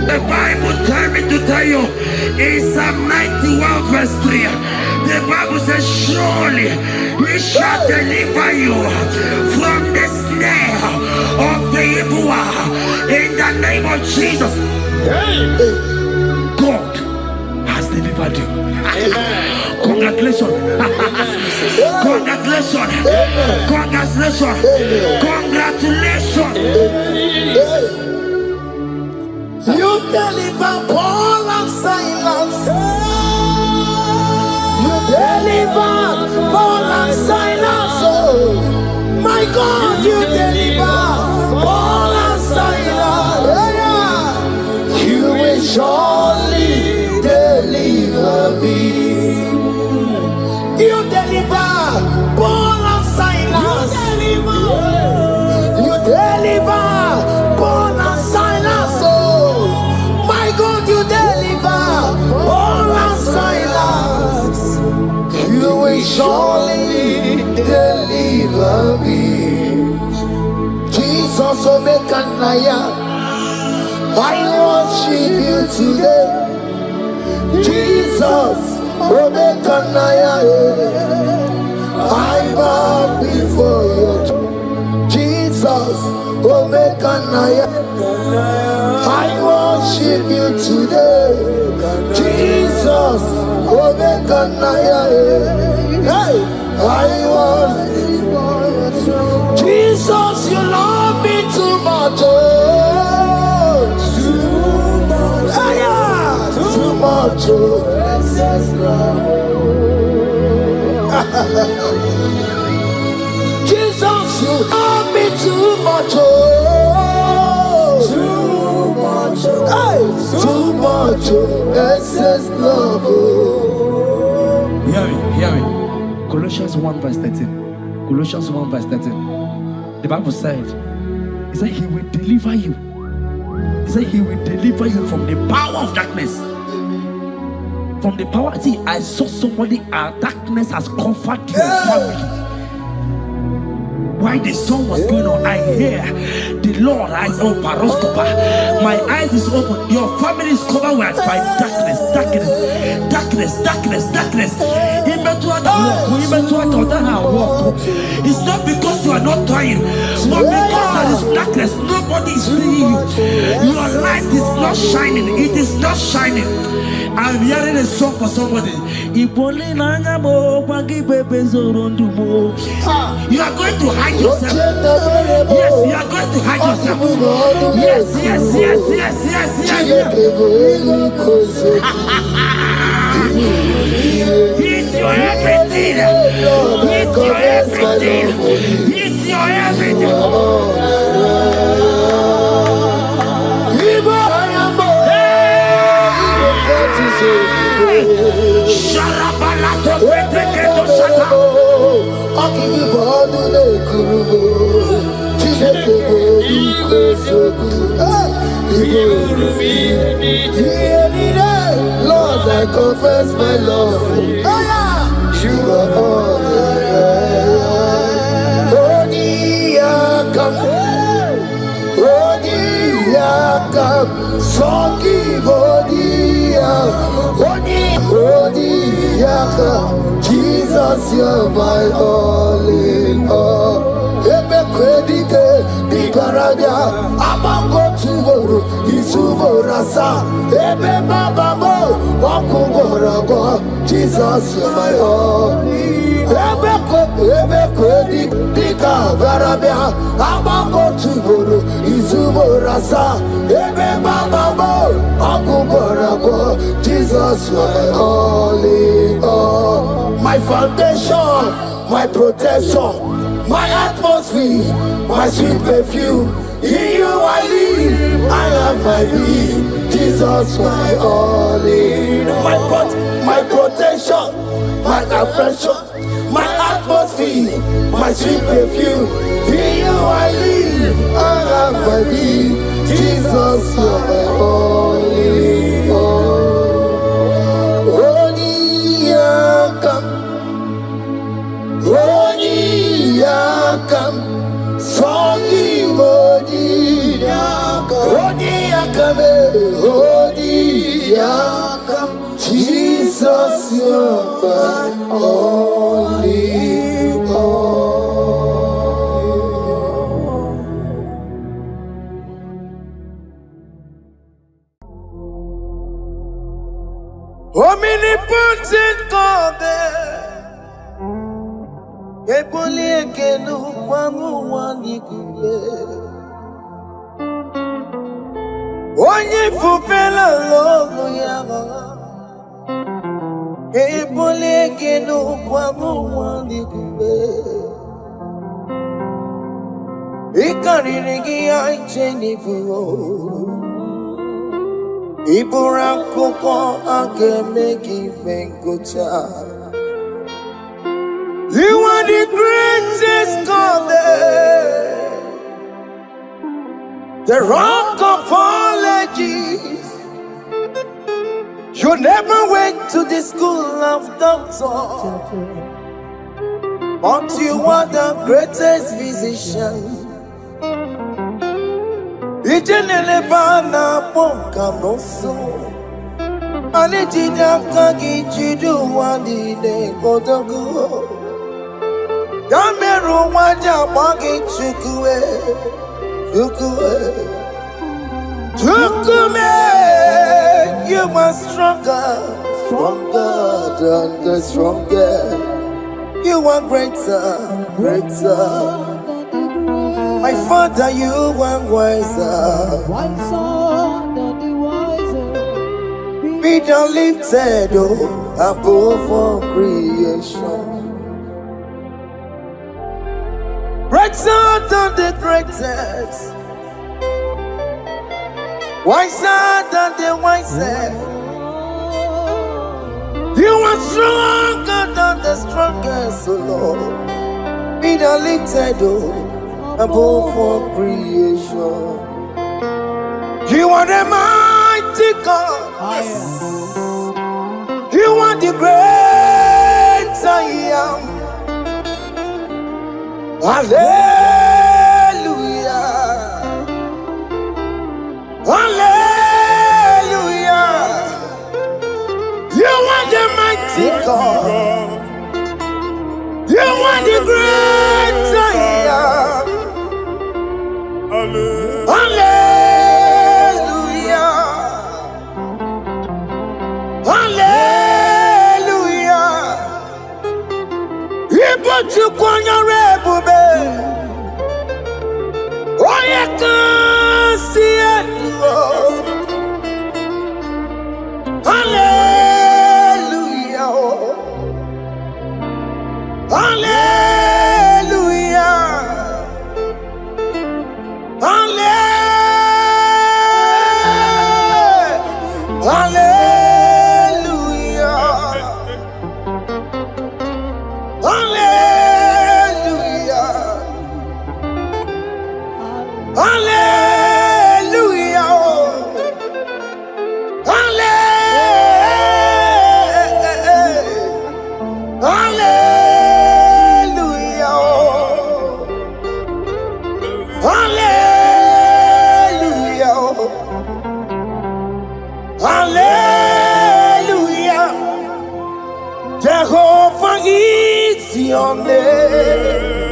S5: The Bible tells me to tell you in Psalm 91 verse 3. The Bible says, surely he shall deliver you from the snare of the evil one. In the name of Jesus. God has delivered you. Congratulations. Congratulations. Congratulations. Congratulations.
S2: You deliver Paul and Silas. You deliver Paul and Silas. Oh, my God, you deliver Paul and Silas. Yeah. You will surely deliver me. You deliver Paul and Silas. You deliver Paul and Silas. Oh, my God, you deliver Paul and Silas. You will surely deliver me. Jesus, Omega Naya, I worship you today. Jesus, Omega Naya, I bow before you. Jesus, Omega Naya, I worship you today. Jesus, Omega Naya, hey, I worship you. Jesus, you love me too much. Oh, too much. Yeah, too much. Oh. Jesus, you love me too much. Oh, too much. Hey, too much. Excess love. Oh.
S4: Hear me. Colossians 1 verse 13. Colossians 1 verse 13. The Bible said, he said he will deliver you. He said he will deliver you from the power of darkness. From the power. See, I saw somebody, darkness has covered your family. While the song was going on, I hear the Lord eyes open, paroscopa. My eyes is open. Your family is covered by darkness, darkness, darkness, darkness, darkness. It's not because you are not trying, but because there is darkness. Nobody is seeing you. Your light is not shining. It is not shining. I'm hearing a song for somebody. You are going to hide yourself. Yes, you are going to hide yourself. Yes, yes, yes, yes, yes, yes. He's your everything. He's your everything. He's your everything.
S2: Lord, I confess my love. You are all. Jesus, you're my all in all. Ebe kwedike dikarabia abango tuboro isuborasa ebe babamo wakugorago. Jesus, you're my all. Ebe kwedike dikarabia abango tuboro isuborasa ebe babamo wakugorago. Jesus, you're my all in all. My foundation, my protection, my atmosphere, my sweet perfume. In you I live, I have my being. Jesus, my all in all. My protection, my affection, my atmosphere, my sweet perfume. In you I live, I have my being. Jesus, you are my all in all. Oniyakam, forgive Oniyakam, Jesus, you're my all in all. Omnipotent God, Eboliekenu kwangu wanikule. Onye fufela logo yaga. Eboliekenu kwangu wanikule. Ikariri ya icheni buo. Iburakoko akemeki mengocha. You are the greatest God there, the rock of all ages. You never went to the school of doctor, but you are the greatest physician. Ijenelebana ponka noso, anijidaka gijidu wandine kodogo. Yameru waja wagi chukue, chukume. You are stronger than the strongest. You are greater. My Father, you are wiser
S1: than the wiser.
S2: Be thou lifted above all creation. Greater than the greatest, wiser than the wisest. You are stronger than the strongest, O Lord. Be thou lifted above all creation. You are the mighty God. You are the great I am. Hallelujah, hallelujah. You are the mighty God. You are the great I am. Hallelujah, hallelujah. You put you on your rebel. Oh, you can see it. Hallelujah. Hallelujah. Hallelujah. Hallelujah. Hallelujah. Hallelujah. Jehovah is your name.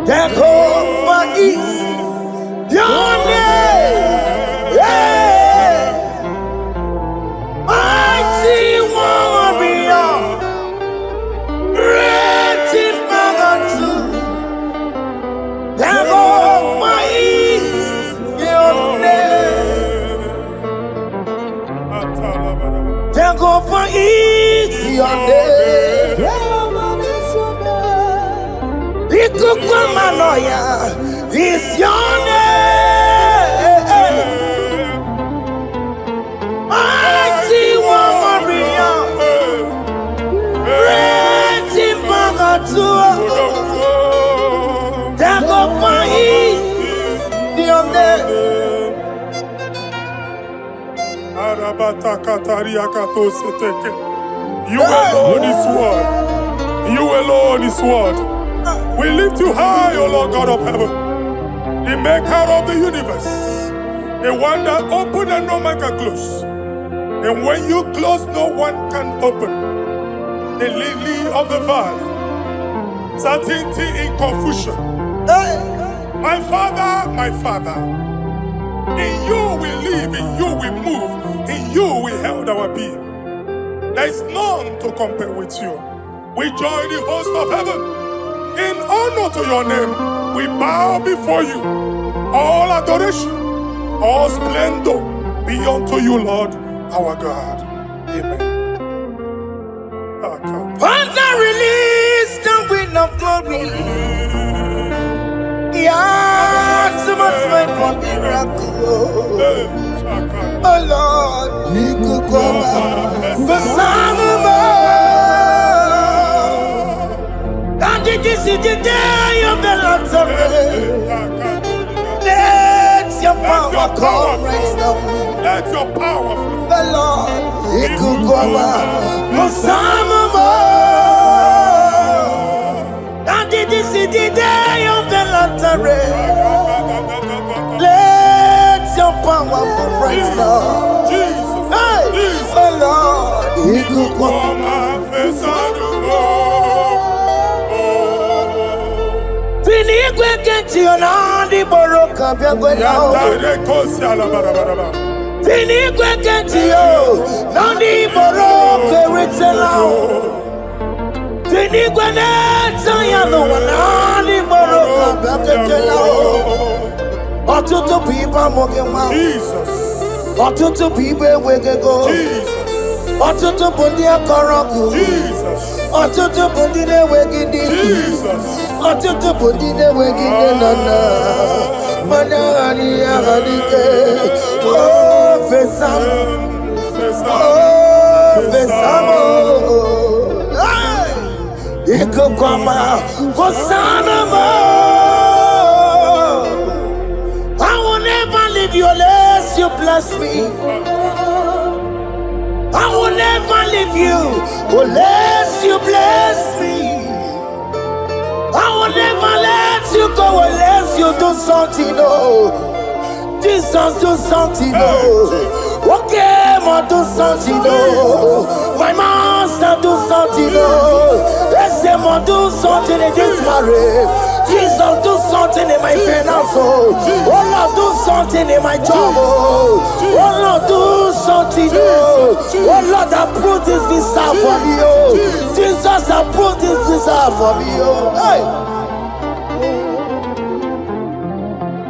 S2: Jehovah is your name. Yeah. Mighty warrior, great in magnitude. Jehovah is your name. Jehovah is your name. Ikuku Manoya is your name. Mighty one Maria, great in Bagatua, Dagopai, the other.
S3: You alone is word. You alone is word. We lift you high, O Lord God of heaven, the maker of the universe, the one that opened and no man can close. And when you close, no one can open. The lily of the valley, certainty in confusion. My Father, in you we live, in you we move, in you we held our being. There is none to compare with you. We join the host of heaven. In honor to your name, we bow before you. All adoration, all splendor be unto you, Lord, our God. Amen.
S2: Father, release the wind of glory. Yeah, so much wait for miracle. Oh Lord, you could come out. The Son of God. And this is the day of the Lord's rain. Let your power come right now.
S3: Let your power flow.
S2: The Lord, you could come out. The Son of God. And this is the day of the Lord's rain. Let your power come right now.
S3: Jesus,
S2: Hey,
S3: Jesus.
S2: the Lord, you could come out. Finigwe kenti onandi boroka biagwela. Finigwe kenti yo nandi boroka ritela. Finigwe neta ya no nandi boroka biagwela. Otutu pipa mogewa.
S3: Jesus.
S2: Otutu pipe wegego.
S3: Jesus.
S2: Otutu bundi akoroku.
S3: Jesus.
S2: Otutu bundi ne wegidi.
S3: Jesus.
S2: Otutu bundi ne wegidi nana. Mana ani agadike. Oh fesam. Oh fesam. Iko kwama Hosanna mo. I will never leave you unless you bless me. I will never leave you unless you bless me. I will never let you go unless you do something, oh. Jesus, do something, oh. Oke Muo, do something, oh. My master, do something, oh. Oke Muo, do something in this marriage. Jesus, do something in my finance, oh. Oh Lord, do something in my job, oh. Oh Lord, do something, oh. Oh Lord, approve this visa for me, oh. Jesus, approve this visa for me, oh. Hey.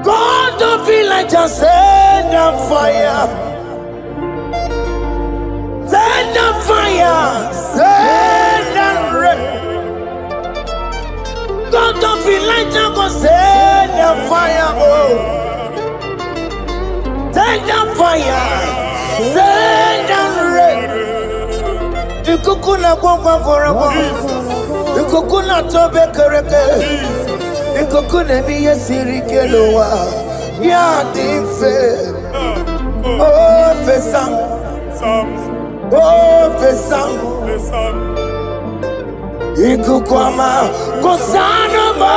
S2: God, don't feel like just send on fire. Send on fire. Send on rain. God, don't feel like just go send on fire. Oh. Send on fire. Send on rain. Ikukuna kwa kwa. Ikukuna tobe kereke. Ikukuna miye sirikelowa. Ya dife. Oh fesam. Oh fesam. Ikukwama Hosanna mo.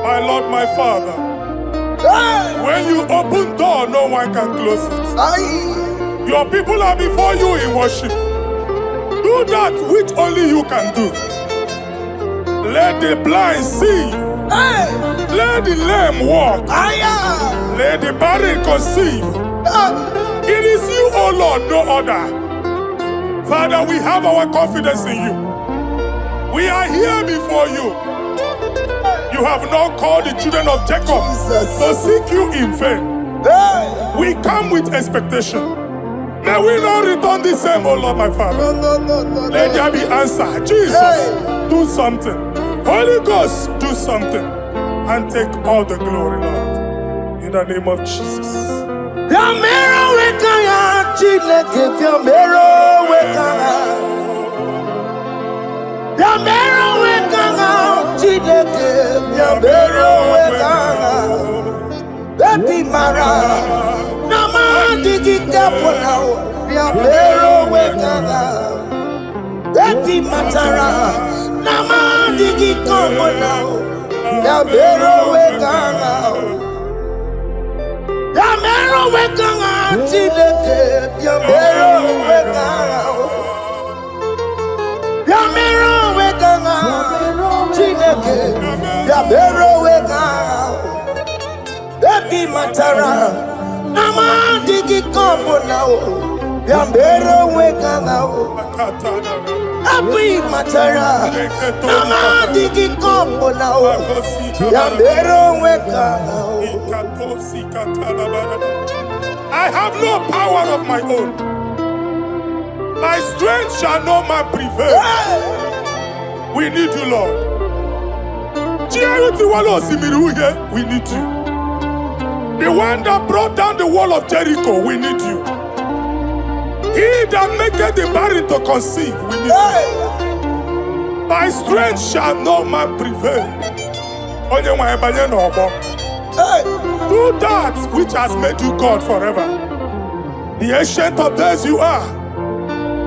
S3: My Lord, my Father, when you open door, no one can close it. Your people are before you in worship. Do that which only you can do. Let the blind see. Let the lame walk. Let the barren conceive. It is you, O Lord, no other. Father, we have our confidence in you. We are here before you. You have not called the children of Jacob to seek you in vain. We come with expectation. May we not return the same, oh Lord, my Father.
S2: No.
S3: Let there be answer. Jesus, do something. Holy Ghost, do something. And take all the glory, Lord. In the name of Jesus.
S2: Yamero wekaya Chineke Yamero wekaya Yamero wekaya Chineke Yamero wekaya Baby Mara Nama digi kapona Yamero wekaya Baby Matara Nama digi kapona Yamero wekaya Yamero wekanga Chineke Yamero wekanga Yamero wekanga Chineke Yamero wekanga Baby Matara Nama digi kombo now Yamero wekanga Baby Matara Nama digi kombo now Yamero wekanga
S3: I have no power of my own. My strength shall not man prevail. We need you, Lord. We need you. The one that brought down the wall of Jericho, we need you. He that maketh the barren to conceive, we need you. My strength shall not man prevail. Do that which has made you God forever. The ancient of days you are.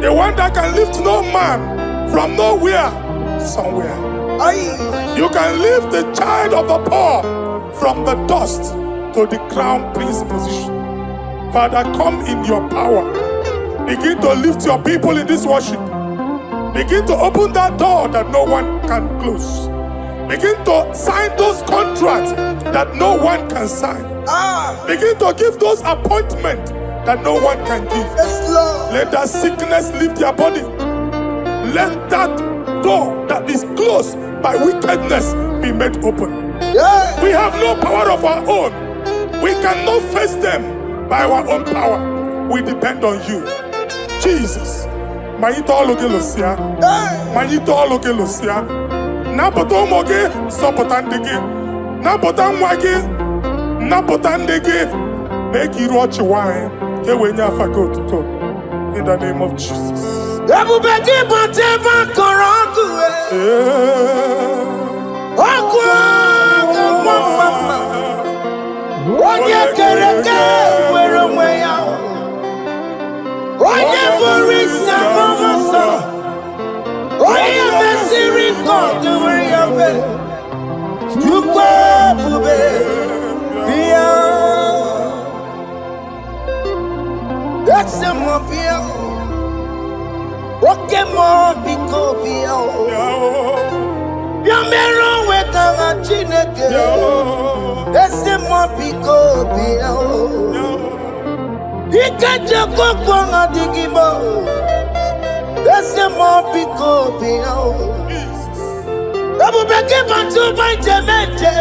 S3: The one that can lift no man from nowhere, somewhere. You can lift the child of the poor from the dust to the crown prince position. Father, come in your power. Begin to lift your people in this worship. Begin to open that door that no one can close. Begin to sign those contracts that no one can sign. Begin to give those appointments that no one can give. Let that sickness leave their body. Let that door that is closed by wickedness be made open. We have no power of our own. We cannot face them by our own power. We depend on you. Jesus. Napota umoge, sopotandege. Napota mwage, napotandege. Make you watch wine. In the name of Jesus.
S2: Oke Muo biko bio Yamero wekanga Chineke Ese Muo biko bio Ikaje kokwanga digibo Ese Muo biko bio Abubeke bantu banjemeje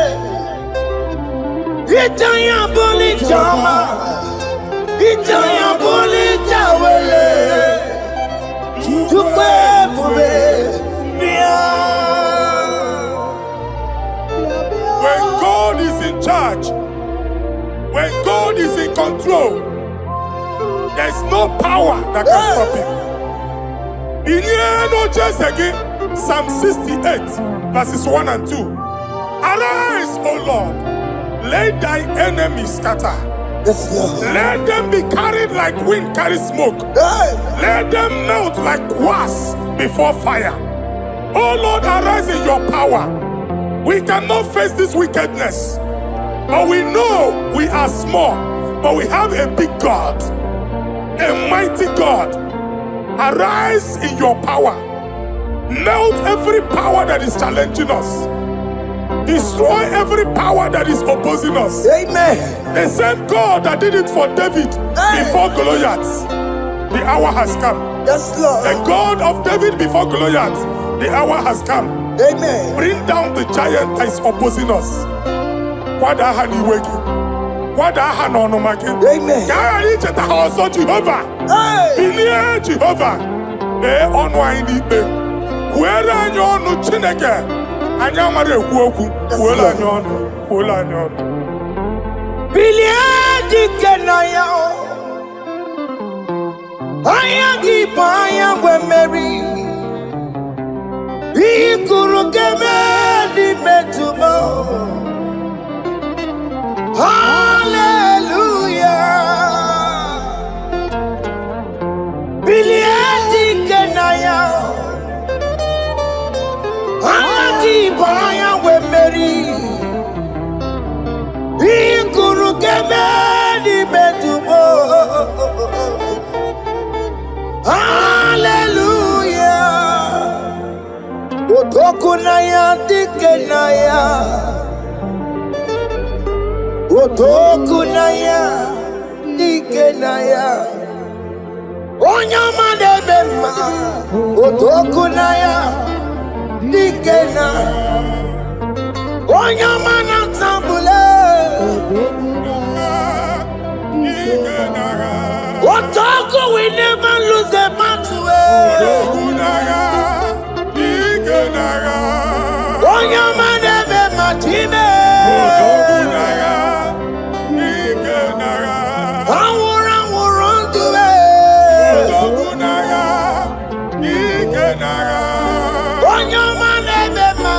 S2: Itanya boli chama Itanya boli chawele
S3: When God is in charge, when God is in control, there's no power that can stop him. In Psalm 68, verses 1 and 2. Arise, O Lord, let thy enemies scatter. Let them be carried like wind carries smoke. Let them melt like wax before fire. Oh Lord, arise in your power. We cannot face this wickedness. But we know we are small. But we have a big God. A mighty God. Arise in your power. Melt every power that is challenging us. Destroy every power that is opposing us.
S2: Amen.
S3: The same God that did it for David before Goliath. The hour has come.
S2: Yes, Lord.
S3: The God of David before Goliath. The hour has come.
S2: Amen.
S3: Bring down the giant that is opposing us. Father, kwada aha n'ọnụma gị.
S2: Amen.
S3: Ka a ghara icheta ha ọzọ Jehova. Bilie Jehova. Mee ọnụ anyị n'ikpe. Kwuere anyị ọnụ Chineke. Anyị amara ekwu okwu. Kwuere anyị ọnụ. Kwuere anyị ọnụ.
S2: Bilie dike na ya. Anya gị bụ anya nwe mmeri. Ihe kwuru ga-eme n'ime tumo. Hallelujah. Bilie dike na ya. Anya gị bụ anya nwe mmeri. Ihe kwuru ga-eme n'ime tumo. Hallelujah. Otoku na ya dike na ya. Otoku na ya dike na ya. Onye ọma na-eme mma. Otoku na ya dike na. Onye ọma na-atambule. Otoku will never lose a battle. Onye ọma na-eme mma time. Anwụrụ ndụ. Onye ọma na-eme mma.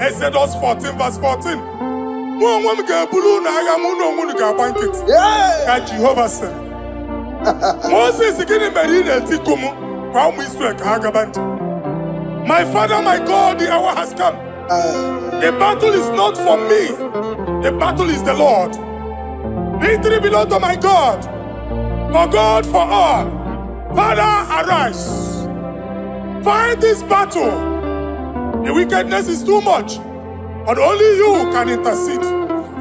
S3: Exodus 14 verse 14. Mụ onwe m ga-eburu unu agha, mụ na onwe unu ga-agba nkịtị. Ka Jehova sịrị. Moses, gịnị mere ị na-etiku m kwa ụmụ Israel ka ha gaba njem? My Father, my God, the hour has come. The battle is not for me. The battle is the Lord. Victory belongs to my God. For God, for all. Father, arise. Fight this battle. The wickedness is too much. But only you can intercede.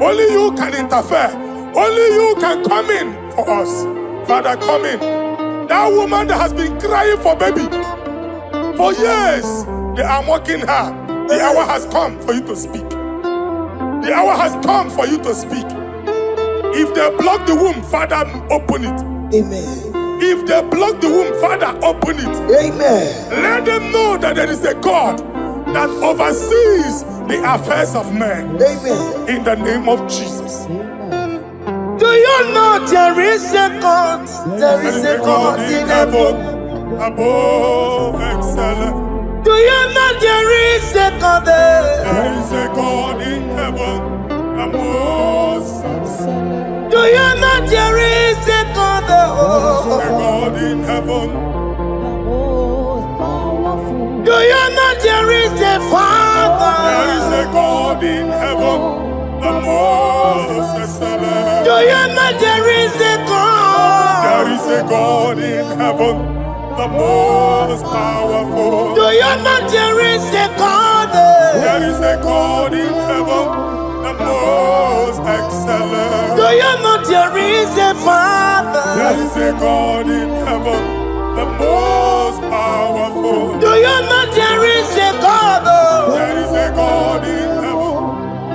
S3: Only you can interfere. Only you can come in for us. Father, come in. That woman that has been crying for baby for years, they are mocking her. The hour has come for you to speak. The hour has come for you to speak. If they block the womb, Father, open it.
S2: Amen.
S3: If they block the womb, Father, open it.
S2: Amen.
S3: Let them know that there is a God that oversees the affairs of men.
S2: Amen.
S3: In the name of Jesus.
S2: Do you know there is a God? There is a God in heaven.
S3: Above excellent.
S2: Do you know there is a God there?
S3: There is a God in heaven. Above excellent.
S2: Do you know there is a God there?
S3: A God in heaven.
S2: Do you know there is a Father?
S3: There is a God in heaven. The most excellent.
S2: Do you know there is a God?
S3: There is a God in heaven, the most powerful.
S2: Do you know there is a God there?
S3: There is a God in heaven, the most excellent.
S2: Do you know there is a Father?
S3: There is a God in heaven, the most powerful.
S2: Do you know there is a God?
S3: There is a God in heaven,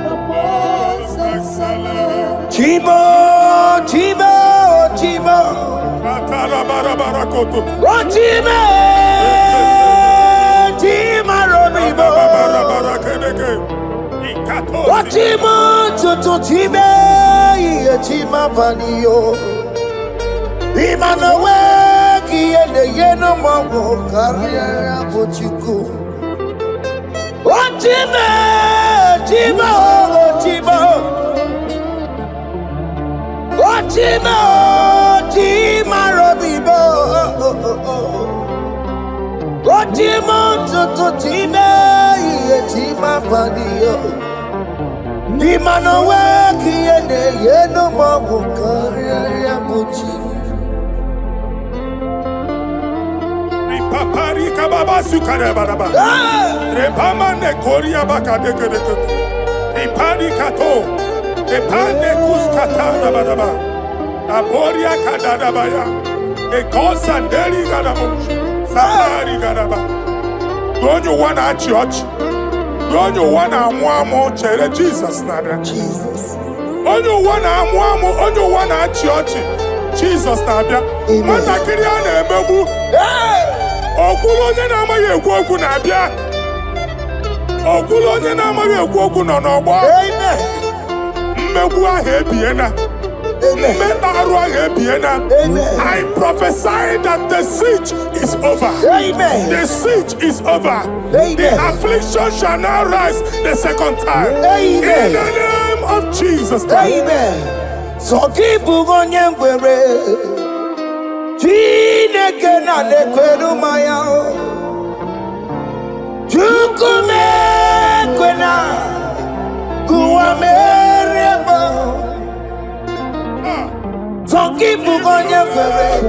S3: the most excellent.
S2: Chibo, Chibo, Chibo. Oh, Chibo, Chima Robibo. Oh, Chimo, Chutu Chibe, Chima Panio. Imanowe, Kiene Yeno Mabo, Carriera Pochiku. Oh, Chibo, Chibo, Chibo. Chima, Chima Robibo. Chima, Tutu Chima, Chima Padio. Nimanowe, Kiene, Yeno Mabu, Karia Puchi.
S3: Papari Kababa Sukarababa. Repamane Korea Bakadeke. Ipadi Kato. Epane kuskatana badaba. Aboria kadadabaya. Ekosa deli gadabo. Sabari gadaba. Don't you want a church? oge onye ụwa na-amụ amụ chere Jizọs na-abịa.
S2: Jesus.
S3: Onye ụwa na-amụ amụ, onye ụwa na-achị ọchị, Jizọs na-abịa. Nwatakịrị a na-emegbu, okwulu onye na-amaghị ekwu okwu na-abịa. Okwulu onye na-amaghị ekwu okwu nọ n'ọgbọ. Mmegbu ahụ ebiena. Mmeta arụ ahụ ebiena. I prophesy that the siege is over. The siege is over. The affliction shall now rise the second time. In the name of Jesus Christ.
S2: So keep on your way. Chineke na nekweru maya. Chukume kwena kuwa merebo. So keep on your way.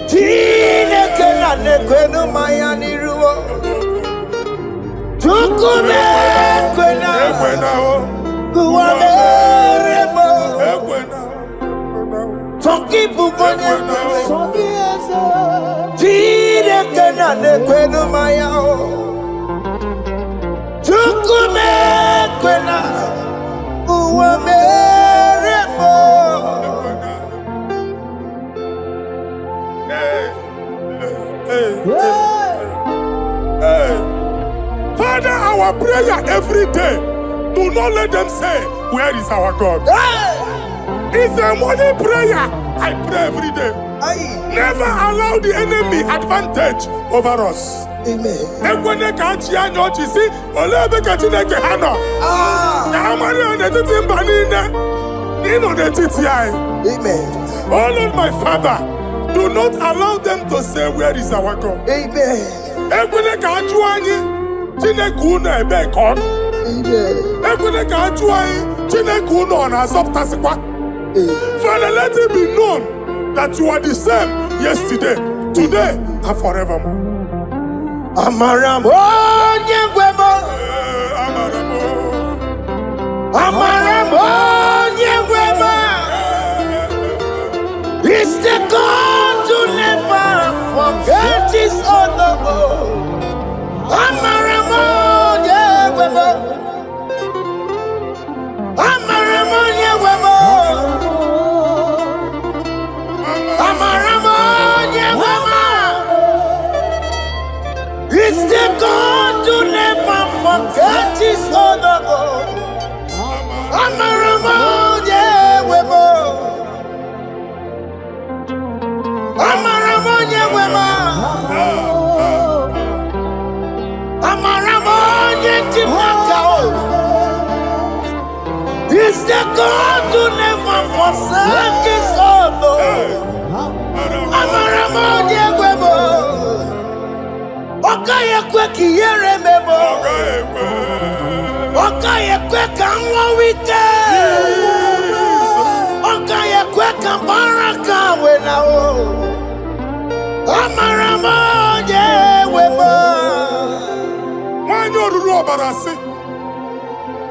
S2: Chineke na nekweru maya niruo. Chukume kwena kuwa merebo. So keep on your way. Chineke na nekweru maya. Chukume kwena kuwa merebo.
S3: Father, our prayer every day, do not let them say, where is our God? It's a morning prayer. I pray every day. Never allow the enemy advantage over us. Amen. Oh Lord, my Father, do not allow them to say, where is our God?
S2: Amen.
S3: Father, let it be known that you are the same yesterday, today, and forevermore.
S2: Amaramo nyegwemo. Amaramo nyegwemo. It's the God to never forget his honor. Amaramo nyegwemo. Amaramo nyegwemo. Amaramo nyegwemo. It's the God to never forget his honor. Amaramo nyegwemo. Amaramo nyegwemo. Amaramo nyegwemo. It's the God to never forsake his honor. Amaramo nyegwemo. Okaye kwe kiyere memo. Okaye kwe kanwa wite. Okaye kwe kambaraka wenao. Amaramo nyegwemo.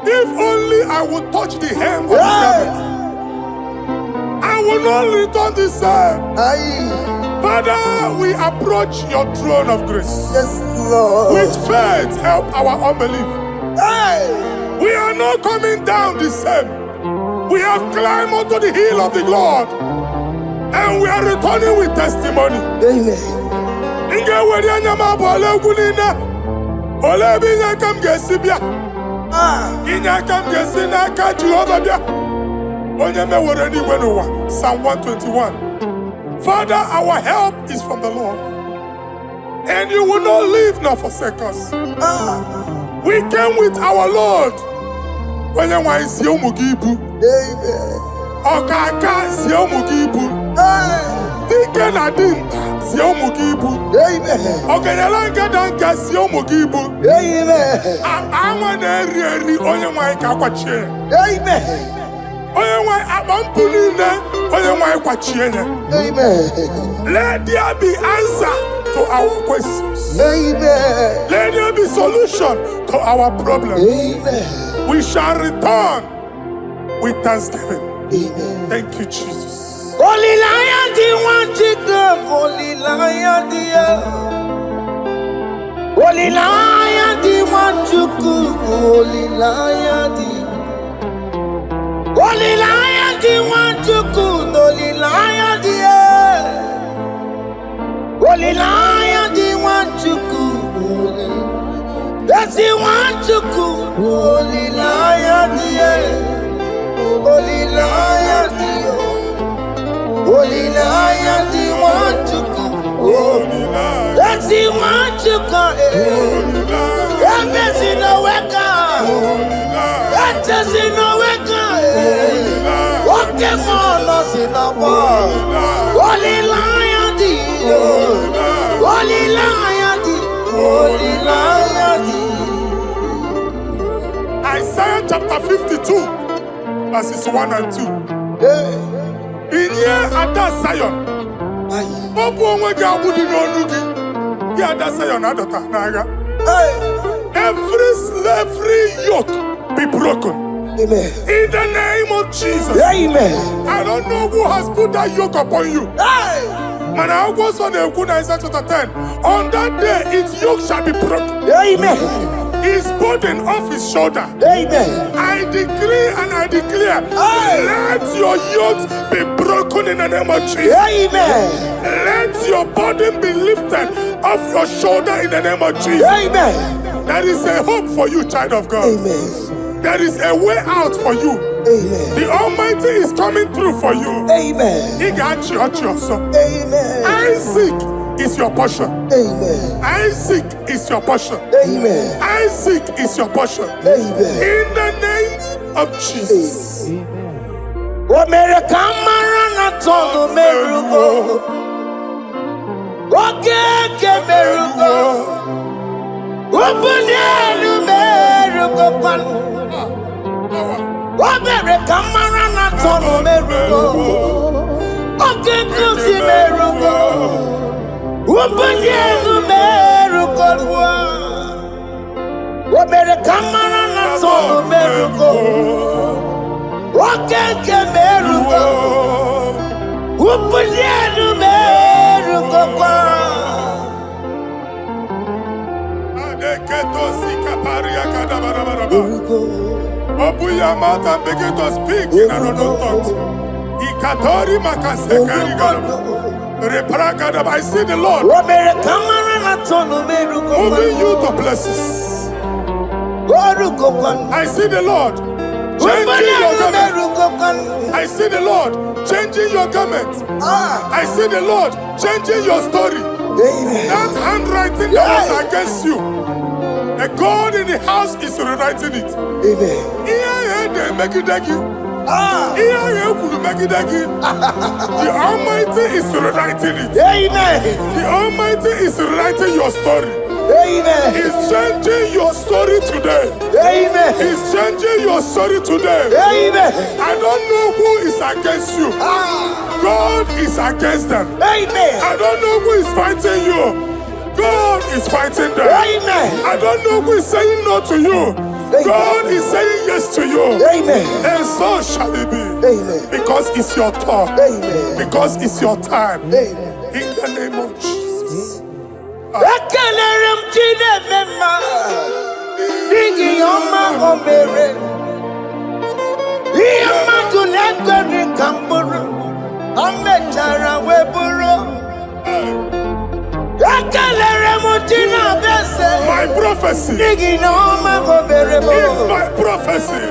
S3: If only I would touch the hem of his garment, I will not return the same. Father, we approach your throne of grace.
S2: Yes, Lord.
S3: With faith, help our unbelief. We are not coming down the same. We have climbed onto the hill of the Lord, and we are returning with testimony.
S2: Amen.
S3: Psalm 121. Father, our help is from the Lord, and you will not leave nor forsake us. We came with our Lord. Amen. Okaka Ziomugibu. Dike Nadim Ziomugibu. Okenyalanga Danka Ziomugibu. Awane Rieri Onyemai Kakwache. Onyemai Abampunine Onyemai Kwachiene. Let there be answer to our questions. Let there be solution to our problems. We shall return with thanksgiving. Thank you, Jesus.
S2: Holy Lion, the one to go. Holy Lion, the one. Nwachukwu olilaya di Nwachukwu olilaya di olilaya di Nwachukwu Ezi Nwachukwu olilaya di olilaya di Nwachukwu Ezi Nwachukwu Ezi no weka Ezi no weka Oke Muo no sinabo olilaya di olilaya di olilaya di.
S3: Isaiah chapter 52, verses 1 and 2. In here at that Zion, every slavery yoke be broken.
S2: Amen.
S3: In the name of Jesus.
S2: Amen.
S3: I don't know who has put that yoke upon you. And I was on Isaiah chapter 10. On that day, its yoke shall be broken.
S2: Amen.
S3: His burden off his shoulder.
S2: Amen.
S3: I decree and I declare, let your yokes be broken in the name of Jesus.
S2: Amen.
S3: Let your burden be lifted off your shoulder in the name of Jesus.
S2: Amen.
S3: There is a hope for you, child of God.
S2: Amen.
S3: There is a way out for you.
S2: Amen.
S3: The Almighty is coming through for you.
S2: Amen.
S3: He got you, son.
S2: Amen.
S3: Isaac is your portion.
S2: Amen.
S3: Isaac is your portion.
S2: Amen.
S3: Isaac is your portion.
S2: Amen.
S3: In the name of Jesus.
S2: Omere kamara na tonu merugo. Oke merugo. Ubunelu merugo pan. Omere kamara na tonu merugo. Oke kusi merugo. Ubunelu merugo. Omere kamara na tonu merugo. Oke merugo. Ubunelu merugo pan.
S3: Open your mouth and begin to speak in another tongue. I see the Lord moving you to places. I see the Lord changing your garment. I see the Lord changing your garment. I see the Lord changing your story. That handwriting that was against you, the God in the house is rewriting it.
S2: Amen.
S3: The Almighty is rewriting it.
S2: Amen.
S3: The Almighty is rewriting your story.
S2: Amen.
S3: He's changing your story today.
S2: Amen.
S3: He's changing your story today.
S2: Amen.
S3: I don't know who is against you. God is against them.
S2: Amen.
S3: I don't know who is fighting you. God is fighting them.
S2: Amen.
S3: I don't know who is saying no to you. God is saying yes to you.
S2: Amen.
S3: And so shall it be.
S2: Amen.
S3: Because it's your turn.
S2: Amen.
S3: Because it's your time.
S2: Amen.
S3: In the name of Jesus. My prophecy is my prophecy.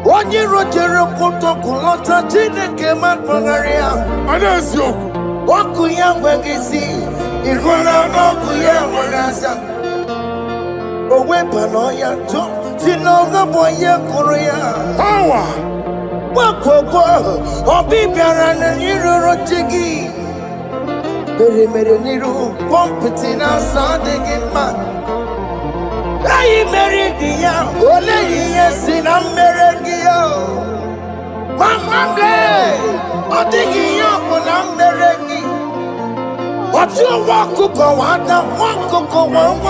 S2: Onye rotere kutoku lọta Chineke makpọgharịa. Ọkụ ya nweghị isi, ịhụla n'ọkụ ya nwere asa. O wepụla ya ntụ, si n'ọgọ bụ onye kụrụ ya. Gbakọkọ, ọbị bịara na n'iruru chi gị. Mere n'iru, pọmpụtị na-asa adịghị mma. Eyi mere di ya, ole ihe si na mmere gị ya. Mama mle, ọ dịghị ihe ọ bụ na mmere gị. But you walk to go on, walk to go on,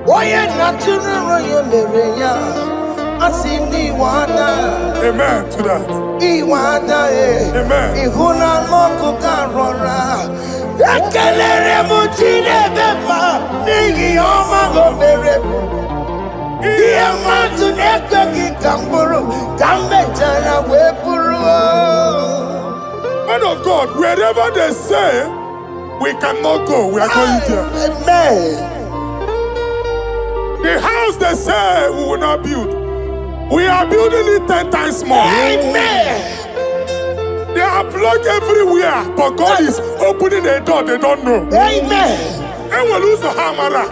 S2: why not you I see Iwana.
S3: Amen to that.
S2: Iwana,
S3: Amen.
S2: Ihuna Moko Karora. Ekelere Muchine Bema, Nigi Oma Gobere. Diamatu Nekaki Kamburu, Kambetana Wepuru.
S3: Man of God, wherever they say we cannot go, we are going there.
S2: Amen.
S3: The house they say we will not build, we are building it 10 times more.
S2: Amen.
S3: They are blocked everywhere, but God is opening a door they don't know.
S2: Amen.
S3: And we lose the hammer.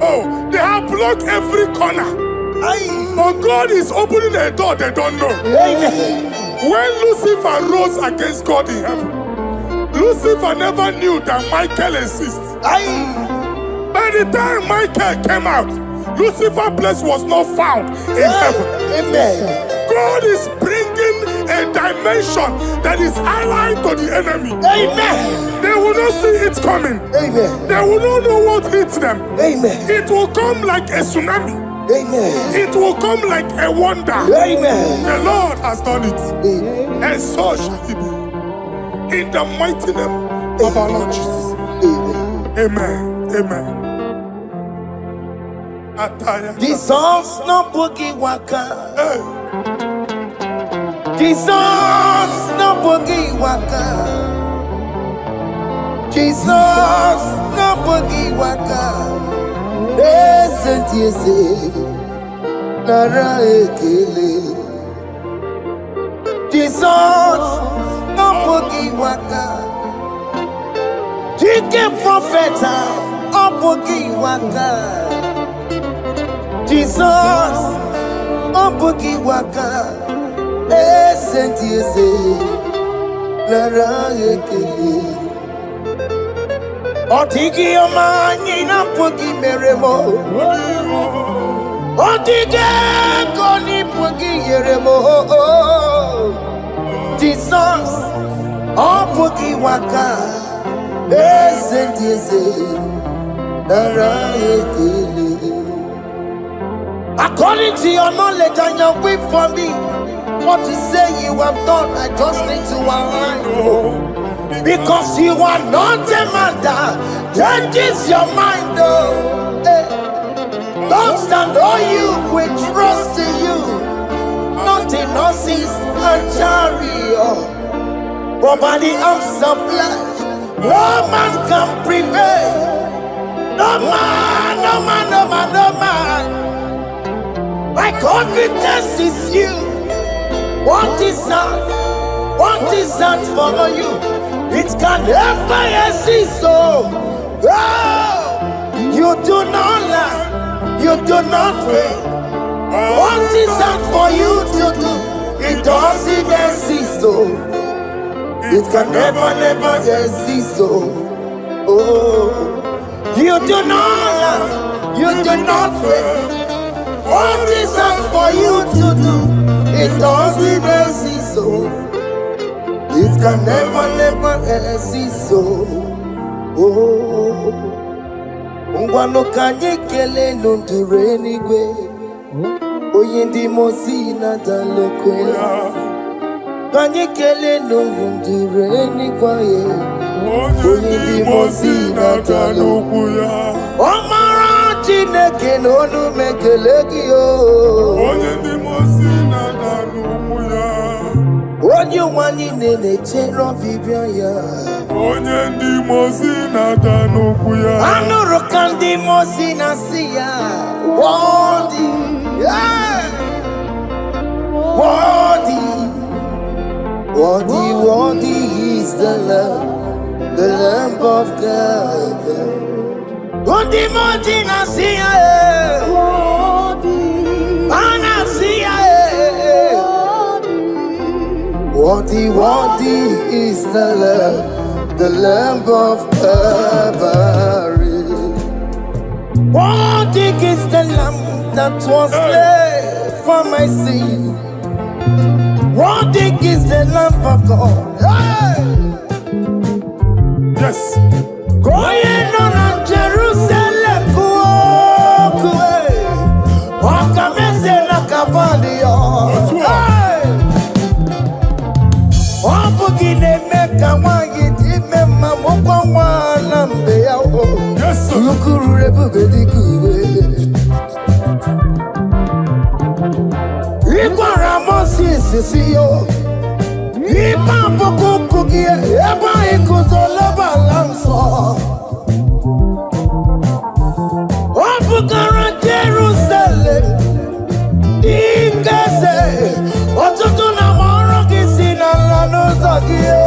S3: Oh, they have blocked every corner, but God is opening a door they don't know.
S2: Amen.
S3: When Lucifer rose against God in heaven, Lucifer never knew that Michael exists. By the time Michael came out, Lucifer's place was not found in heaven.
S2: Amen.
S3: God is bringing a dimension that is allied to the enemy.
S2: Amen.
S3: They will not see it coming.
S2: Amen.
S3: They will not know what hits them.
S2: Amen.
S3: It will come like a tsunami.
S2: Amen.
S3: It will come like a wonder.
S2: Amen.
S3: The Lord has done it.
S2: Amen.
S3: And so shall it be. In the mighty name of our Lord Jesus.
S2: Amen.
S3: Amen. Amen.
S2: Jesus no boogie waka.
S3: Hey.
S2: Jesus no boogie waka. Jesus no boogie waka. Listen to you say, Nara ekele. Jesus no boogie waka. Jike profeta no boogie waka. Jesus, Obuki Waka, Sentiese, Lara Ekele. Otiki Omani na Puki Meremo. Otike Koni Puki Yeremo. Jesus, Obuki Waka, Sentiese, Lara Ekele. According to your knowledge and your will for me, what you say you have done, I just need to align. Because you are not a man that changes your mind. Don't stand on you, we trust in you. Not in horses and chariot, but by the arms of flesh, no man can prevail. No man, no man, no man, no man. My confidence is you. What is that? What is that for you? It can never exist. So, you do not lie. You do not fail. What is that for you to do? It doesn't exist. So, it can never exist. So, you do not lie. You do not fail. What is that for you to do? It doesn't exist, so it can never exist, so Ungwano kanye kele nundure anyway. Oyindi mosi na dalokwe. Kanye kele nundure anyway. Oyindi mosi na dalokwe. Omara Chineke n'onu mekele gị o.
S3: Onye ndị mosi na-ada n'ụkwụ ya.
S2: Onye ụwa niile na-echere ọbịbịa ya.
S3: Onye ndị mosi na-ada n'ụkwụ ya.
S2: Anụrụ ka ndị mosi na-asị ya. Worthy, worthy, worthy is the Lamb of God. Undi moji na siya ana siya Worthy is the Lamb of Calvary. Worthy is the Lamb that was slain for my sin. Worthy is the Lamb of God.
S3: Yes.
S2: Going on Jerusalem,
S3: Yes, sir.
S2: Jerusalem, Ingase, Otutuna Moroki Sinala Nozakie,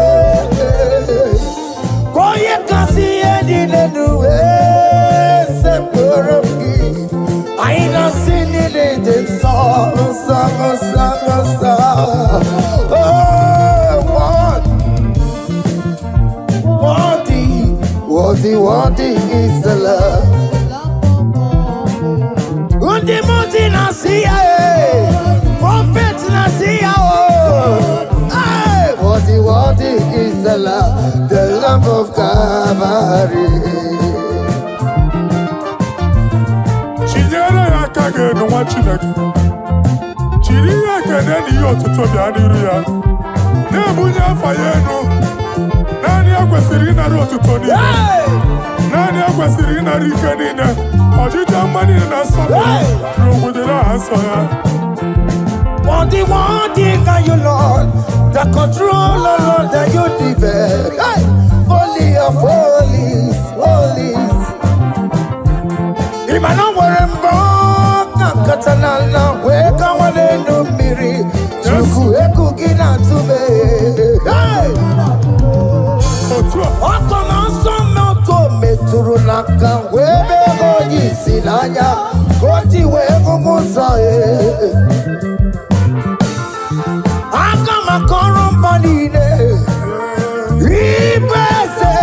S2: Koye Kasi Edinue, Sepuraki, Aina Sinilin song. What is the love? Undiluted prophet Nasia. What is the love of Calvary?
S3: Chinyere ya kage no wa Chineke. Chiri ya kene ni otuto bia niru ya. Na ebunya afaye no. Nani akwesiri na otuto ni. Nani akwesiri na rike ni ne. Ojija mani na sopo. Rogudera aso ya.
S2: What can you, Lord? The control, Lord, that you develop. Holy of holies, holies. Imano warembo, katanala, weka wane numiri. Chuku eku gina tume. Otona sono to meturunaka, webe goji silanya, koti wego musae. Makorombanine, Ibese,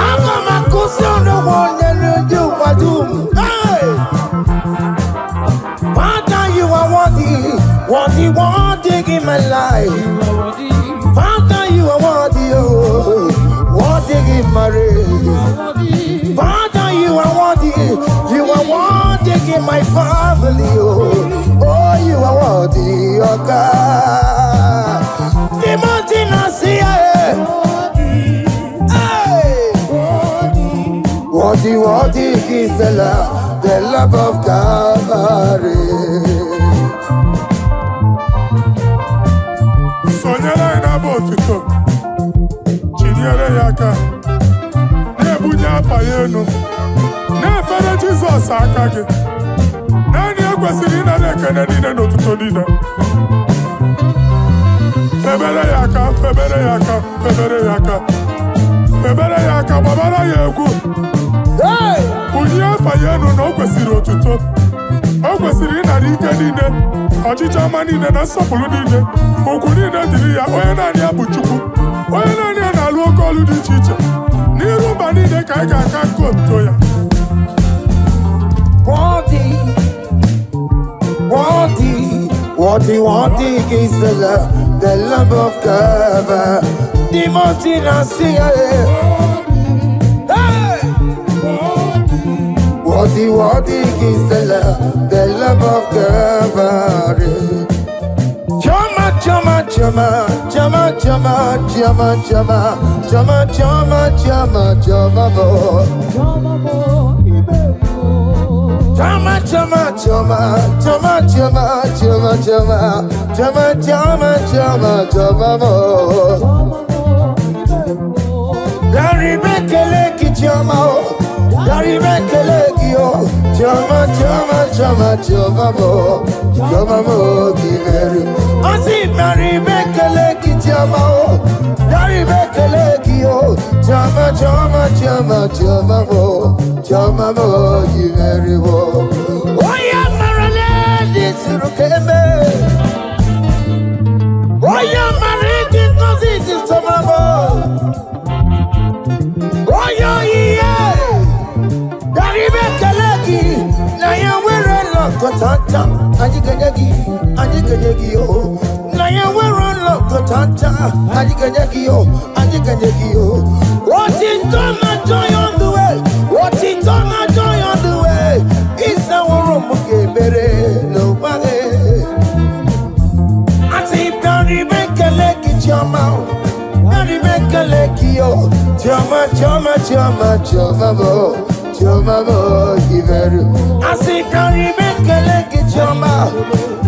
S2: Akamakusono one you badum. Father, you are worthy in my life. Father, you are worthy in my race. Father, you are worthy in my family. Oh, you are worthy, oh God. The mountain I see, what is the love of Calvary.
S3: Sonyala ina botuto. Chinyere yaka. Nebunya afaye no. Nefere Jesus akage. Nani akwesiri na nekene ni no tuto nina. Febere yaka, babara yeku. Kunye fayenu no kwesiri otuto. O kwesiri na rike nine. Ojija manine na sopulu nine. Okunine diri ya oye nani abuchuku. Oye nani analu okolu di chiche. Nirumba nine kaika kakoto ya.
S2: What is the love of God? The mountain I see, what is the love of God? Chama, What it done, a joy on the way. What it done, a joy on the way. It's our room, nobody. I see Barry make a leg in your mouth. Barry make a leg yo. Jama, jama, jama, jama, jama, I see Barry make a leg in your mouth.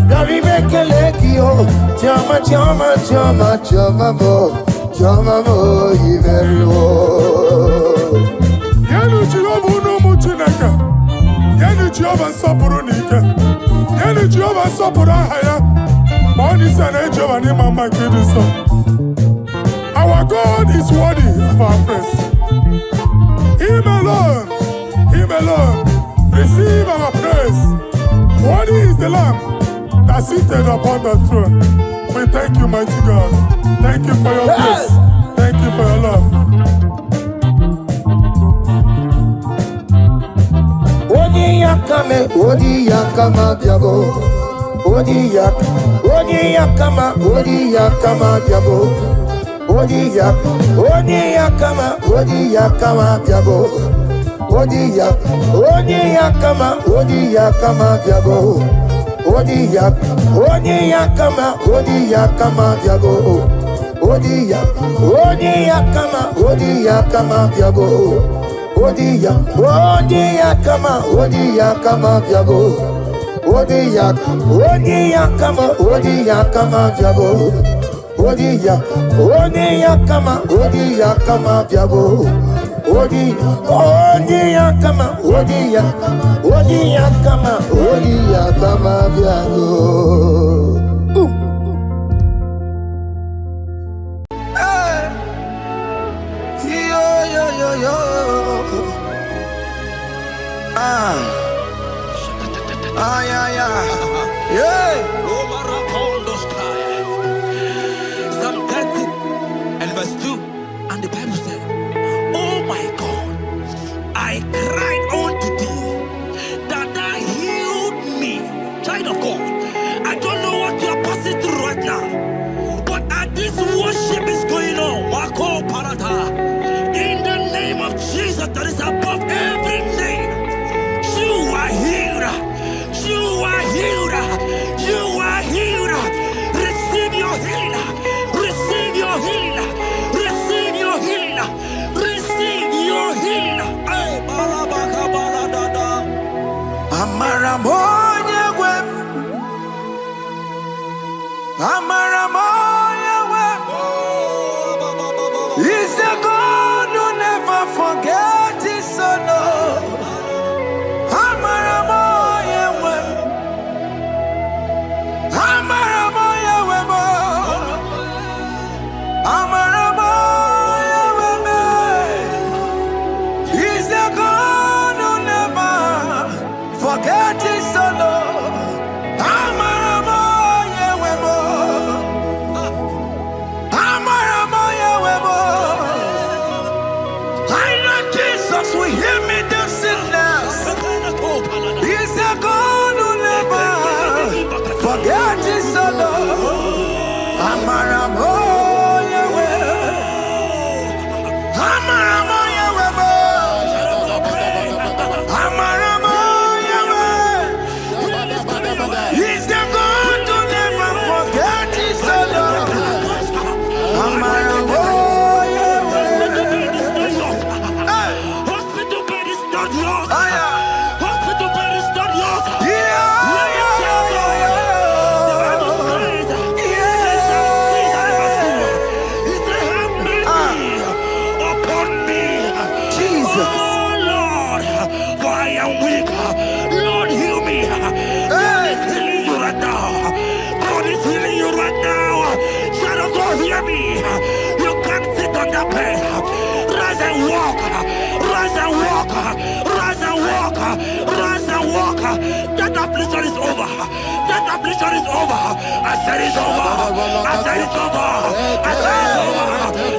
S2: Barry make a leg yo. Jama, jama, jama, jama, jama, very well.
S3: Yanu Jehovah no muchinaka. Yanu Jehovah sapurunika. Yanu Jehovah sapurahaya. Money sana Jehovah ni mama kidiso. Our God is worthy of our praise. Him alone, receive our praise. Worthy is the Lamb that seated upon the throne. We thank you, mighty God. Thank you for your grace. Thank you for your love.
S2: Odi yakame diabo. Odi yakama diabo. Odi yakama diabo. Odi yakama diabo. Odi yakama diabo. Odi yakama diabo. Odi yakama diabo. Odi yakama diabo. Odi yakama diabo. Odi yakama diabo.
S5: Psalm 30 and verse 2, and the Bible said, "Oh my God, I cried unto thee, that thou healed me." Child of God, I don't know what you are passing through right now, but as this worship is going on, Wako Parata, in the name of Jesus that is above every name, you are healed. You are healed. You are healed. Receive your healing. Receive your healing. Receive your healing. Receive your healing.
S2: Amaramoya web. Amaramoya web. He's the God who never forgets his son. Amaramoya web. Amaramoya web. Amaramoya web. He's the God who never forget his son. Amaramoya web. Amaramoya web. I know Jesus will hear me the sickness. He's the God who never forget his son. Amaramoya web. Amaramoya web. Amaramoya web. He's the God who never forget his son. Amaramoya web.
S5: Hospital bed is not yours.
S2: Ah, yeah.
S5: Hospital bed is not yours.
S2: Yeah,
S5: You can't sit on that bed. Rise and walk. Rise and walk. Rise and walk. Rise and walk. That affliction is over. That affliction is over. I said it's over. I said it's over. I said it's over.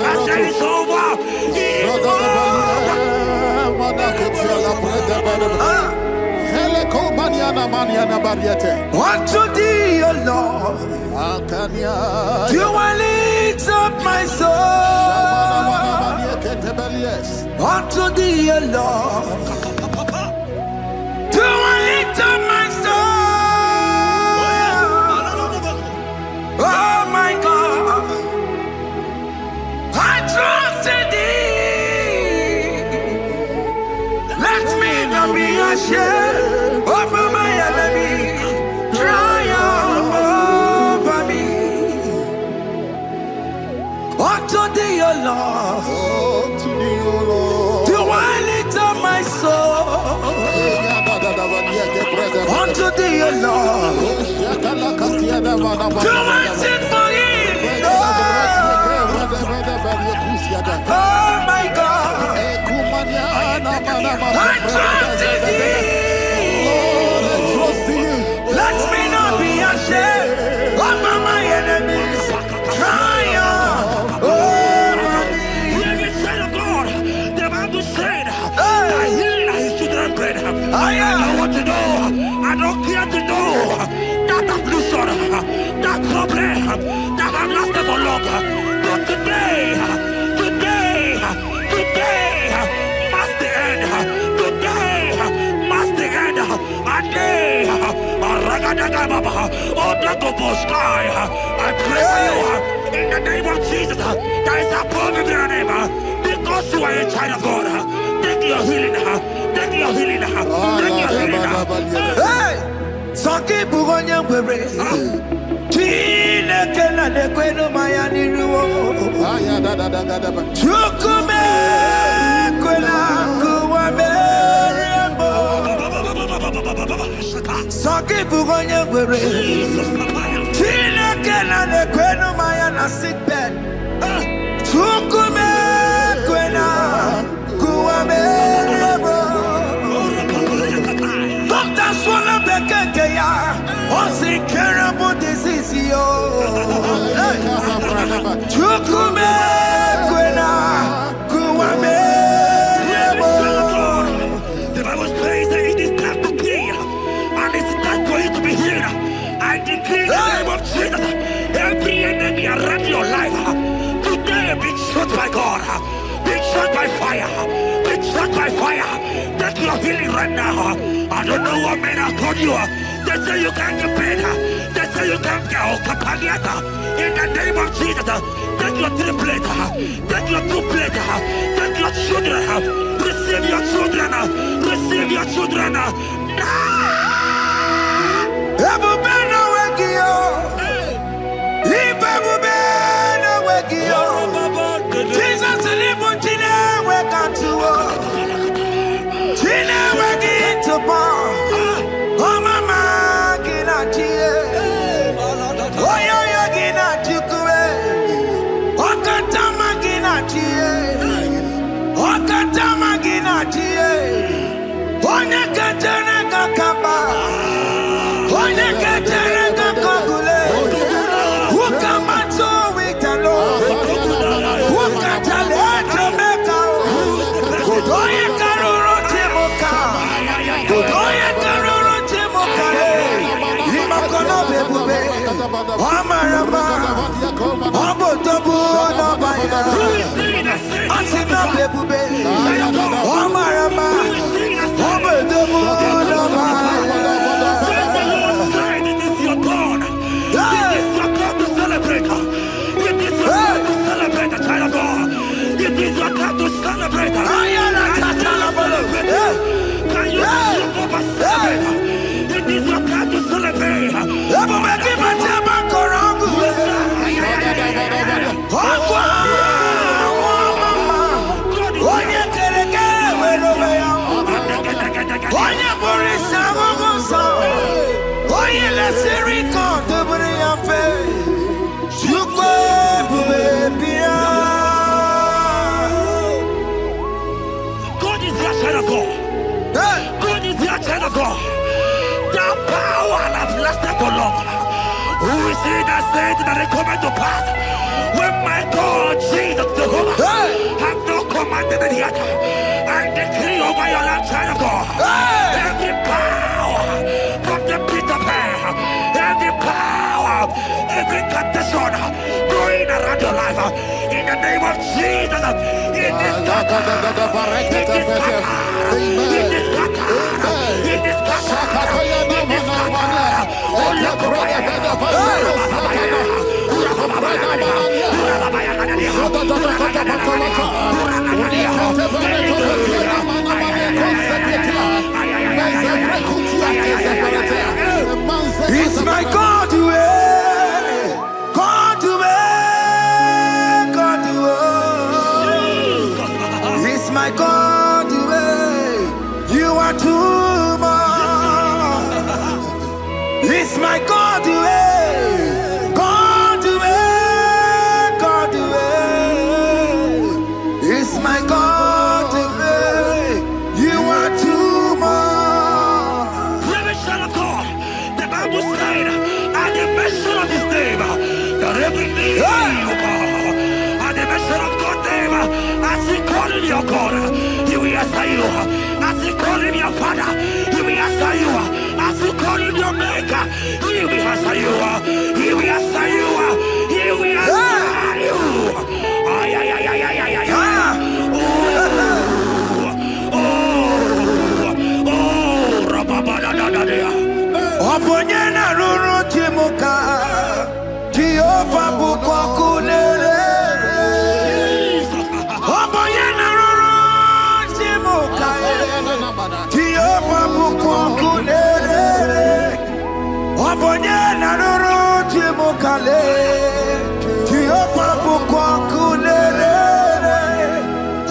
S5: I said it's over.
S2: unto thee, O Lord, do I lift up my soul. unto thee, O Lord. Do I lift up my soul? Oh my God, I trust in thee. Let me not be ashamed over my enemy. Triumph over me. Unto thee, O Lord. Do I lift up my soul? Unto thee, O Lord. Do I sing for him? Oh my God, I trust in thee. Let me not be ashamed over my enemies. Triumph over me.
S5: Every child of God, the Bible said, I heal his children bread. I don't want to know, I don't care to know that affliction, that problem that have lasted for long. But today must the end. Today must the end. And day, I pray for you in the name of Jesus. There is a problem in your name because you are a child of God. Take your healing. Take your healing. Take your healing.
S2: Hey, Saki Bugonya Bere. Chineke na nekwenu maya niruo. Chukume kwena kuwa merembo. Saki Bugonya Bere. Chineke na nekwenu maya na sick bed. Chukume kwena kuwa merembo. Doctors wanna be ya. What's incurable disease, yo? Chukume kwena kuwame.
S5: The Bible says that it is time to kill, and it's time for you to be healed. I decree in the name of Jesus, every enemy around your life today be shot by God, be shot by fire, be shot by fire. Take your healing right now. I don't know what men have told you. They say you can't get paid. They say you can't get Okapagiata. In the name of Jesus, take your 3 plate, take your 2 plate, take your children, receive your children, receive your children.
S2: Ebubena wegio, ibebubena wegio. Jesus libu chine wekantuo, chine wegi tupo. Oh mama gina chie, oh yo yo gina chukue, oh katama gina chie, oh katama gina chie, oh nyekatene kakaba. Onye ketere kakogule, ukamato witalo, ukatale Jamaica, Godoye karoro timoka, Godoye karoro timoka, Imakono bebube, Amarama, Abotobu nabaya, Asina bebube, Amarama, Abotobu nabaya.
S5: Celebrate. Can you celebrate? It is your time to celebrate. God is your child of God. God is your child of God. The power has lasted so long. Who is he that said that it coming to pass? When my God, Jesus Jehovah, have not commanded it yet. I decree over your life, child of God. Every power from the pit of hell, every power, every condition going around your life, in the name name of Jesus. It is
S2: It's my God way, God way, God way. It's my God way. You are too much. It's my God way, God way, God way. It's my God way. You are too much.
S5: Revelation of God. The Bible said, at the mention of His name, that every knee will bow. At the mention of God's name, as He call Him your God, He will answer you. As He call Him your Father, He will answer you. As He call Him your Maker, He will answer you. He will answer you. He will answer you. Ay, ay, ay, ay, ay, ay, ay.
S2: Oponyena ruru timuka Jehova bukokunere. Oponyena ruru timuka Jehova bukokunere. Oponyena ruru timuka le Jehova bukokunere.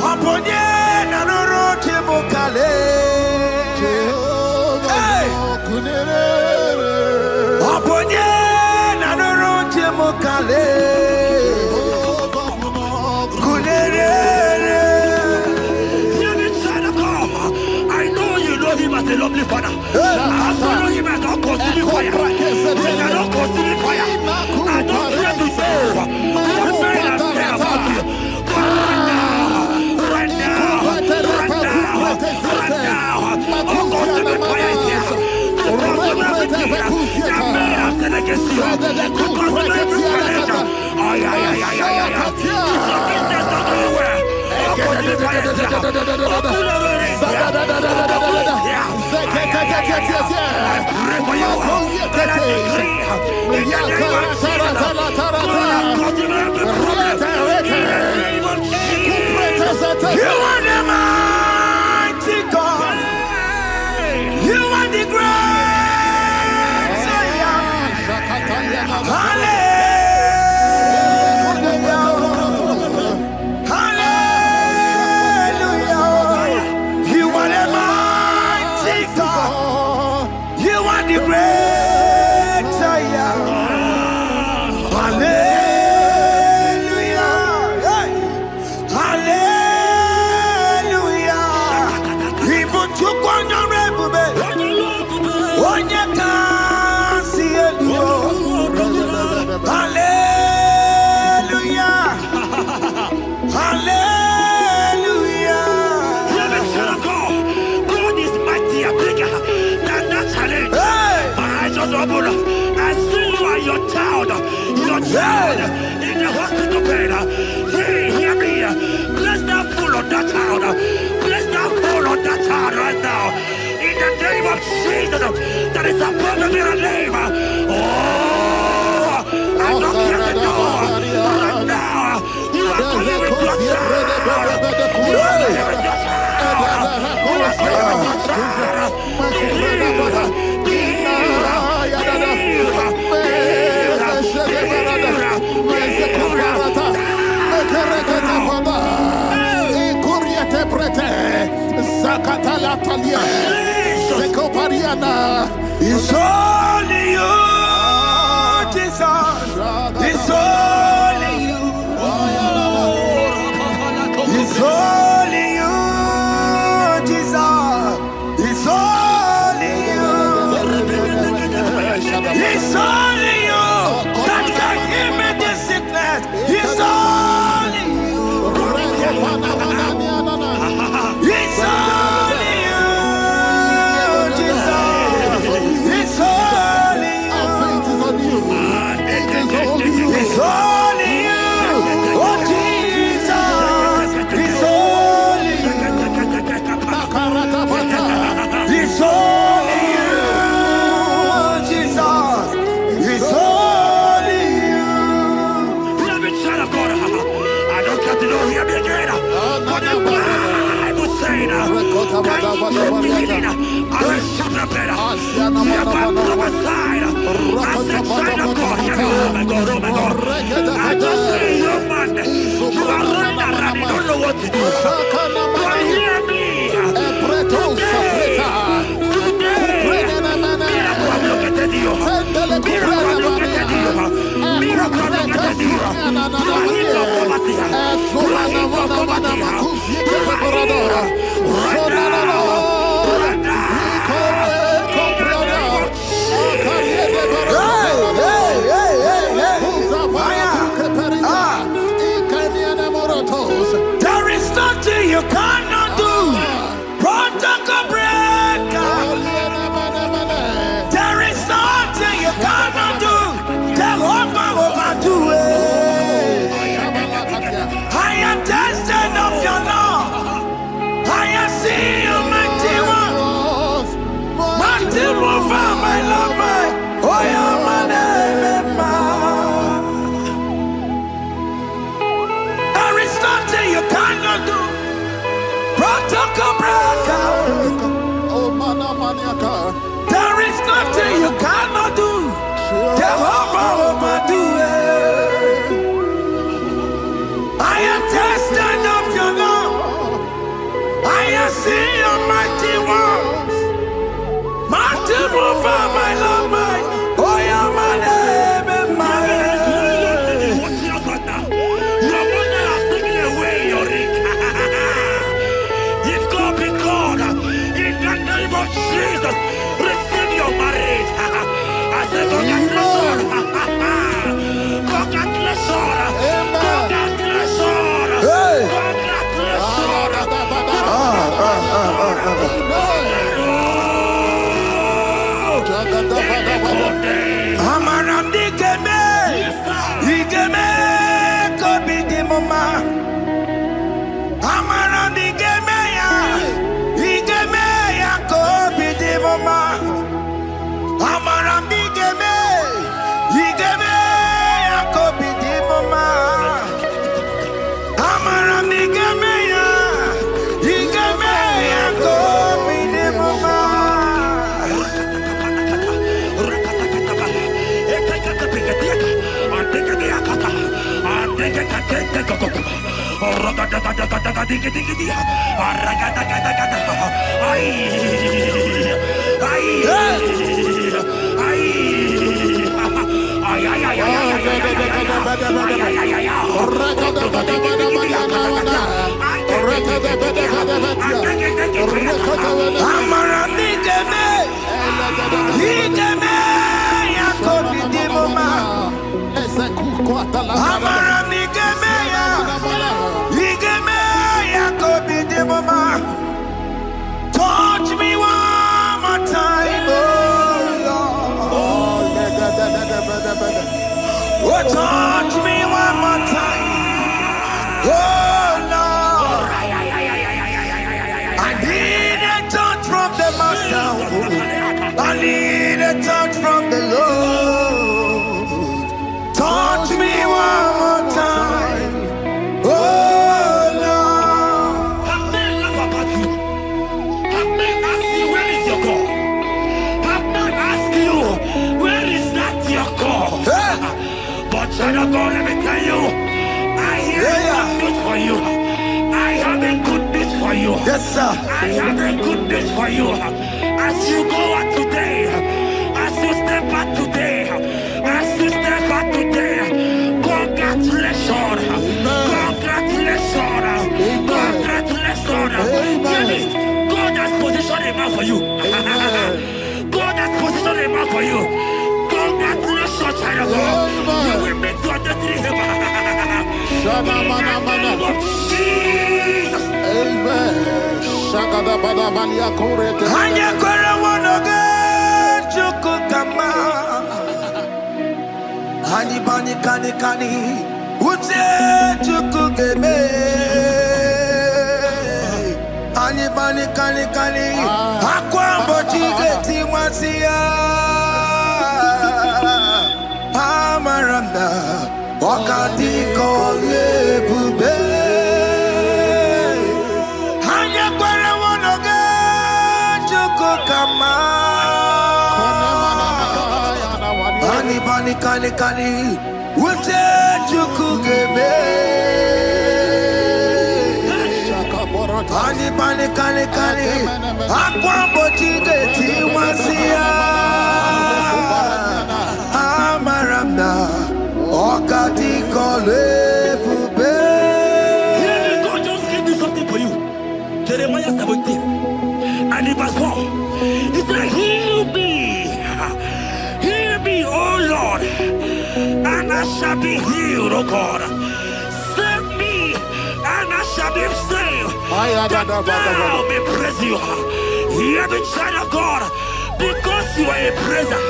S2: Oponyena ruru timuka le Oponye na nuru timukale kunere.
S5: I know you know Him as a lovely Father. I also know Him as a consuming fire. He cannot consuming fire. I don't care to know what men have said about you. But right now, oh, consuming fire is here. Everything that men have said against you, because of every challenge, business not going well. I pray for you that I decree in the name of Jesus,
S2: You are the mighty God. You are the great Hallelujah. Hallelujah. You are the mighty God. You are the great Hallelujah. Hallelujah. Even to Hallelujah. Hallelujah.
S5: God is mighty and bigger than that challenge. My eyes are open. I see you and your child in the hospital bed. Hey, hear me. Bless that fool on that child. Bless that fool on that child right now. In the name of Jesus, that is above every name. Oh, I don't hear the door. Right now, you are coming with your child. You are coming with your child. You are coming with your child.
S2: It's only you, Jesus. It's only you. It's only you, Jesus. It's only you. It's only you that can heal me this sickness. It's only you. It's only you, Jesus. It's only you. It's only
S4: just see you, man. You are running around. You don't know what to do. But hear me.
S5: There is nothing you cannot do. Protocol breaker. There is nothing you cannot do. Jehovah overdo it. I am tested of your law. I have seen you, mighty one. Mighty mover, my love, my. Oh, yeah, my name, there is nothing you cannot do. Protocol breaker. There is nothing you cannot do. Jehovah overdo it. I am tested of your love. I have seen your mighty ones. Mighty mover, my love, my. Oh, yeah, my name, my.
S4: Your mother has taken away your ring. If God be God, in the name of Jesus, receive your marriage. I say congratulations. Congratulations. Congratulations.
S2: Hey.
S4: Congratulations.
S5: Amaram digeme, digeme, kobi di mama. Amaram digeme ya, digeme ya, kobi di mama. Amaram digeme, digeme ya, kobi di mama. Amaram digeme ya, digeme ya, kobi di mama. Touch me one more time, oh Lord. Oh, touch me one more time, oh Lord. I need a touch from the Master. I need a touch from the Lord. Touch me one more time, oh Lord.
S4: Have men laugh about you. Have men ask you, where is your God? Have men ask you, where is that your God?
S2: Hey.
S4: But child of God, let me tell you, I hear good news for you. I have a good news for you.
S2: Yes, sir.
S4: I have a good news for you. As you go out today, as you step out today, as you step out today, congratulations. Congratulations. Congratulations. Hear me. God has positioned a man for you. God has positioned a man for you. Congratulations, child of God. You will make your destiny helper. In the name of Jesus.
S2: Amen.
S5: Hanya kwara wanoge chukukama. Hani bani kani kani ute chukukeme. Hani bani kani kani akwambo chigeti mwasiya. Amaranda wakati kole bube. Hanya kwara wanoge
S2: kani Uche chukugeme Kani Akwambo chigeti wasia Amaramna Okati kole bube.
S4: God just gave me something for you. Jeremiah 17 and in verse 4. He said, Heal me, O Lord, and I shall be healed, O God. Save me, and I shall be saved. That thou may praise you. Hear me, child of God, because you are a praiser.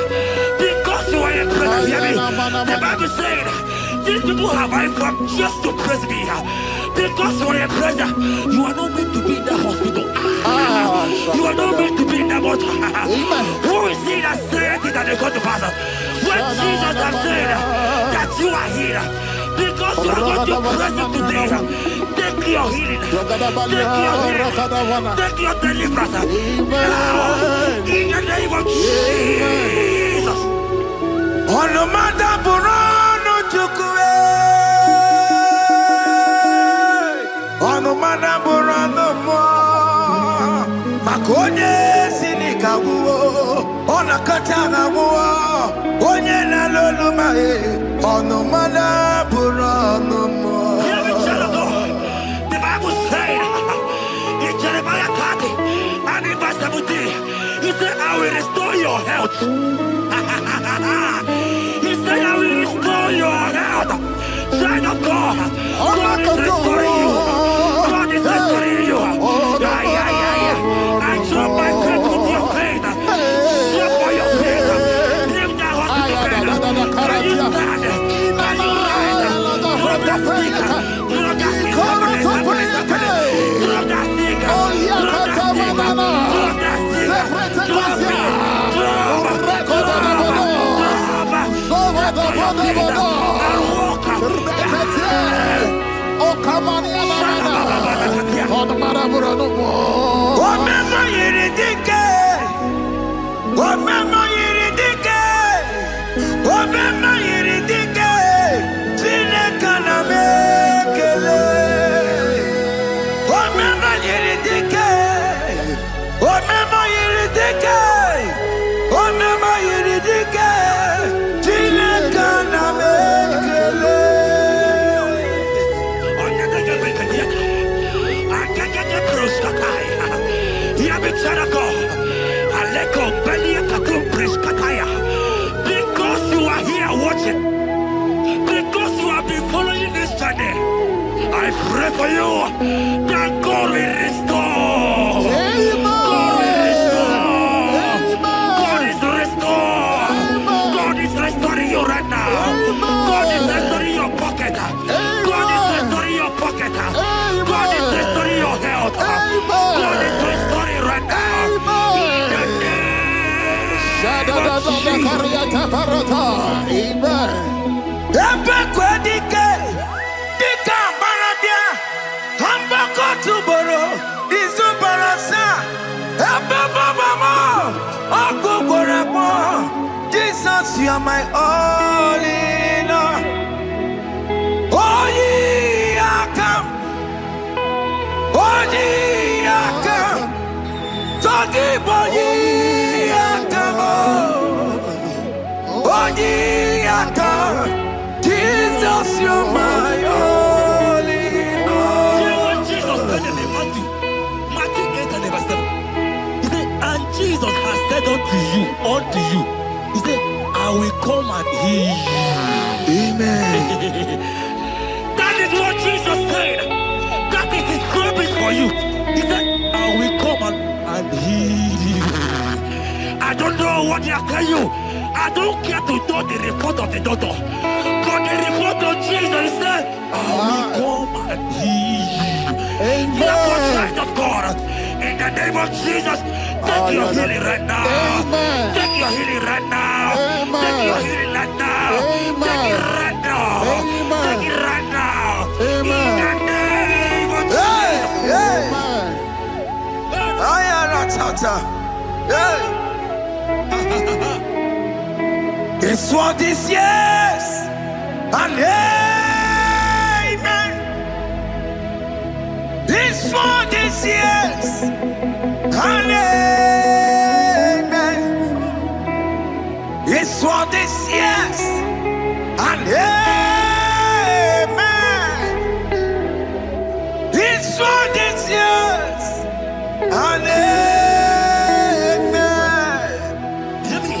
S4: Because you are a praiser, hear me. The Bible said, these people have I come just to praise me. Because you are a praiser, you are not meant to be in the hospital. You are not meant to be in the motor. Who is he that said it that they go to pass? When Jesus has said that you are healed, because you are going to praise him today, take your healing, take your deliverance. Now, in the name of Jesus.
S2: On the matter Burano Chukwe. On the matter Burano Mo. Makonye Sinikawo. On a Katana Mo. Onye na Lolumae. On the matter Burano Mo.
S4: The Bible said in Jeremiah 30 and in verse 17, he said, I will restore your health. He said, I will restore your health. Child of God, God is restoring you. God is restoring you. I drop my faith with your faith. Drop for your faith. Leave that hospital bed. Can you stand? Can you rise? Drop that stick. Drop that stick. Drop that stick. Drop that stick. Drop that stick. Drop it. Because you are here watching, because you have been following this journey, I pray for you that God will restore. God will restore. God is restored. God is restoring you right now. God is restoring your pocket. God is restoring your pocket. God is restoring your health. God is restoring right now.
S2: Jesus, you are my all in all. Oh, ye are come. Oh, ye are come. Talking about ye are come. Oh, ye are come. Jesus, you are my all in all.
S4: You know what Jesus said in Matthew 8 and verse 7? He said, and Jesus has said unto you, he said, I will come and heal you.
S2: Amen.
S4: That is what Jesus said. That is his promise for you. He said, I will come and heal you. I don't know what they are telling you. I don't care to know the report of the doctor. But the report of Jesus, he said, I will come and heal you. Therefore, child of God, in the name of Jesus, take your healing right now.
S5: Amen.
S4: Take your healing right now.
S5: Amen.
S4: Take your healing right now.
S5: Amen.
S4: Take it right now.
S5: Amen.
S4: Take it right now.
S5: Amen.
S4: In the name of
S2: Hey,
S4: Jesus.
S2: hey.
S5: Amen.
S2: I am not tata. Hey. This world is yes and amen. This world is yes and amen. This world is yes and amen. This world is yes and amen.
S4: Hear me.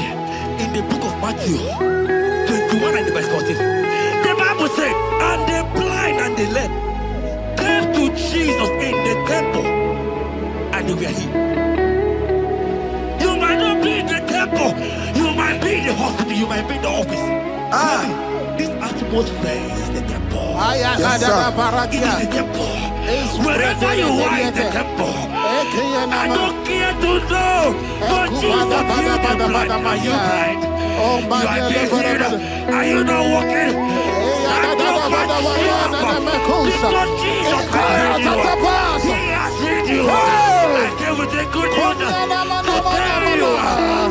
S4: In the book of Matthew 21 and verse 14, the Bible said, and the blind and the lame came to Jesus in the temple, and they were healed. You might not be in the temple, you might be in the hospital, you might be in the office. This atmosphere is the temple.
S2: Yes, sir.
S4: It is the temple. Wherever you are in the temple, I don't care to know, but Jesus healed the blind. Are you blind? You are being healed. Are you not walking? Stand up and shout. Because Jesus has healed you. He has healed you. I came with the good news to tell you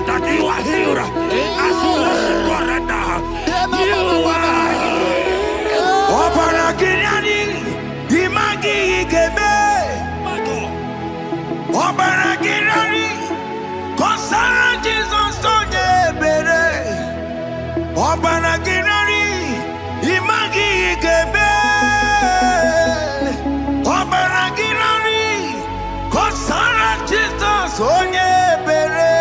S4: that you are healed. As you worship God right now, you are healed.
S2: Obarakirani, imagi igebe.
S4: My God.
S2: Obarakirani, kosara Jesus onye ebere. Obarakirani, imagi igebe. Obarakirani, kosara Jesus onye ebere.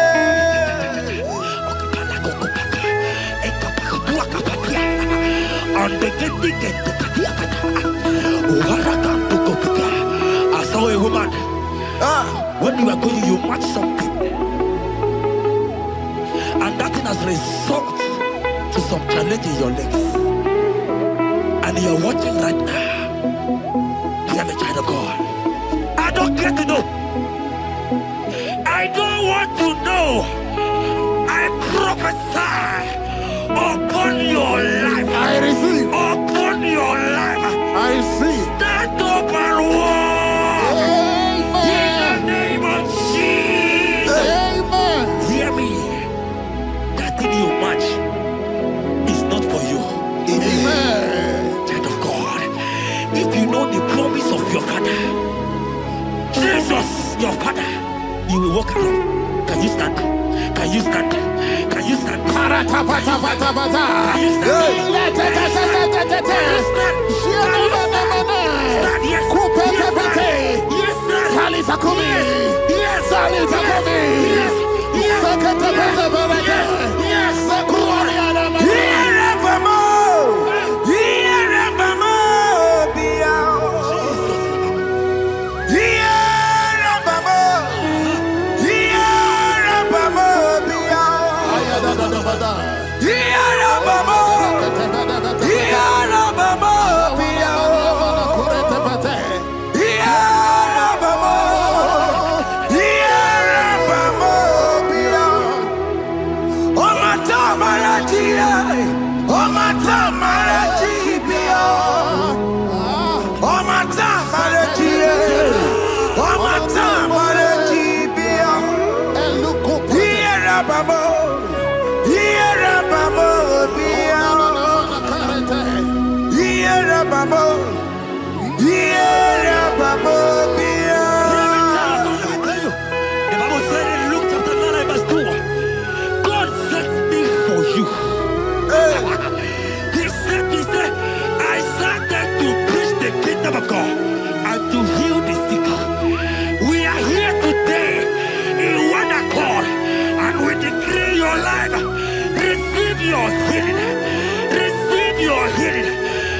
S4: I saw a woman. When you are going, you match something, and that thing has resulted to some challenge in your legs, and you are watching right now. Hear me, child of God. I don't care to know. I don't want to know. I prophesy upon your life.
S3: I receive.
S4: Upon your life.
S3: I receive.
S4: Stand up and walk. In the name of Jesus.
S3: Amen.
S4: Hear me. That thing you match is not for you.
S3: Amen.
S4: Child of God. If you know the promise of your father, Jesus, your father, you will walk around. Can you stand? Can you stand? Can you stand? Can you stand? Can you stand? Yes. Yes, sir. Yes, sir. Yes. Of God and to heal the sick. We are here today in one accord, and we decree your life. Receive your healing. Receive your healing.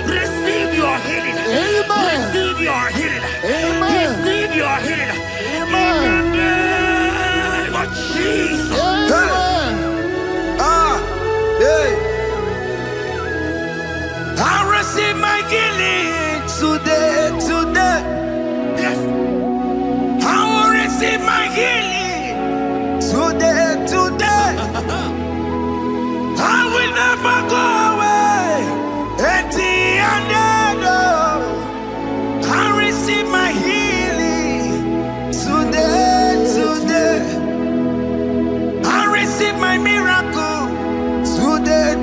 S4: Receive your healing.
S3: Amen.
S4: Receive your healing.
S3: Amen.
S4: Receive your healing.
S3: Amen.
S4: In the name of Jesus.
S3: Amen.
S2: I receive my healing today.
S4: Yes.
S2: I will receive my healing today. I will never go away empty-handed. I receive my healing today. I receive my miracle today.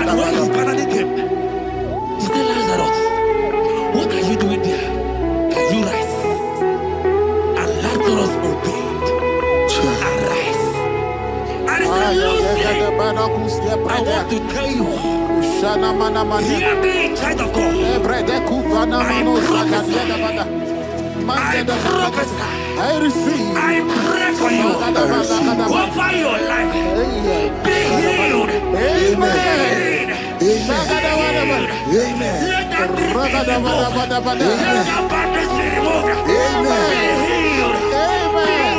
S4: And when he finally came, he said, Lazarus, what are you doing there? Can you rise? And Lazarus obeyed. Arise. And he said, Lucy, I want to tell you, hear me, child of God. I receive. I pray for you. Over your life. Be healed. Amen. Amen. Let that be removed. Let that badness be removed. Amen. Be healed. Amen.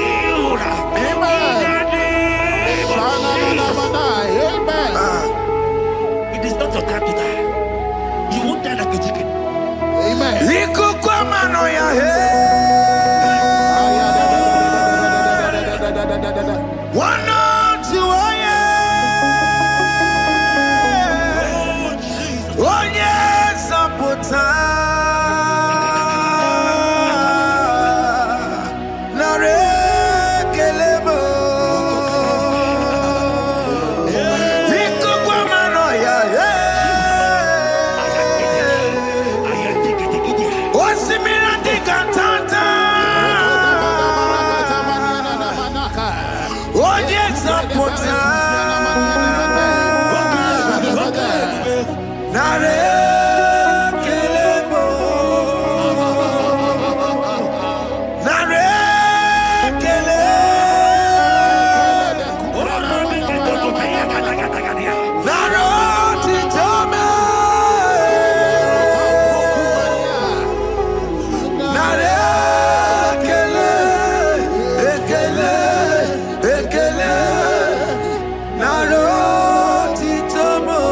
S4: Amen. It is not your time to die. You won't die like a chicken. Amen.
S2: One to oh yes, Aputa Nare Kelemo Liko Guamanoya Osimilati Cantanta oh yes, Aputa Nare Kelemo Nare Kele Naro Titome Nare Kele Ekele Ekele Naro Titomo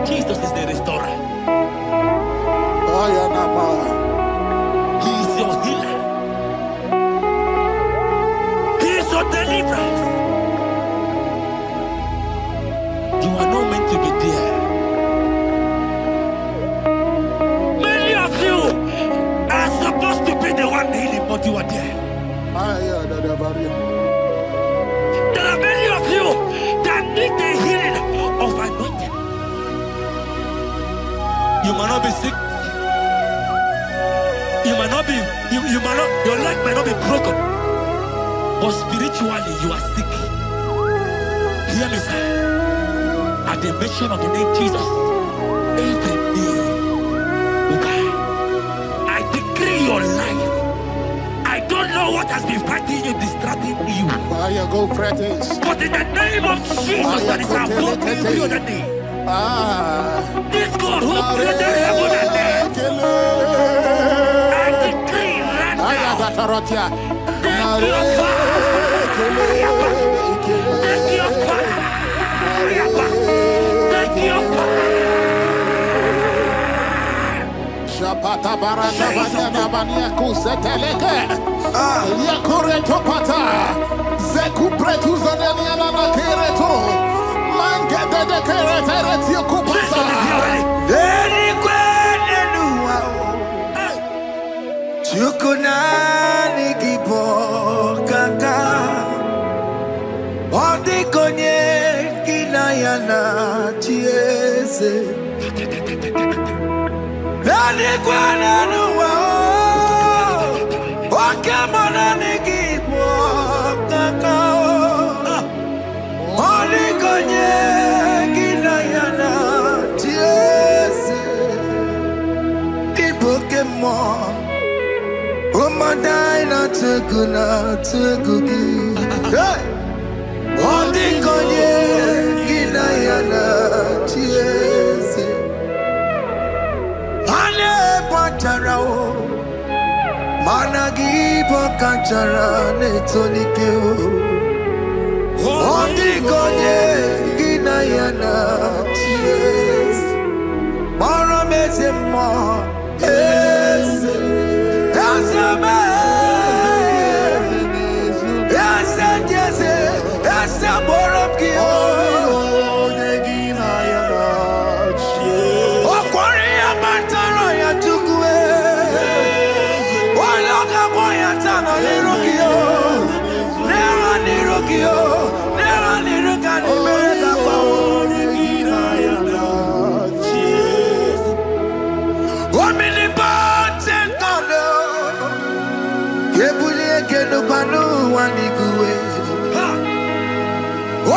S4: Jesus is the restorer. He is your healer. He is your deliverer. You are not meant to be there. Many of you are supposed to be the one healing, but you are there. There are many of you that need the healing of anointing. You might not be sick. You might not be, you might not, your leg might not be broken. But spiritually, you are sick. Hear me, sir. At the mention of the name Jesus, every day will die. I decree your life. I don't know what has been fighting you, distracting you. But in the name of Jesus, that is above every other name. This God who created heaven and earth, I decree right now, take your fire, take your fire, take your fire.
S5: Shapata baranda banana bania kuseteleke. Yakure topata. Zeku pretu zaneliana na kereto. Mange de keretere kupasa.
S2: Deni kwene nuwa Chukunani kipo kaka Odi konye kinayana chiese Deni kwene nuwa Oke Muo kipo kaka Odi konye kinayana chiese Oke Muo Umadai na tegugi Odi konye kinayana chiese Ale patarao Managi pokachara netonike Odi konye kinayana chiese Mara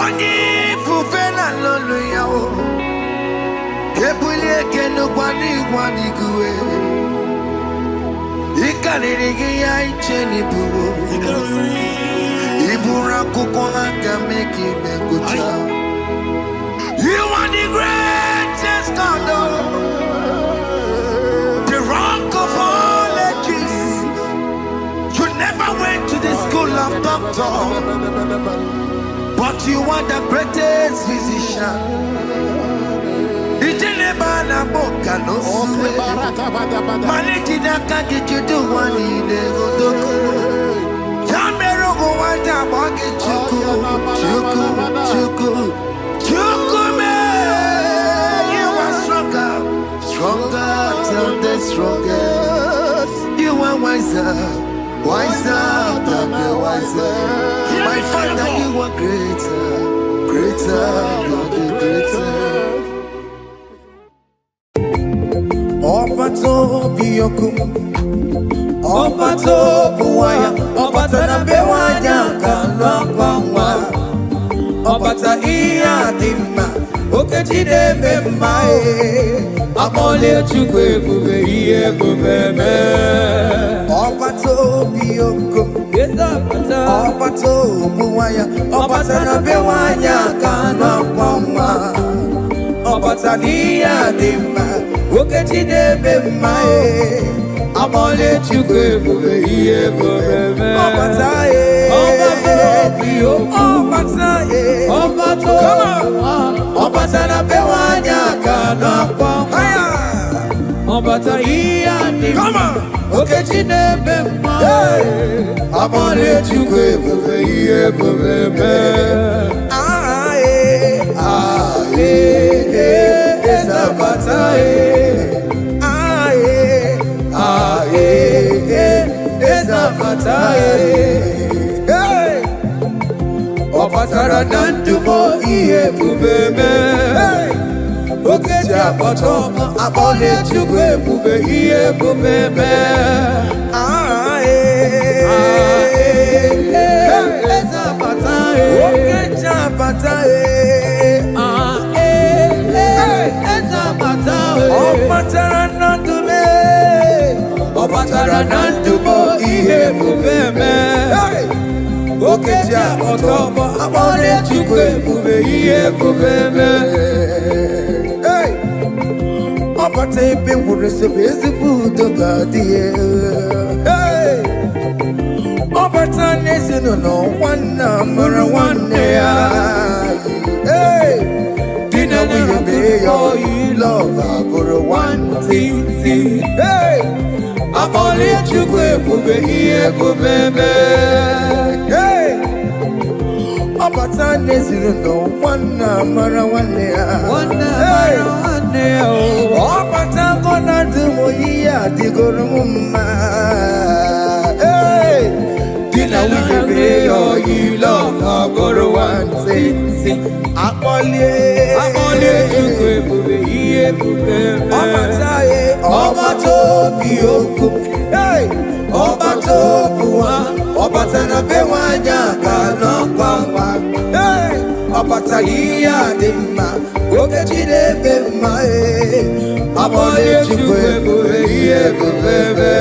S2: Onye ifufe na lolu ya o. Ebuli ekenu kwani kwani kuwe. Ikariri gị ya iche n'ibuwo. Iburu akwụkwọ aka meki megucha. You are the greatest God, the rock of all ages. You never went to the school of doctor, but you are the greatest physician. Ijelebana boka no suwe. Manejida kagijudu wani negodoku. Yamero go wata bogi chuku, chuku, chuku, chuku me. You are stronger, stronger than the strongest. You are wiser, wiser than the wiser. My Father, you are greater, greater than the greater. Obato biyokum, obato buwaya, obata na bewanya kalwa, obata iya dimma, oke jide bemmae, amole chukwe bube iye bubeme. Obato biyokum, obato buwaya, obata na bewanya kalwa, obata iya dimma. Oke chidebe mmae, amole chukwe bube iye bubeme. Obataye, obataye, obato, obata na bewanya kana kwa. Obata iya ni, oke chidebe mmae, amole chukwe bube iye bubeme. Aye, aye, ezabataye. Hey! Opatara nandumo iye bubeme. Oke japoto abole chukwe bube iye bubeme. Ezapataye. Oke japataye. Ezapataye. Opatara nandume. Opatara nandumo iye bubeme. Oke japoto abole chukwe bube iye bubeme. Opata ebe nwere sebe ezigbo udo ga-adịghị. Opata n'ezinụlọ nwanne mụrụ nwanne ya. Di na nwunye mee ya oyi lọva bụrụ nwanne. Abole chukwe bube iye bubeme. Opata n'ezinụlọ nwanne mụrụ nwanne ya. Opata gona dumo iya digoro mumma. Di na nwunye mee ya oyi lọva bụrụ nwanne. Akpọlie chukwe bube iye bubeme. Obataye, obato biyoko. Obato buwa, obata na bewanya kana kwangwa. Obata iya dimma, oke chidebe mmae. Akpọlie chukwe bube iye bubeme.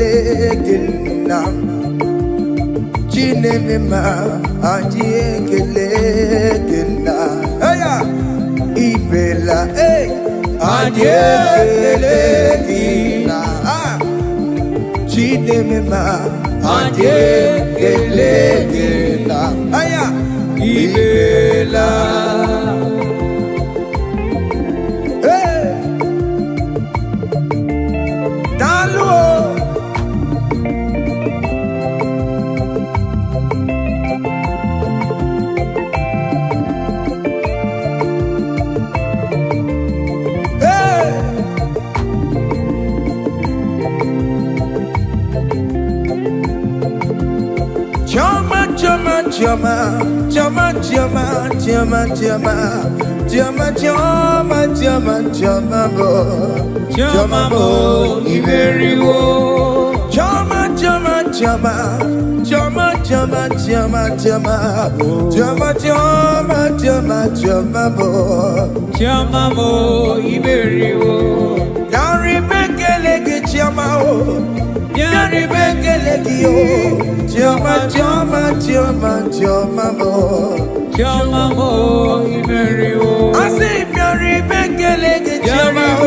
S2: Anyekelekena Chinemema Anyekelekena Ibela Anyekelekena Chinemema Anyekelekena Ibela Choma, choma, choma, choma, choma, choma, choma, choma, choma, choma, choma, bo, choma, bo, iberiwo. Choma, choma, choma, choma, choma, choma, choma, choma, choma, choma, choma, bo, choma, bo, iberiwo. Yari bekele ke choma o. Yari bekele ki o. Choma, choma, choma, choma, bo, choma, bo, iberiwo. Asi yari bekele ke choma o.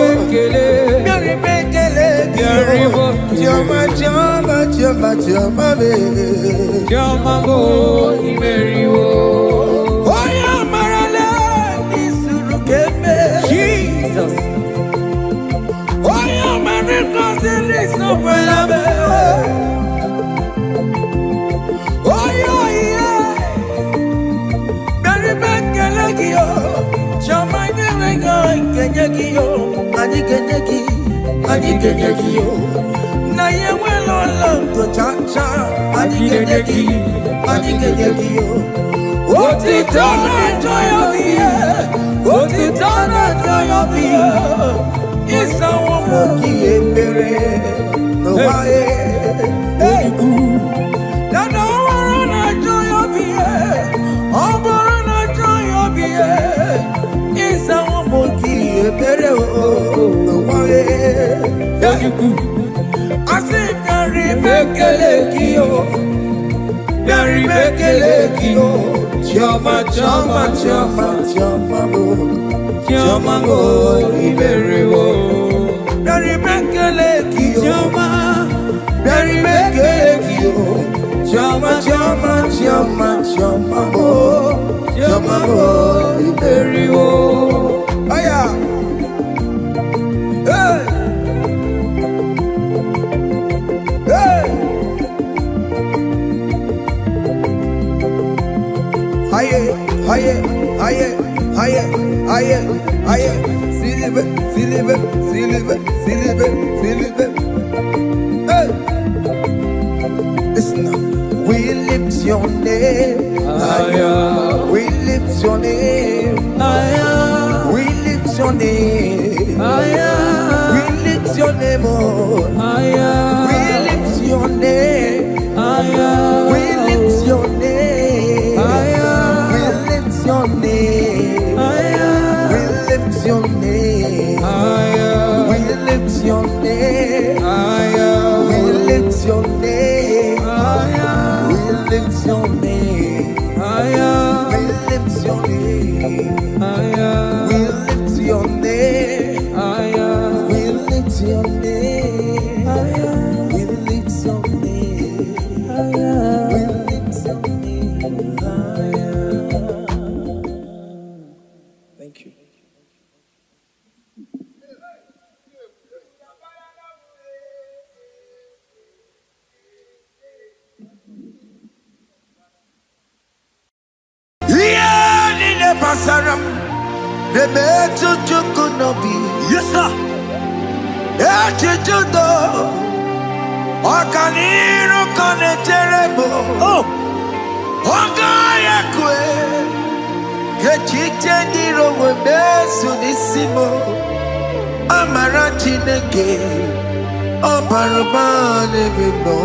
S2: Yari bekele ki o. Choma, choma, choma, choma, be, choma, bo, iberiwo. Oya marale nisuru keme. Jesus. Oya mariko ziliso pelabe. Oya yeah. Beri bekele kiyo. Choma nyenga kenye kiyo. Ani kenye ki. Ani kenye kiyo. Na yewe lolo to cha. Ani kenye ki. Ani kenye kiyo. Oti tana joy of the Oti tana joy of the Isa womoki ebere no wae. Dada warana joy of the Oborana joy of the Isa womoki ebere no wae. Asi nyari bekele kiyo. Yari bekele kiyo. Choma, choma, choma, choma, bo, choma, bo, iberiwo. Yari bekele kiyo. Choma, yari bekele kiyo. Choma, choma, choma, choma, bo, choma, bo, iberiwo. Aya. Hey. Hey. Aye, aye, aye, aye, aye, aye. Silibe, silibe, silibe, silibe, silibe. Hey. Listen now. We lift your name. Higher. We lift your name. Higher. We lift your name. Higher. We lift your name. Oh. Higher. We lift your name. Higher. We lift your name. Higher. Your name, we lift your name, we lift your name, we lift your name, we lift your name, we lift your name, we lift your name, we lift your name, we lift your name, we lift your name. Thank you. Yes, sir. Oh. Kechitendiro webesu nisimo Amarachi neke Oparubane bimo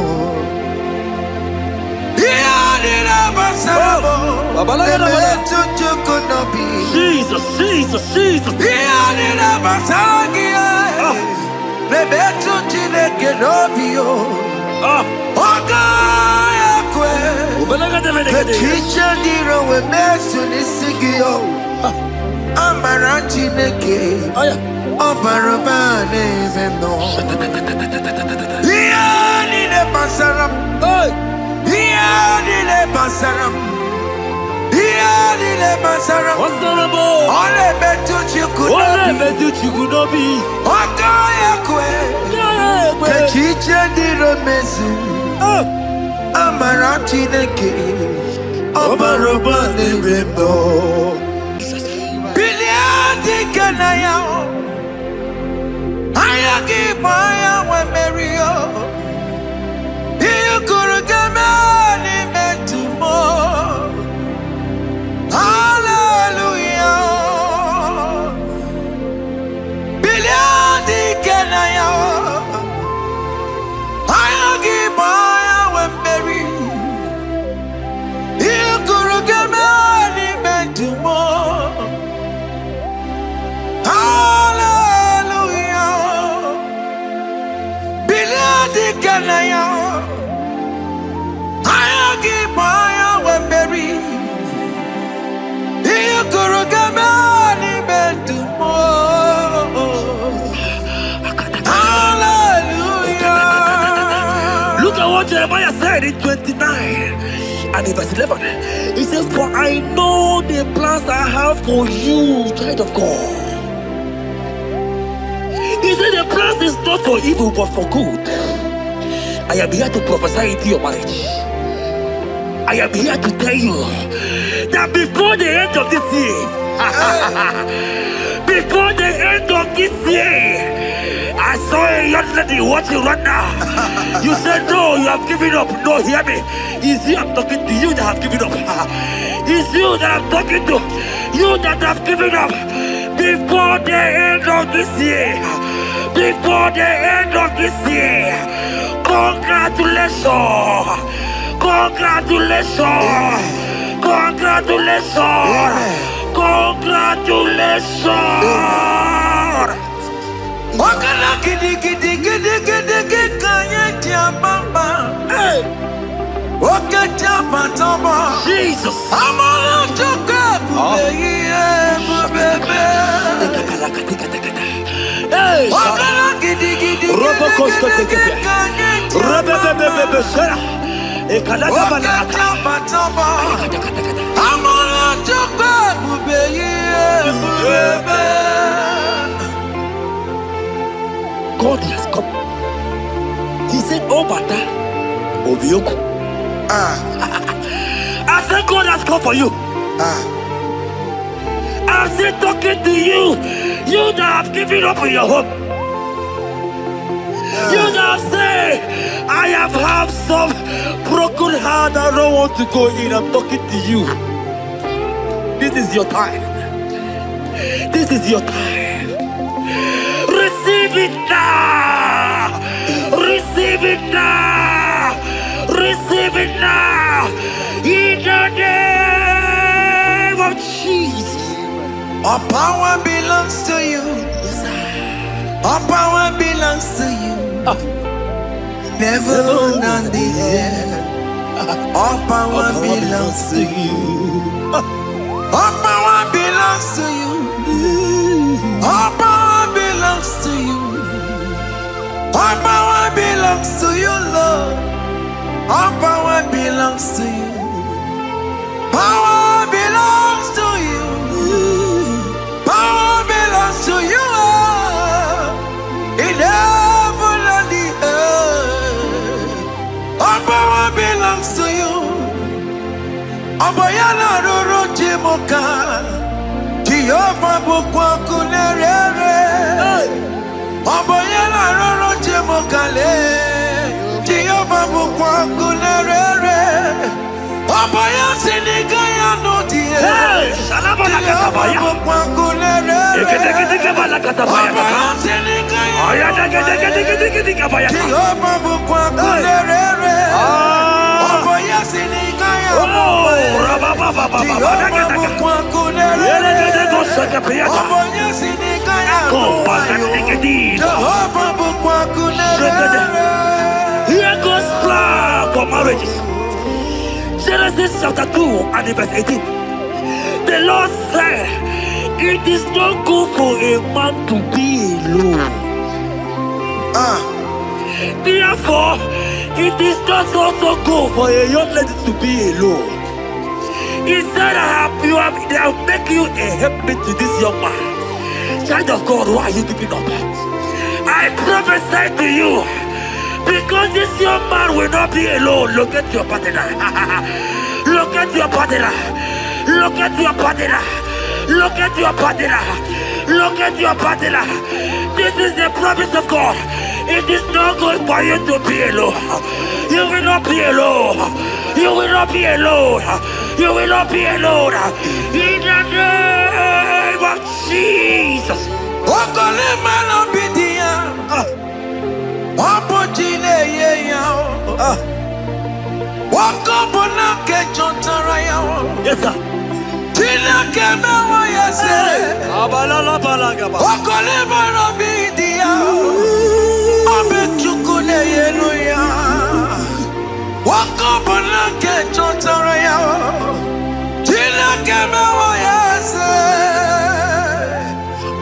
S2: Iyadira basarabo Emetu chukunobi
S5: Jesus, Jesus, Jesus.
S2: Iyadira basaragia Nebetu chineke nobio Ogaya kwe Kechitendiro webesu nisigio Amarachi neke Oparubane bimo Iyadira basaram Iyadira basaram Iyadira basaram
S5: What's the number?
S2: Ole betu chikunobi Ogaya kwe Kechitendiro mesu Amarachi neke Oparubane bimo Biliadi kanaya Ayagi baya we merio
S4: in 29 and in verse 11, he says, for I know the plans I have for you, child of God. He said the plans is not for evil but for good. I am here to prophesy into your marriage. I am here to tell you that before the end of this year, before the end of this year, I saw a young lady watching right now. You said no, you have given up. No, hear me. It's you I'm talking to, you that have given up. It's you that I'm talking to, you that have given up. Before the end of this year, before the end of this year, congratulations, congratulations, congratulations, congratulations.
S5: Wakala gidi gidi gidi gidi gidi kanye tiabamba. Oke tiabatoba.
S4: Jesus.
S5: Amala toka bubeye bubebe. Wakala gidi gidi gidi gidi kanye tiabamba. Oke tiabatoba. Amala toka bubeye bubebe.
S4: God has come. He said, oh, Bata, Obioku. I said, God has come for you. I said, talking to you, you that have given up on your hope. You that have said, I have had some broken heart, I don't want to go in. I'm talking to you. This is your time. This is your time. Receive it now! Receive it now! Receive it now! In the name of Jesus!
S5: All power belongs to you. All power belongs to you. Never on the air. All power belongs to you. All power belongs to you. All power belongs to you. All power belongs to you, Lord. All power belongs to you. Power belongs to you. Power belongs to you. In heaven and the earth. All power belongs to you. Abayana roro jimoka. Jehovah bukwa kunerere. Abayana roro jimokale. Jehovah bukwa kunerere. Abaya sinikaya no die. Jehovah bukwa kunerere. Abaya sinikaya no die. Jehovah bukwa kunerere. Abaya sinikaya no die. Jehovah bukwa kunerere.
S4: Here goes plan for marriages. Genesis chapter 2 and verse 18. The Lord said, it is not good for a man to be alone. Therefore, it is not also good for a young lady to be alone. He said, I'll make you a helpmate to this young man. Child of God, why are you giving up? I prophesy to you, because this young man will not be alone. Look at your partner. Look at your partner. Look at your partner. Look at your partner. Look at your partner. This is the promise of God. It is not good for you to be alone. You will not be alone. You will not be alone. You will not be alone. In the name of Jesus. Yes, sir.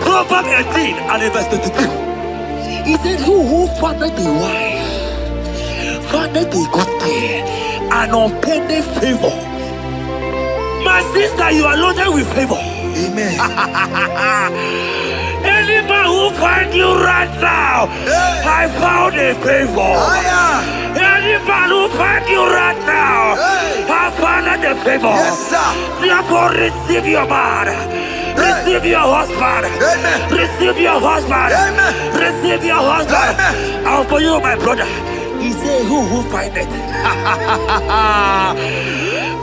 S4: Proverbs 18 and verse 22. He said, who fathered the wife
S5: findeth a good thing and obtaineth favor. My sister, you are loaded with favor.
S2: Amen.
S5: Any man who find you right now, I found a favor. Any man who find you right now, I found a favor.
S2: Yes, sir.
S5: Therefore, receive your man. Receive your husband.
S2: Amen.
S5: Receive your husband.
S2: Amen.
S5: Receive your husband.
S2: Amen.
S5: And for you, my brother, he said, who find it?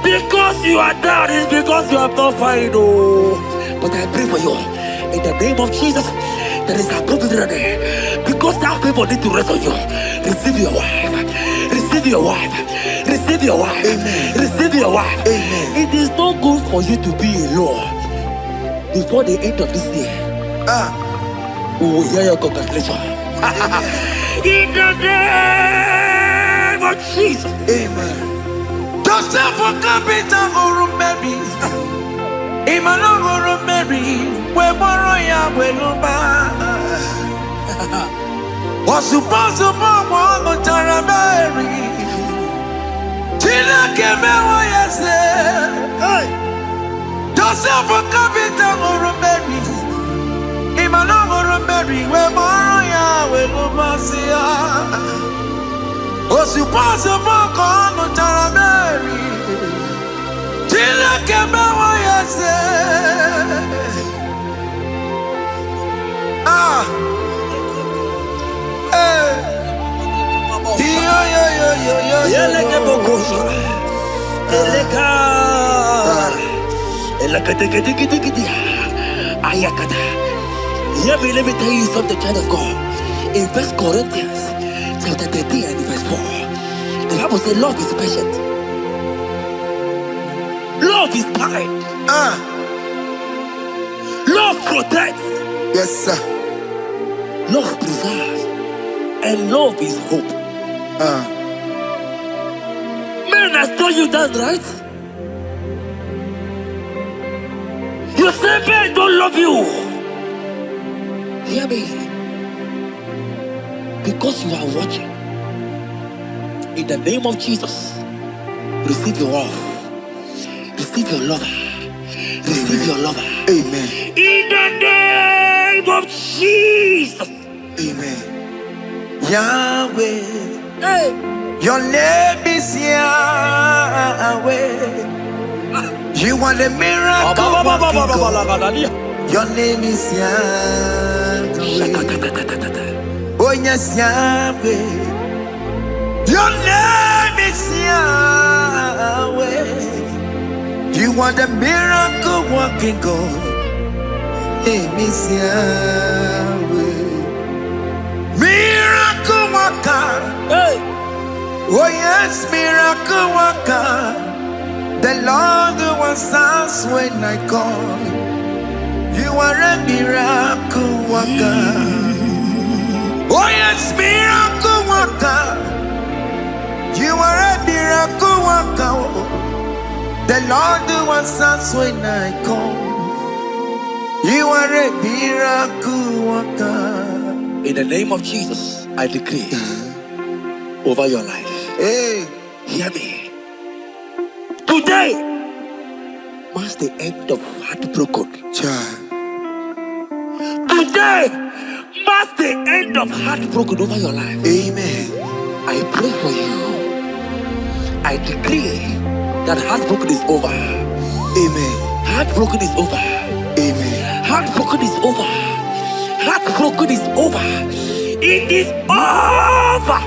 S5: Because you are down, it's because you have not found it. But I pray for you. In the name of Jesus, there is a good there. Because that people need to rest on you. Receive your wife. Receive your wife. Receive your wife.
S2: Amen.
S5: Receive your wife.
S2: Amen.
S5: It is not good for you to be alone. Before the end of this year, we will hear your congratulations. In the name of Jesus.
S2: Amen. Joseph for capital or maybe. Imano or maybe. We borrow ya weluba. Was supposed to borrow on Taramari. Tina came away, yes. Joseph for capital or Mary. Imano or Mary. We borrow ya weluba. Was supposed to borrow on Taramari. Tina came away, yes.
S5: Let me tell you something, child of God. In 1 Corinthians chapter 13 and verse 4, the Bible says love is patient. Love is kind. Love protects.
S2: Yes, sir.
S5: Love preserves. And love is hope. Men has told you that, right? You say men don't love you. Hear me. Because you are watching. In the name of Jesus, receive your love. Receive your lover. Receive your lover.
S2: Amen.
S5: In the name of Jesus.
S2: Amen. Yahweh.
S5: Hey.
S2: Your name is Yahweh. You are the miracle working God. Your name is Yahweh. Oh yes, Yahweh. Your name is Yahweh. You are the miracle working God. Name is Yahweh. Miracle worker.
S5: Hey.
S2: Oh yes, miracle worker. The Lord who answers when I call. You are a miracle worker. Oh yes, miracle worker. You are a miracle worker. The Lord who answers when I call. You are a miracle worker.
S5: In the name of Jesus, I decree over your life.
S2: Hey,
S5: hear me. Today marks the end of heartbroken.
S2: child.
S5: Today marks the end of heartbroken over your life.
S2: Amen.
S5: I pray for you. I decree that heartbroken is over.
S2: Amen.
S5: Heartbroken is over.
S2: Amen.
S5: Heartbroken is over. Heartbroken is over. It is over.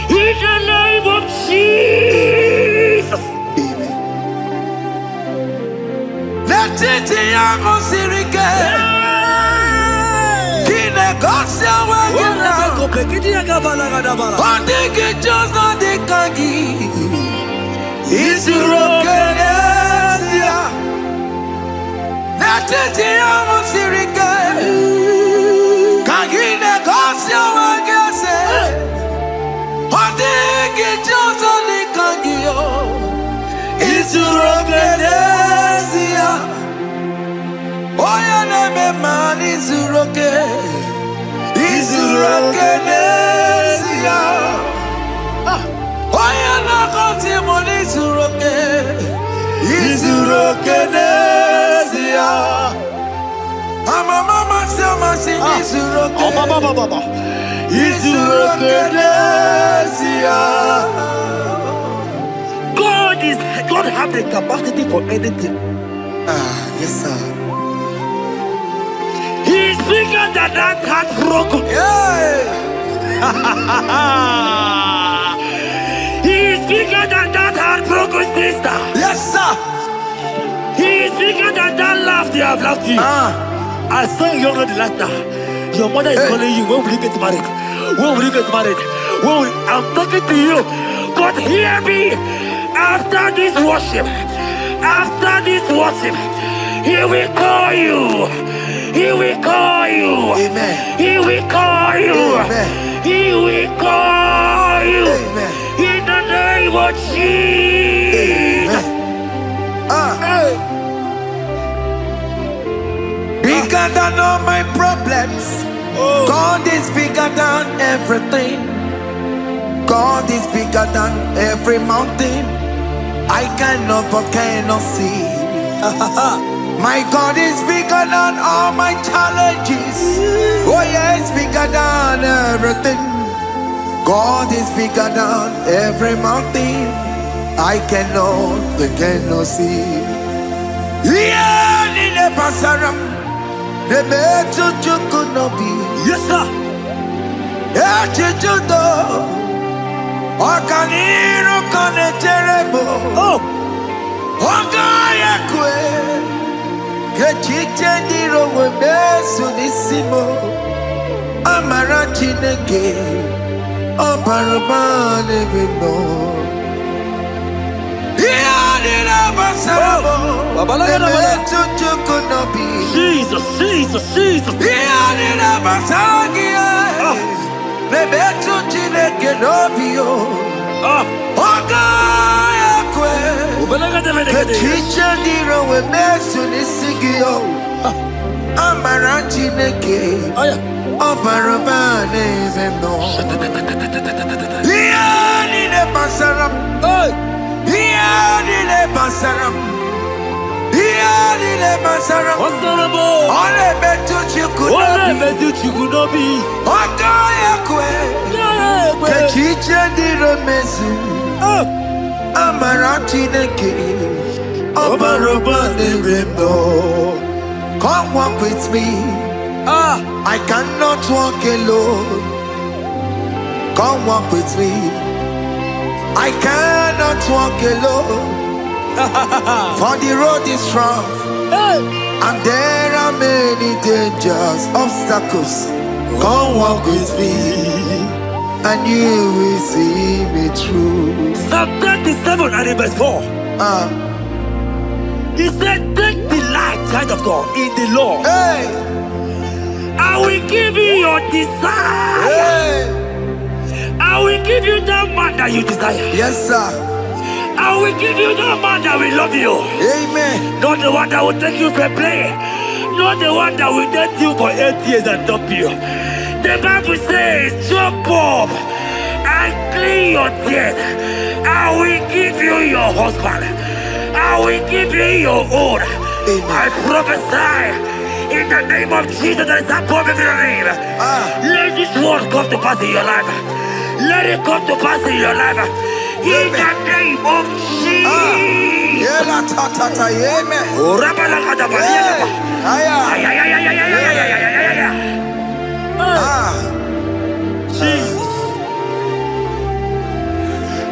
S5: In the name of Jesus.
S2: Amen. Let it be a sirike. Kine gosia wagina. Ondigi jozo dikagi. Isurokenesia. Let it be a sirike. Kine gosia wagase. Ondigi jozo dikagi. Isurokenesia. Oya neme man isuroke. Isurokenesia. money zuroke. Izuroke nesia. Mama sing izuroke.
S4: Baba.
S2: Izuroke nesia.
S4: God have the capacity for anything.
S2: Yes sir.
S4: He's bigger than that heartbroken.
S2: Yeah.
S4: He's bigger than that heartbroken sister.
S2: Yes sir.
S4: He's bigger than that laugh they have laughed you. I saw you the last time. Your mother is calling you. When will you get married? When will you get married? I'm talking to you. But hear me. After this worship, he will call you. He will call you.
S2: Amen.
S4: He will call you.
S2: Amen.
S4: He will call you.
S2: Amen.
S4: In the name of Jesus.
S2: Bigger than all my problems. God is bigger than everything. God is bigger than every mountain I cannot see. My God is bigger than all my challenges. Oh yeah, it's bigger than everything. God is bigger than every mountain I cannot see. Yeah, in the pasaram, the better could not be.
S4: Yes, sir.
S2: Okaniro kane terrible.
S4: Oh,
S2: Ogaya kwe. Kechite ndiro webesu nisimo. Amara chineke. Oparabane bino. Iyadira basarabo. Nebetu chukunobi.
S4: Jesus.
S2: Iyadira basagia. Nebetu chineke nobio. Ogaya kwe. Kechiche ndiro webesu nisigio. Amara chineke. Oparabane bino. Iyadira basaram. Iyadira basaram. Iyadira basaram. Ole betu chikunobi. Ogaya kwe. Kechiche ndiro mesu. Amara chineke. Oparabane bino. Come walk with me. I cannot walk alone. Come walk with me. I cannot walk alone. For the road is rough, and there are many dangers, obstacles. Come walk with me, and you will see me through.
S4: Psalm 37 and verse 4. He said, take delight, child of God, in the Lord.
S2: Hey,
S4: I will give you your desire.
S2: hey,
S4: I will give you that man that you desire.
S2: yes, sir.
S4: I will give you that man that will love you.
S2: Amen.
S4: Not the one that will take you for play. Not the one that will date you for 8 years and dump you. The Bible says, jump up and clean your tears. I will give you your husband. I will give you your own. I prophesy in the name of Jesus that is above every name. Let this word come to pass in your life. Let it come to pass in your life. In the name of Jesus.
S2: Amen.
S4: Jesus.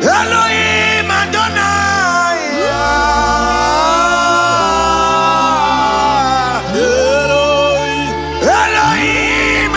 S2: Elohim Adonai. Elohim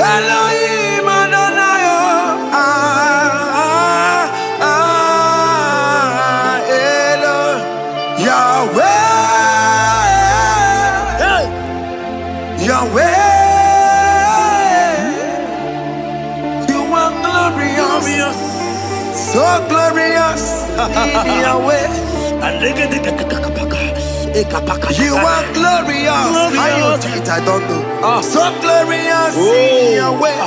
S2: Elohim Adonai, Yahweh, you are glorious, so glorious in Yahweh. You are glorious. How you do it, I don't know. So glorious in Yahweh.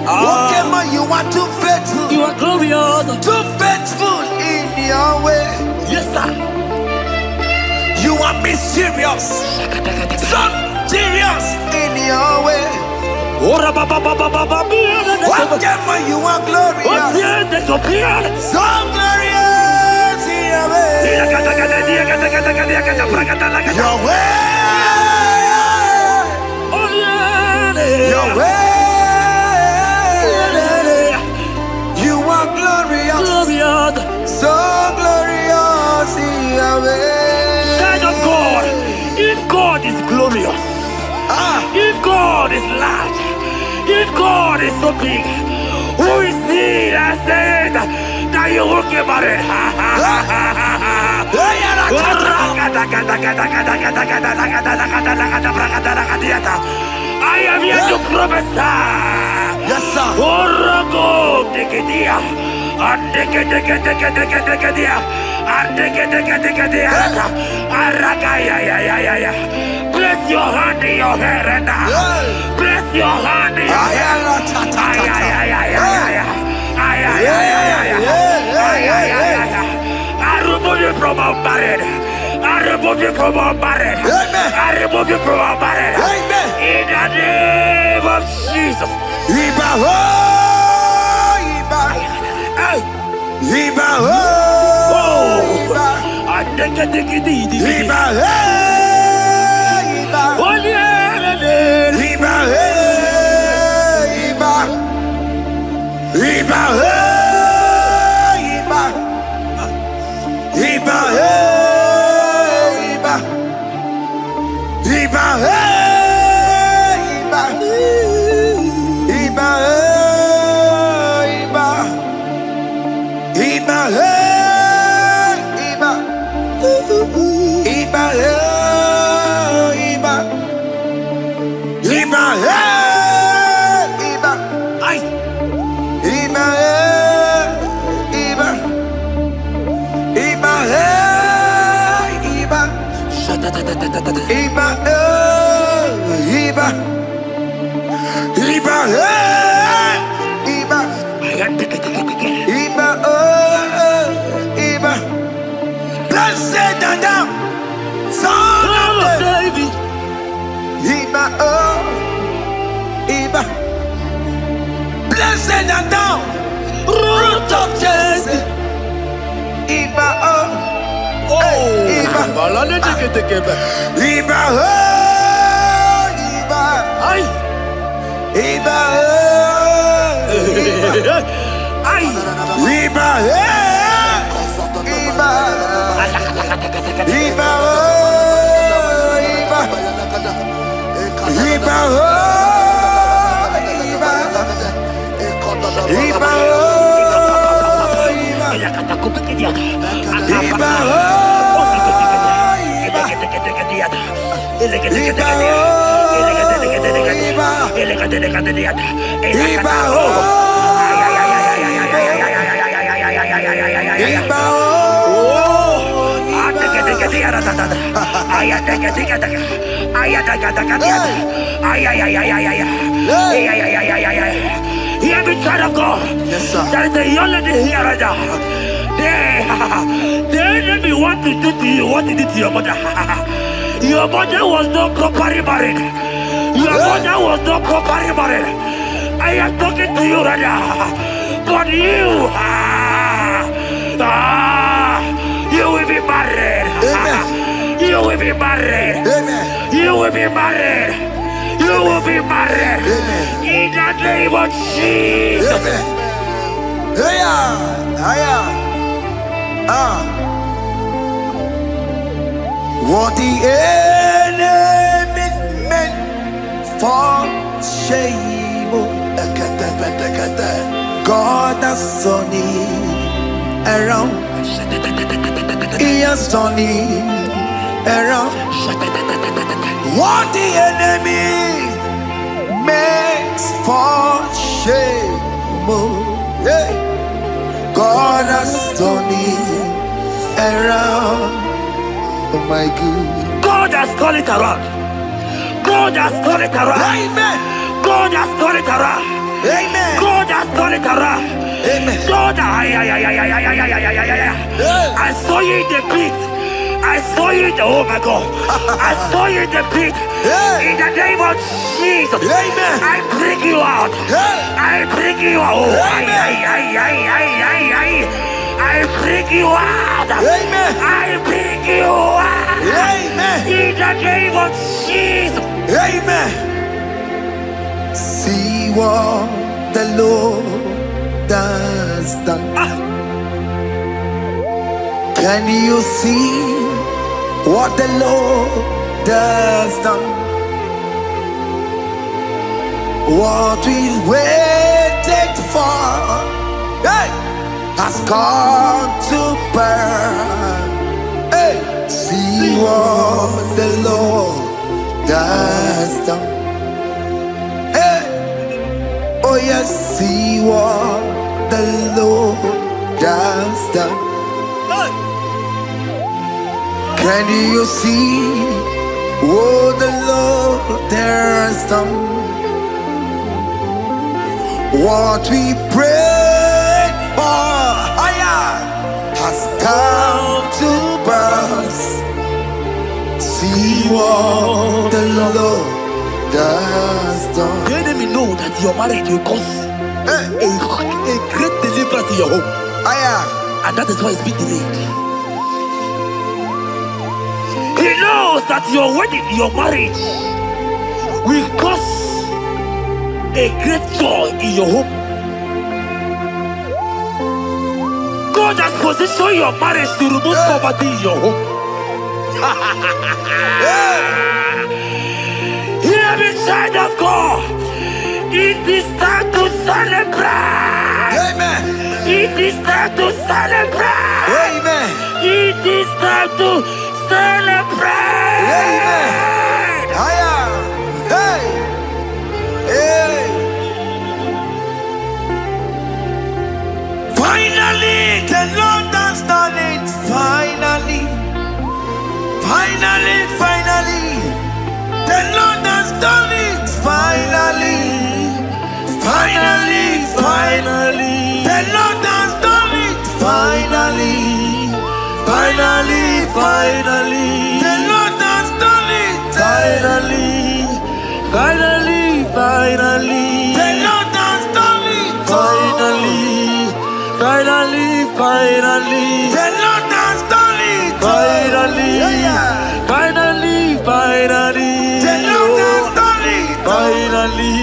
S2: Oke Muo, you are too faithful.
S1: You are glorious.
S2: Too faithful in Yahweh.
S1: Yes, sir.
S2: You are mysterious. So serious in Yahweh. Oke Muo, you are glorious. So glorious in Yahweh. Yahweh. Yahweh. You are glorious. So glorious in Yahweh.
S5: Child of God, if God is glorious, if God is large, if God is so big, who is he that said that you will get married? I am here to prophesy.
S2: Yes, sir.
S5: Place your hand in your hair and place your hand in your hair. I remove you from our marriage. I remove you from our marriage. I remove you from our marriage. In the name of Jesus.
S2: Iba ho, Iba. Iba ho, Iba. Iba he, Iba. Iba he, Iba. Iba he, Iba. Iba he, Iba. Iba he, Iba. Iba he, Iba. Iba he, Iba. Iba he, Iba. Iba he, Iba.
S5: Ay.
S2: Iba he, Iba. Iba he, Iba. Iba he, Iba. Iba he, Iba. Iba Iba. Blessed Adam, son of David. Iba Iba. Blessed Adam, root of Jesse. Iba Iba. Iba Iba.
S5: Ay.
S2: Iba
S5: Ay.
S2: Iba Iba. Iba Iba. Iba Iba. Iba
S5: Hear me, child of God.
S2: Yes, sir.
S5: There is a young lady here right now. The enemy want to do to you what he did to your mother. Your mother was not properly married. Your mother was not properly married. I am talking to you right now. But you, you will be married.
S2: Amen.
S5: You will be married.
S2: Amen.
S5: You will be married. You will be married.
S2: Amen.
S5: In the name of Jesus.
S2: Amen. What the enemy meant for shame, God has turned it around. He has turned it around. What the enemy makes for shame, God has turned it around. Oh my God.
S5: God has turned it around. God has turned it around.
S2: Amen.
S5: God has turned it around.
S2: Amen.
S5: God has turned it around.
S2: Amen.
S5: God, I saw you in the pit. I saw you in the, oh my God. I saw you in the pit. In the name of Jesus.
S2: Amen.
S5: I bring you out. I bring you out. Oh, I bring you out.
S2: Amen.
S5: I bring you out.
S2: Amen.
S5: In the name of Jesus.
S2: Amen. See what the Lord has done. Can you see what the Lord has done? What we waited for, hey, has come to pass. Hey, see what the Lord has done. Hey, oh yes, see what the Lord has done. Can you see what the Lord has done? What we prayed for has come to pass. See what the Lord has done.
S5: The enemy know that your marriage will cause a great deliverance in your home. And that is why it's been delayed. He knows that your wedding, your marriage will cause a great joy in your home. God has positioned your marriage to remove poverty in your home. Hear me, child of God. It is time to celebrate.
S2: Amen.
S5: It is time to celebrate.
S2: Amen.
S5: It is time to celebrate.
S2: Amen. Hey. Hey. Finally, the Lord has done it. Finally. Finally. The Lord has done it. Finally. The Lord has done it. Finally. The Lord has done it.
S5: Finally.
S2: The Lord has done it.
S5: Finally.
S2: The Lord has done it.
S5: Finally.
S2: The Lord has done it.
S5: Finally.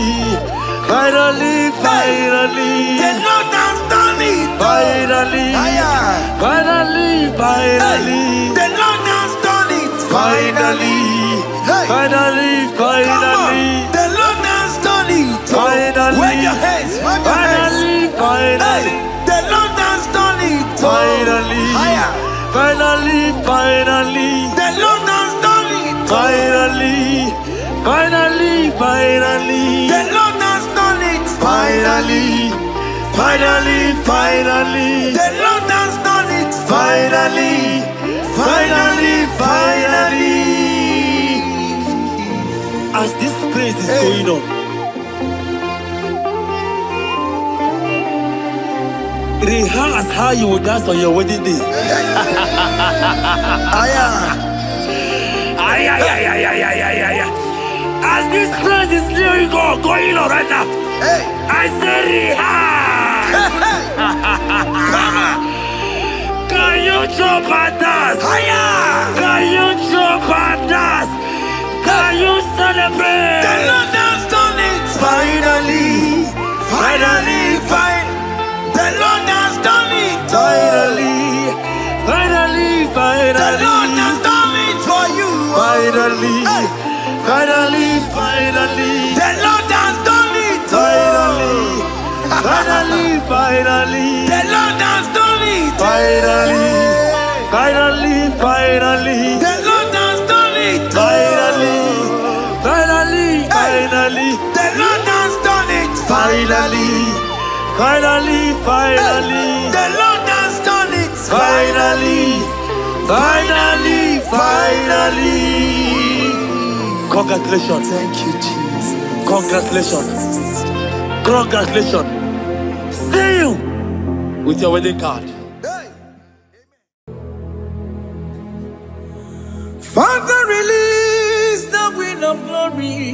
S2: The Lord has done it.
S5: Finally.
S2: The Lord has done it.
S5: Finally.
S2: Hey.
S5: Finally.
S2: Come on. The Lord has done it.
S5: Finally.
S2: Wave your hands. Wave your hands. Hey. The Lord has done it.
S5: Finally.
S2: Higher.
S5: Finally.
S2: The Lord has done it.
S5: Finally.
S2: The Lord has done it.
S5: Finally.
S2: The Lord has done it.
S5: Finally. As this praise is going on, rehearse how you will dance on your wedding day. As this praise is going on right now, I say rehearse. Can you jump and dance? Can you jump and dance? Can you celebrate?
S2: The Lord has done it. Finally. The Lord has done it.
S5: Finally.
S2: The Lord has done it for you.
S5: Finally.
S2: Hey.
S5: Finally.
S2: The Lord has done it.
S5: Finally.
S2: The Lord has done it.
S5: Finally.
S2: The Lord has done it.
S5: Finally.
S2: The Lord has done it.
S5: Finally.
S2: The Lord has done it.
S5: Finally. Congratulations.
S2: Thank you, Jesus.
S5: Congratulations. See you with your wedding card.
S2: Father, release the wind of glory.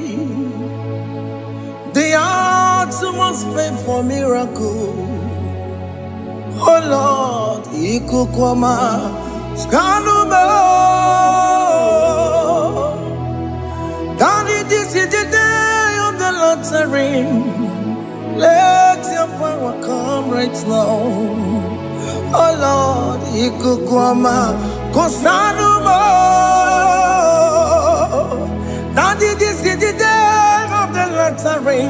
S2: The hearts must pay for miracle. Oh Lord, Ikukwama, Skanuma. Daddy, this is the day of the lottery. Let your power come right now. Oh Lord, Ikukwama, Kosanuma. Daddy, this is the day of the lottery.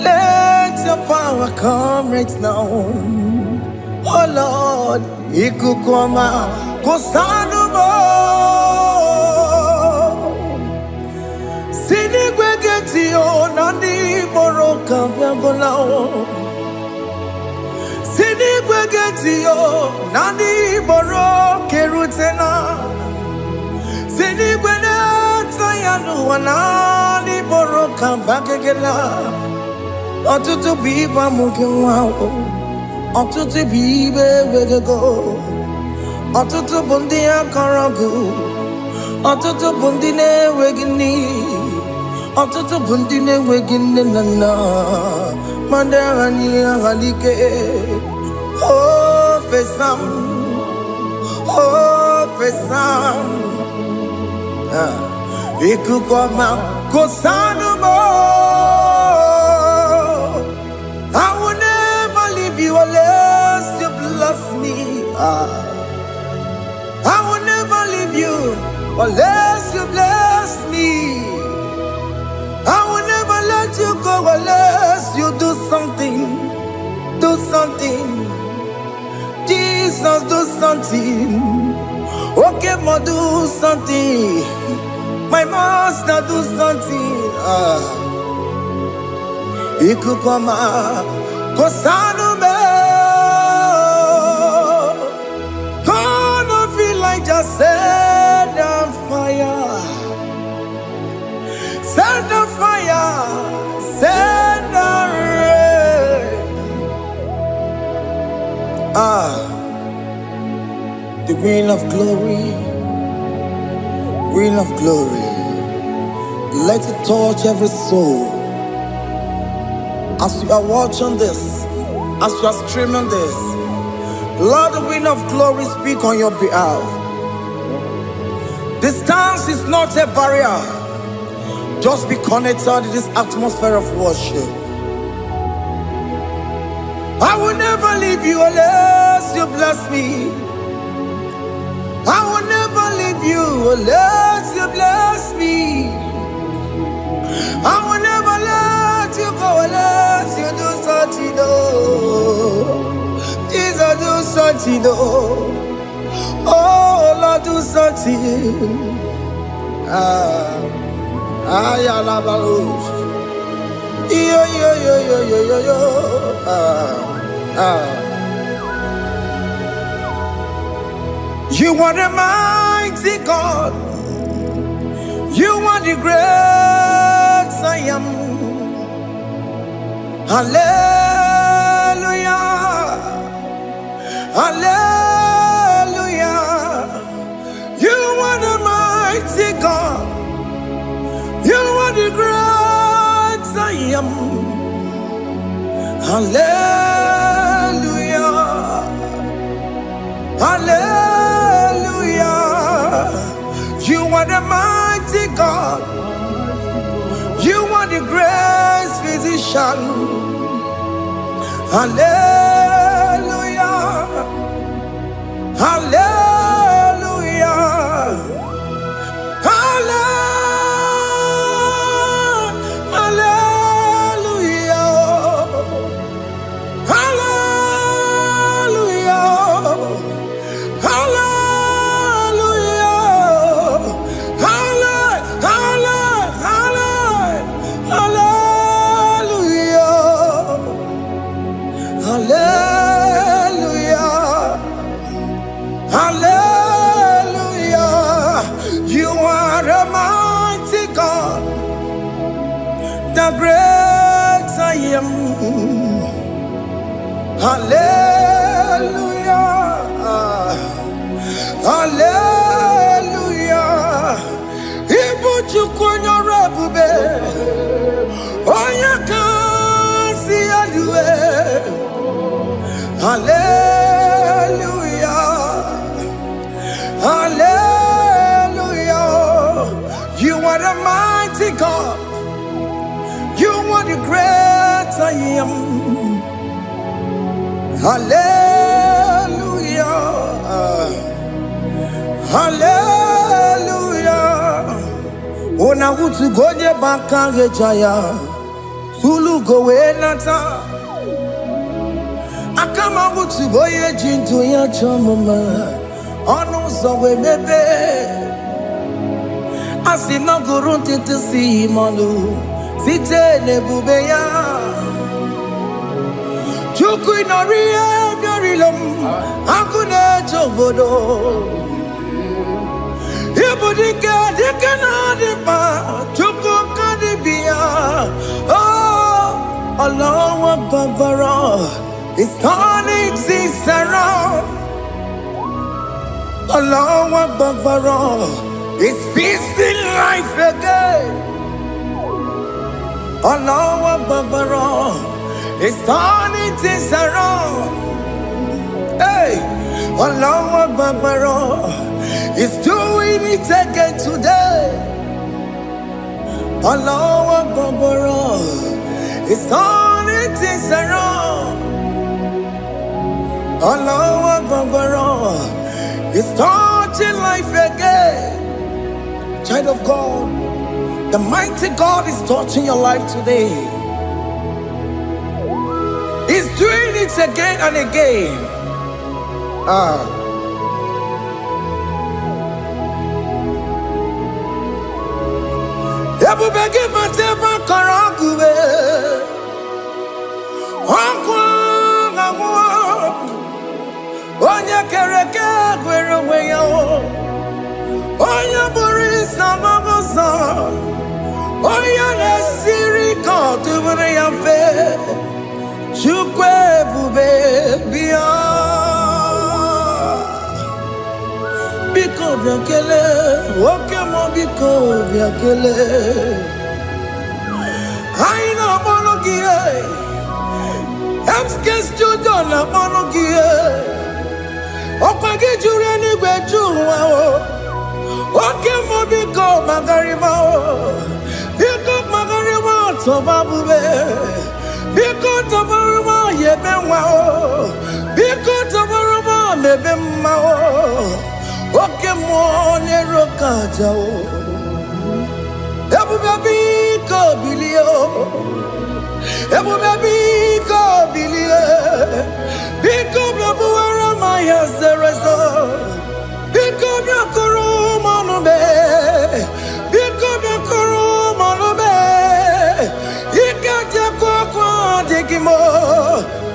S2: Let your power come right now. Oh Lord, Ikukwama, Kosanuma. Sinigwegetio, Nandi Boroka, Viagolao. Sinigwegetio, Nandi Boroke Rutena. Sinigwena, Tayanu, Nandi Boroka, Bagagela. Ọtụtụ bụ ibe amụghị nwa ahụ, ọtụtụ bụ ibe wegego, ọtụtụ bụ ndị akọrọ ọgụ, ọtụtụ bụ ndị na-enweghị nne, ọtụtụ bụ ndị na-enweghị nne na nna, ma ndị agha nye agha n'ike. O fesam, ikuku ọma kosanụ m. I will never leave you unless you bless me. I will never leave you unless you bless me. I will never let you go unless you do something. Do something. Jesus, do something. Oke Muo, do something. My master, do something. Ikukoma, Kosanume. Gonna feel like just set on fire. Set on fire. Set on rain. The wind of glory. Wind of glory. Let it touch every soul. As you are watching this, as you are streaming this, Lord, the wind of glory speak on your behalf. Distance is not a barrier. Just be connected to this atmosphere of worship. I will never leave you unless you bless me. I will never leave you unless you bless me. I will never let you go unless you do something. Jesus, do something. Oh Lord, do something. Ayalabalos. Yo. You are the mighty God. You are the great I am. Hallelujah. Hallelujah. You are the mighty God. You are the great I am. Hallelujah. are the mighty God. You are the great physician. Hallelujah. Hallelujah. The great I am. Hallelujah. Hallelujah. Ibu chukwonya rebube. Onya kasi alue. Hallelujah. Hallelujah. You are the mighty God. You are the great I am. Hallelujah. Hallelujah. Ona utu goje bakange jaya. Sulu gowe nata. Akama utu boye jintu ya chomoma. Onu sowe mebe. Asina gurunti tisi manu. Site nebubeya Chuku inoriye byarilom Akune chobodo Ibudike dike na dipa Chuku kadibia Oh Allah Akbar It's turning things around Allah Akbar It's fixing life again Allah Akbar, it's turning things around. Hey, Allah Akbar, it's doing it again today. Allah Akbar, it's turning things around. Allah Akbar, it's touching life again. Child of God, the mighty God is touching your life today. He's doing it again and again. Ebubege mateba karagube. Onya kereke gwerewe yo. Onya borisa magosa. Oya na siri kotu bure ya fe. Chukwe bube biya. Biko biakele, oke mo biko biakele. Haina monogie, emske studio na monogie. Okwage jure ni gwejuwa o. Oke mo biko magarima o. Biko magarima toba bube. Biko tobaruma yebenwa o. Biko tobaruma mebemma o. Oke Muo nero kaja o. Ebube ko bilio. Ebube ko bilie. Biko bebuara maya zerezo. Biko biakoro manube. Biko biakoro manube. Ikaja kwa digimo.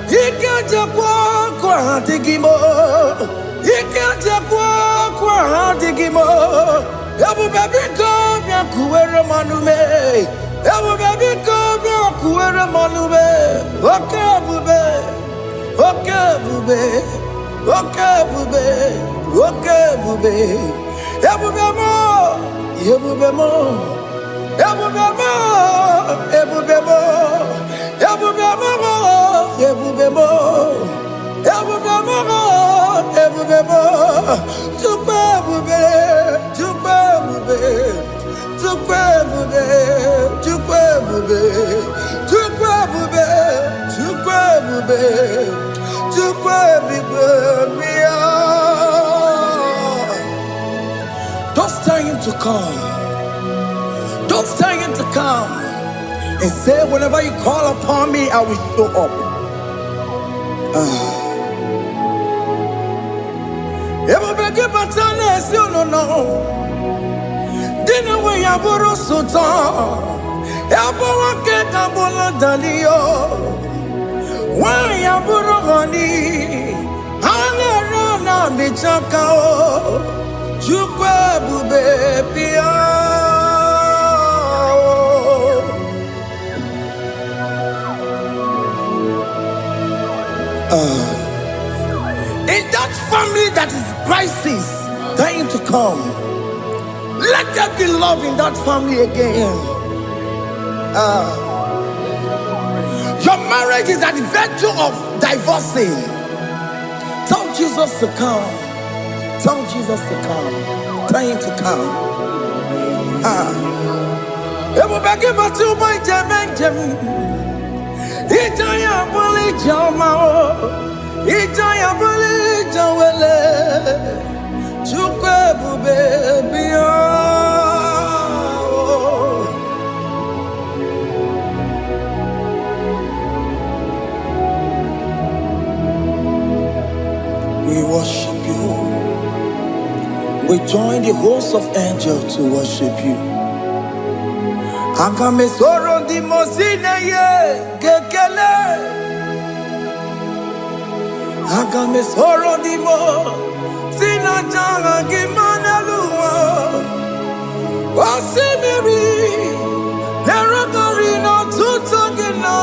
S2: Ikaja kwa digimo. Ikaja kwa digimo. Ebube ko biakuere manume. Ebube ko biakuere manume. Oke bube. Oke bube. Oke bube. Oke bube. Ebube mo. Ebube mo. Ebube mo. Ebube mo. Ebube mo. Ebube mo. Ebube mo. Ebube mo. Chupa bube. Chupa bube. Chukwebube, Chukwebube, Chukwebube, Chukwebube, Chukwebube. Don't tell him to come. Don't tell him to come. And say, whenever you call upon me, I will show up. Everybody but you no. Dinner way I borrow so tall. Elbow get a bola dalio. Why I borrow honey? I'll be chakao. Chukwebube pia. In that family that is crisis, dying to come, let there be love in that family again. Your marriage is at the verge of divorcing. Tell Jesus to come. Tell Jesus to come. Tell him to come. It will be given to my Jemen. Itaya buli jamao, Itaya buli jawele, Chukwebube biya. We worship you. We join the host of angels to worship you. Akame soro di mosine ye kekele. Akame soro di mo sina changa kimana luwa. Wasimiri nerokori no tutogina.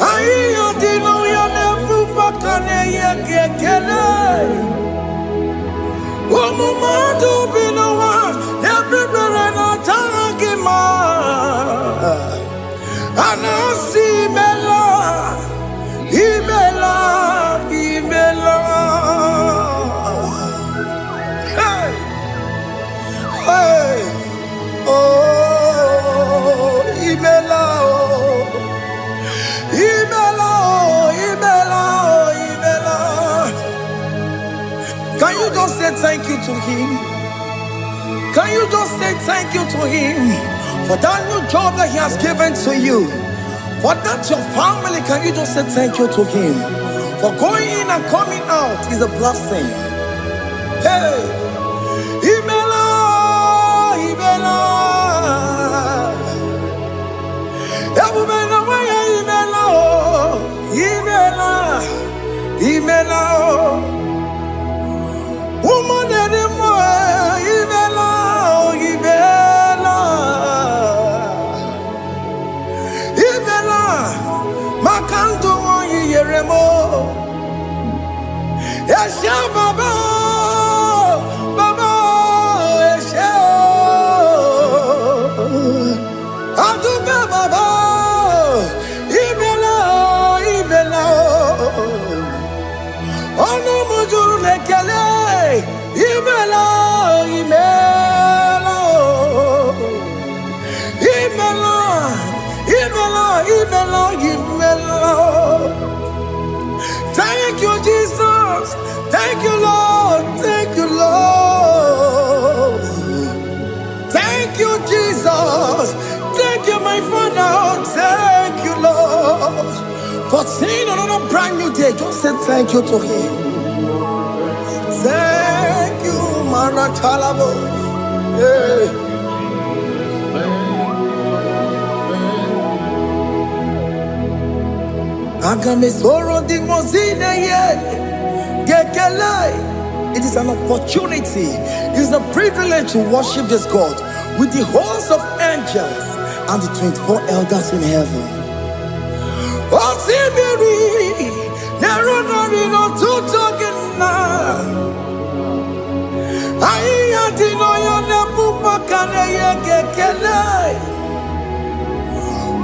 S2: Ayo dino ya nefu pakane ye kekele. Omumadu binowa everywhere no tangima. Anasi mela, imela, imela. Hey, hey, oh, imela, oh, imela, oh, imela, oh, imela. Can you just say thank you to him? Can you just say thank you to him for that new job that he has given to you? For that your family, can you just say thank you to him? For going in and coming out is a blessing. Hey, Imela, Imela, Imela, Imela, Imela, woman anymore, Imela, Imela, Imela, Makanto Yeremo, Yasha Baba, Baba, Yasha, Aduba Baba, Imela, Imela. Ono mujuru nekele, imela, imela, imela, imela, imela, imela. Thank you, Jesus. Thank you, Lord. Thank you, Lord. Thank you, Jesus. Thank you, my Father. Thank you, Lord. For seeing another brand new day, just say thank you to him. Thank you, Maratalabo. Yeah. It is an opportunity, it is a privilege to worship this God with the host of angels and the 24 elders in heaven. Osimiri, nerunari no tutogina. Ayati no yone pupakane yekekele.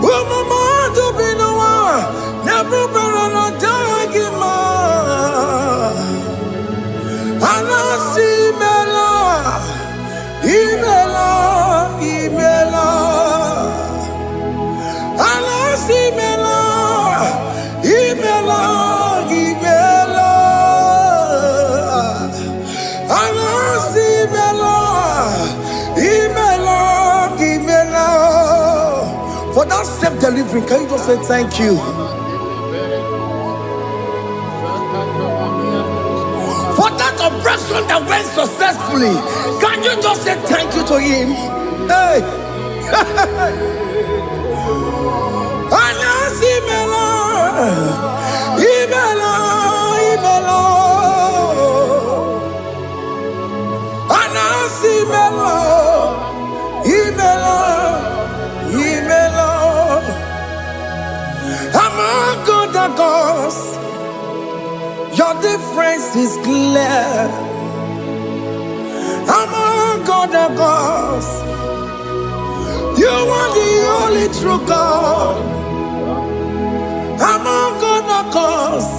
S2: Umamadu binowa, nebubera no dagima. Anasi mela, now self-delivering. Can you just say thank you? For that operation that went successfully, can you just say thank you to him? Hey. Among other gods, your difference is clear. Among other gods, you are the only true God. Among other gods,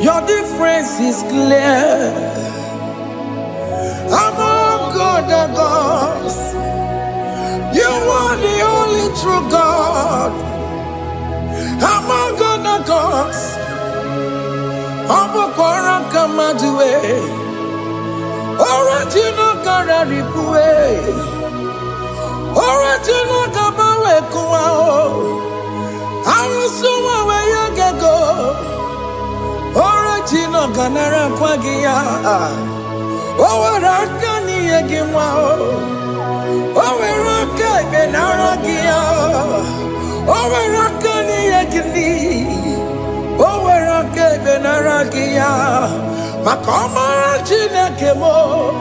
S2: your difference is clear. Among other gods, you are the only true God. Among other gods, Abokora Kamadue, original Kararikue, original Kabawe Kuao, Arusuma Wayagego, original Ganara Kwagia, Owarakani Yagimao, Owaraka Benaragia, Owarakani Yagini. Owerake benaragia, makoma Oke Muo,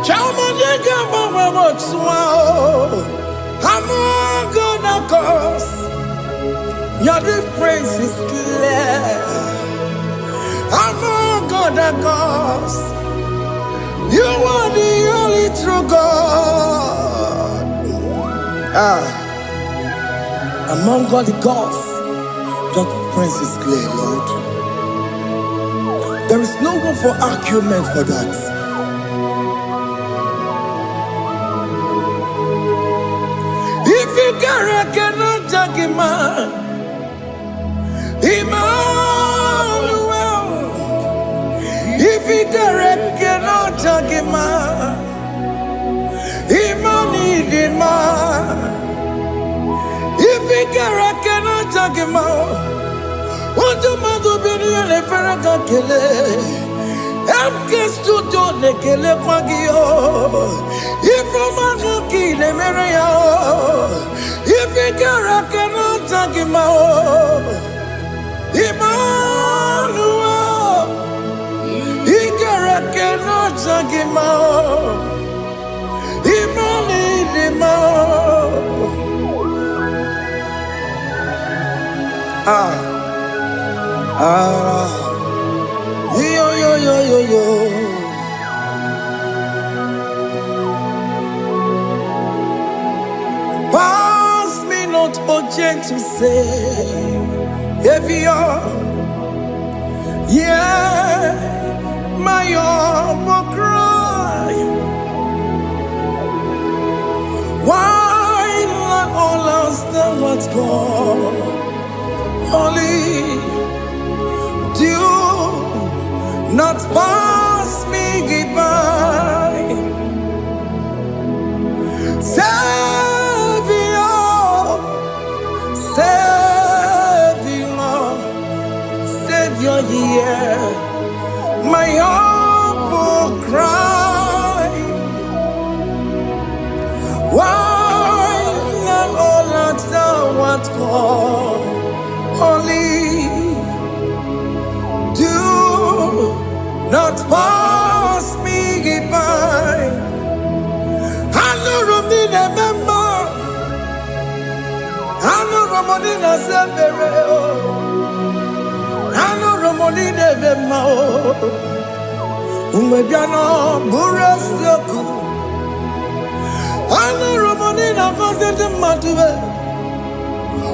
S2: chama nega mama motswao. Among other gods, your difference is clear. Among other gods, you are the only true God. Among all the gods, your difference is clear, Lord. There is no room for argument for that. If you cannot judge him, Emmanuel. If you cannot judge him, Emmanuel. If you cannot judge him, what do you be doing? If you studio nekele kwagio, if you kill mereya, if you cannot judge him, Emmanuel. He cannot judge him, yo. Pass me not, oh gentle Savior. Yeah, my humble cry. Why not all else than what's gone? Only do not pass me goodbye, Savior, yeah, my humble cry. Why not all that thou art gone? Only do not pass me by. Hello, Romina, member. Hello, Romonina, Zebero. Hello, Romonina, member. Umebiano, Burasioku. Hello, Romonina, Vazende Matue.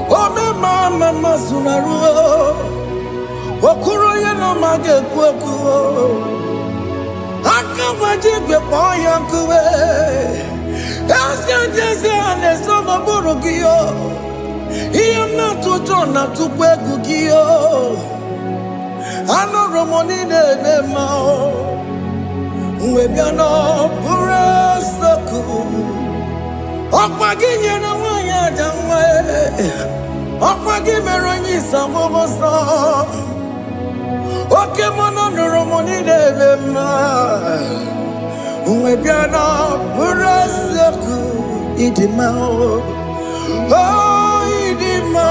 S2: Oh, mama, Sunaru. Okuro yeno mage kweku. Aka wajigwe poyankuwe. Jese ane sogo burugiyo. Iyam na tutona tukwegu giyo. Ano romoni nebe mao. Uwebiano pure soku. Okwa ginye na wanya. ya jamwe Okwa gi meronyi samobo so Oke Muo nuru moni debema Unwe biana burasoku idima Oh idima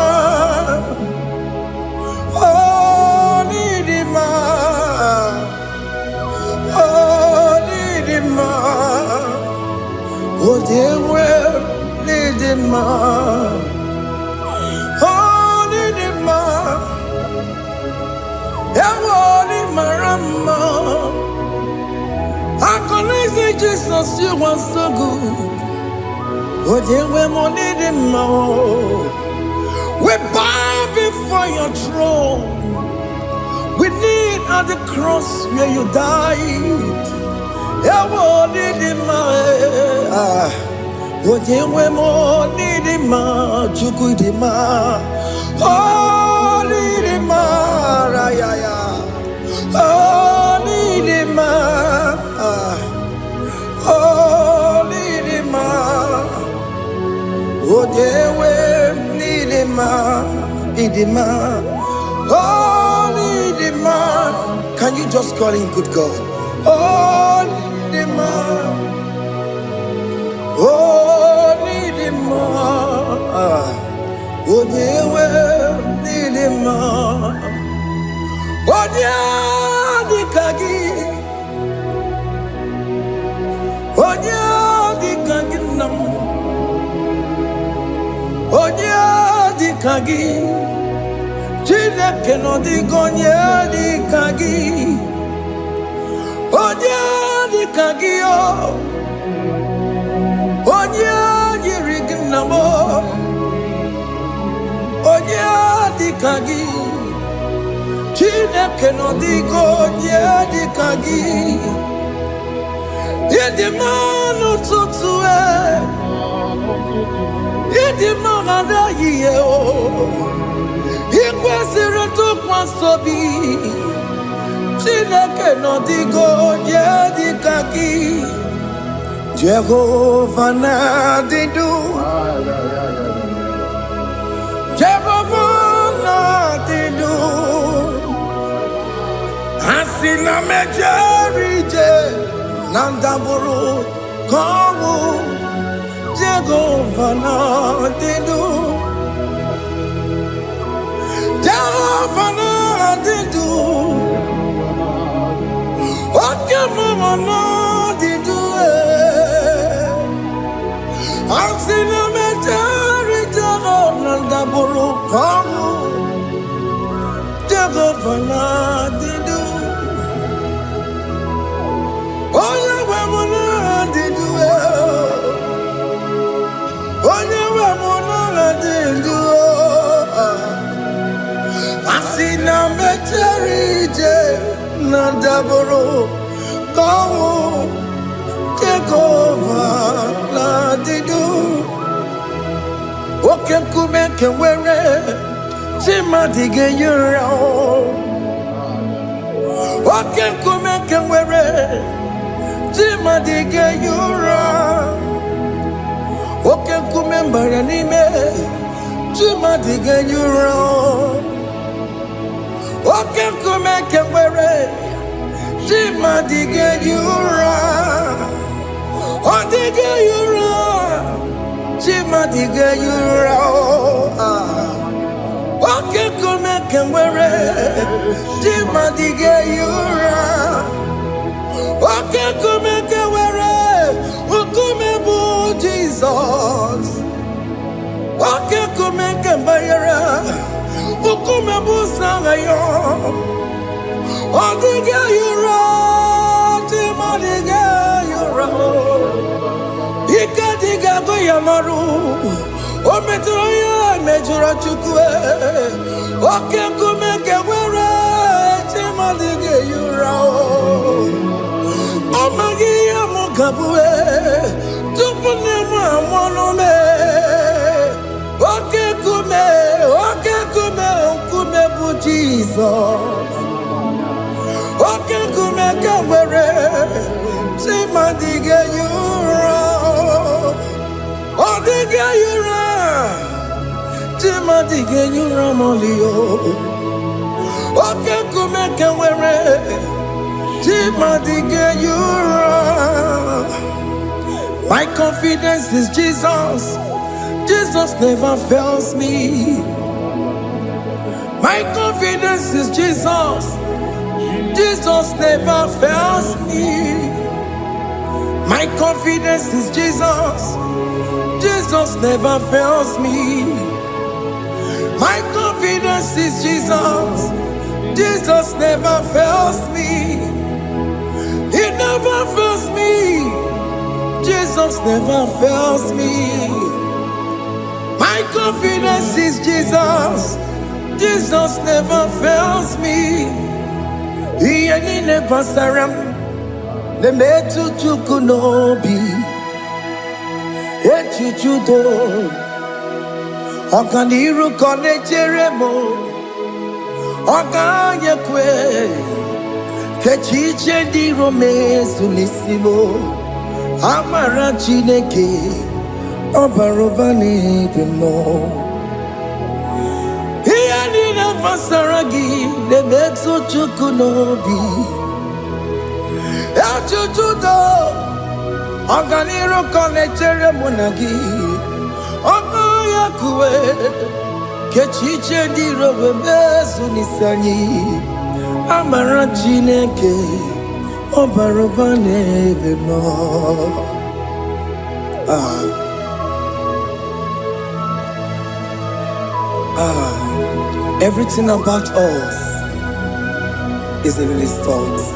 S2: Oh idima Oh idima Oh dewe idima Oh idima Ewoni marama I connect Jesus, you are so good. Oh, dear, we need him more. We bow before your throne. We need at the cross where you died. Oh, need him more. Oh, dear, we need him more. Chukudima. Oh, need him more. Oh, need him more. Oh, need him more. Oh, dear, need him more. Oh, need him more. Can you just call him good God? Oh, need him more. Oh, need him more. Oh, dear, need him more. Oh, dear, the kagi. Onya di kagi nam, onya di kagi, chile que no digo onya di kagi, onya di kagi o, onya di rignamo, onya di kagi, chile que no digo onya di kagi. Yedimano tutue, yedimano da yeo, yekwesire tukwa sobi, chineke no digo yedikaki, Jehovah na didu, Jehovah na didu, asina mejerije. Nandaburu kawu Jehovah na didu Jehovah na didu Oke Muo na didu Asina mejari Jehovah nandaburu kawu Jehovah na didu Asina mecherije na daboro kawu Jehovah na didu Oke kume kewere chimadige yura Oke kume kewere chimadige yura Oke kume mbara nime chimadige yura Oke kume kewere chimadige yura Odige yura chimadige yura Oke kume kewere chimadige yura Oke kume kewere ukume bu Jesus Oke kume kewere ukume bu sangayo Odige yura chimadige yura Ikadiga goyamaru Ometroya mejura chukwe Oke kume kewere chimadige yura Omagi ya mukabwe Tupune mwamonume Oke kume ukume bu Jesus Oke kume kewere chimadige yura Odige yura Chimadige Yuramolio. Oke Kumeke Were. Chimadige Yura. My confidence is Jesus. Jesus never fails me. My confidence is Jesus. Jesus never fails me. My confidence is Jesus. Jesus never fails me. My confidence is Jesus. Jesus never fails me. He never fails me. Jesus never fails me. My confidence is Jesus. Jesus never fails me. He never saram. The metu chukunobi. Echichudo. Okaniru konecheremo. Okanyekwe. Kechiche di rome sunisimo. Amara Chineke. Obarobani demo. Saragi, the Metsu Chukunobi, Elchudo, Organiro Connectere Monagi, Okoyakue, Kechiche di Robesunisani, Amara Chineke, Obarobane Vemo. Everything about us is in His thoughts.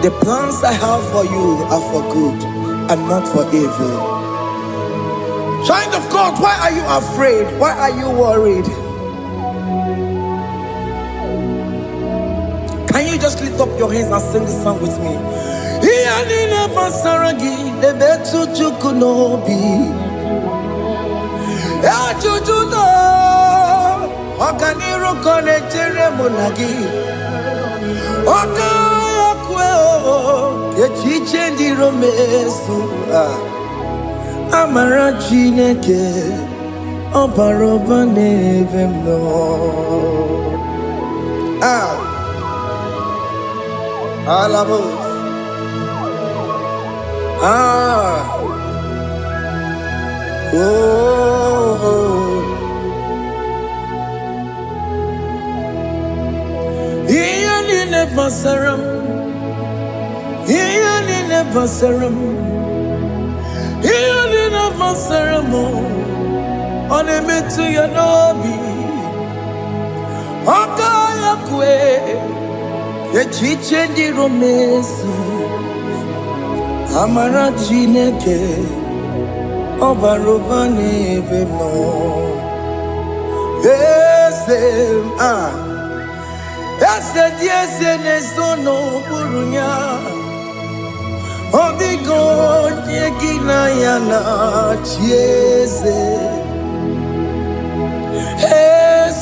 S2: The plans I have for you are for good and not for evil. Child of God, why are you afraid? Why are you worried? Can you just lift up your hands and sing this song with me? Okaniro connectere monagi. Okayakwe kechiche di romesu. Amara Chineke obarobane vemno. Alabos. Basaram, Yelina Basaram, Yelina Basaram, on a metu yanobi, Okayakwe, Kechiche di romesu, Amara Chineke, Obarobane vemo, yes, yes, nesono burunya. Odigo yegina yana chiese. Yes,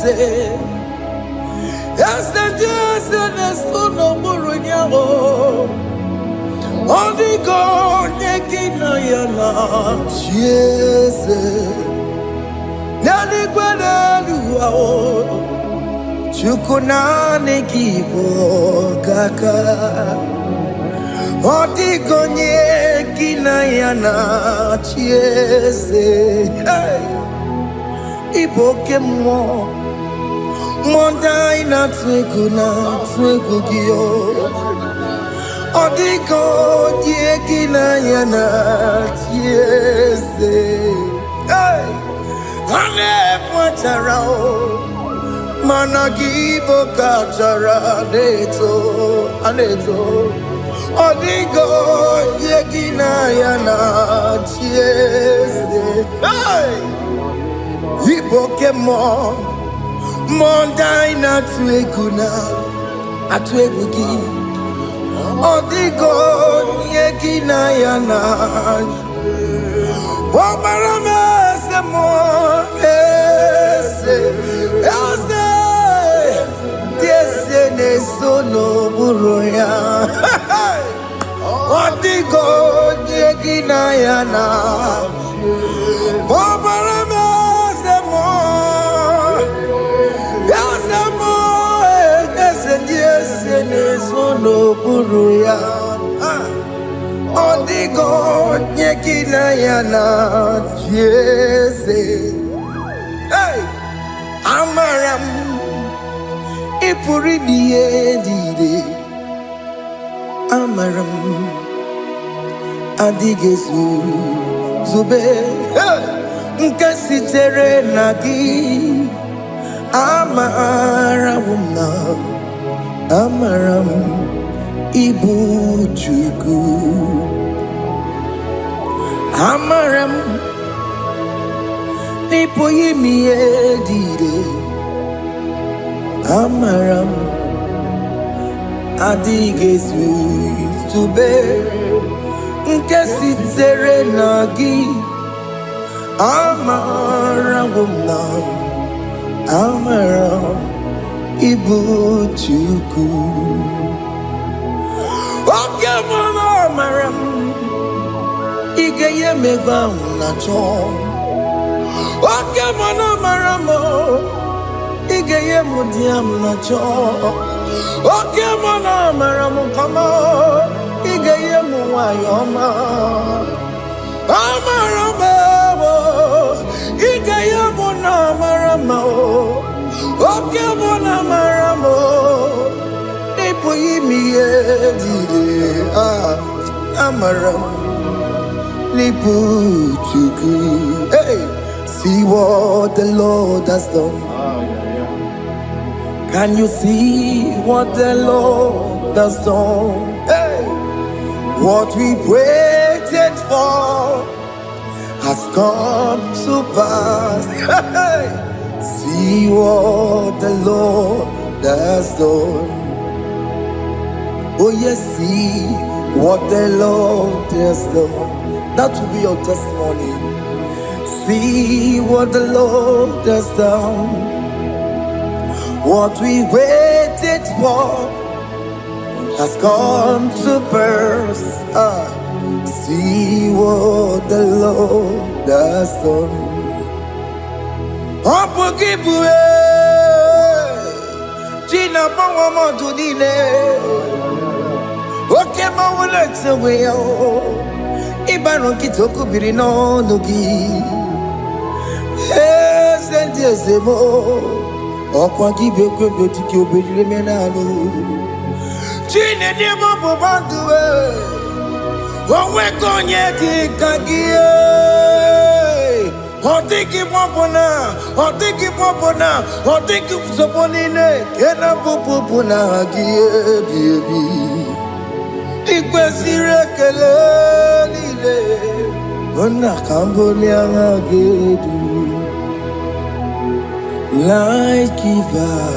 S2: nesono burunya. Odigo yegina yana chiese. Nani gwenaluwa. Chukunane kibo kaka. Odigonye kinayana chiese. Oke Muo. Mondai na twegugio. Odigonye kinayana chiese. Ane pacharao. Managibo kachara aneto Odigo yegina yana chiese. Oke Muo Mondai na atwegugi Odigo yegina yana Obarame semo sono buruya. Odigo yegina yana. Obarame buru ya odigo nyekina ya na jese hey amaram ipuri diye dide amaram adigezu zube nke sitere na gị amaram na amaram ibu Chukwu amaram n'ipụghị m ihe dịrị amaram adịghị ezuzube nke sitere na gị amaram na amaram ibu Chukwu Oke Muo amaram ige ye meva na cho Oke Muo amaram ige ye mudiam na cho Oke Muo amaram kama ige ye muwayoma amaram ige ye munamaram Oke Muo amaram ipuyi mi edide amaram lipu Chukwu. Hey, see what the Lord has done. Can you see what the Lord has done? Hey, what we waited for has come to pass. Hey, see what the Lord has done. Oh yes, see what the Lord has done. That will be your testimony. See what the Lord has done. What we waited for has come to pass. See what the Lord has done. Gina Bawa Oke Muo let's away. Ibaron Kitoku Birino Nogi. Send Yesemo. Okwa Gibe Kwebotiki Obedimenano. Gina Demo Bobandue. Owe Konyeti Kagie. Otiki Popona. Otiki Popona. Otiki Soponine. Kena Popona Gie Baby. Ikwesire kelelile ona kambolia gedu like giver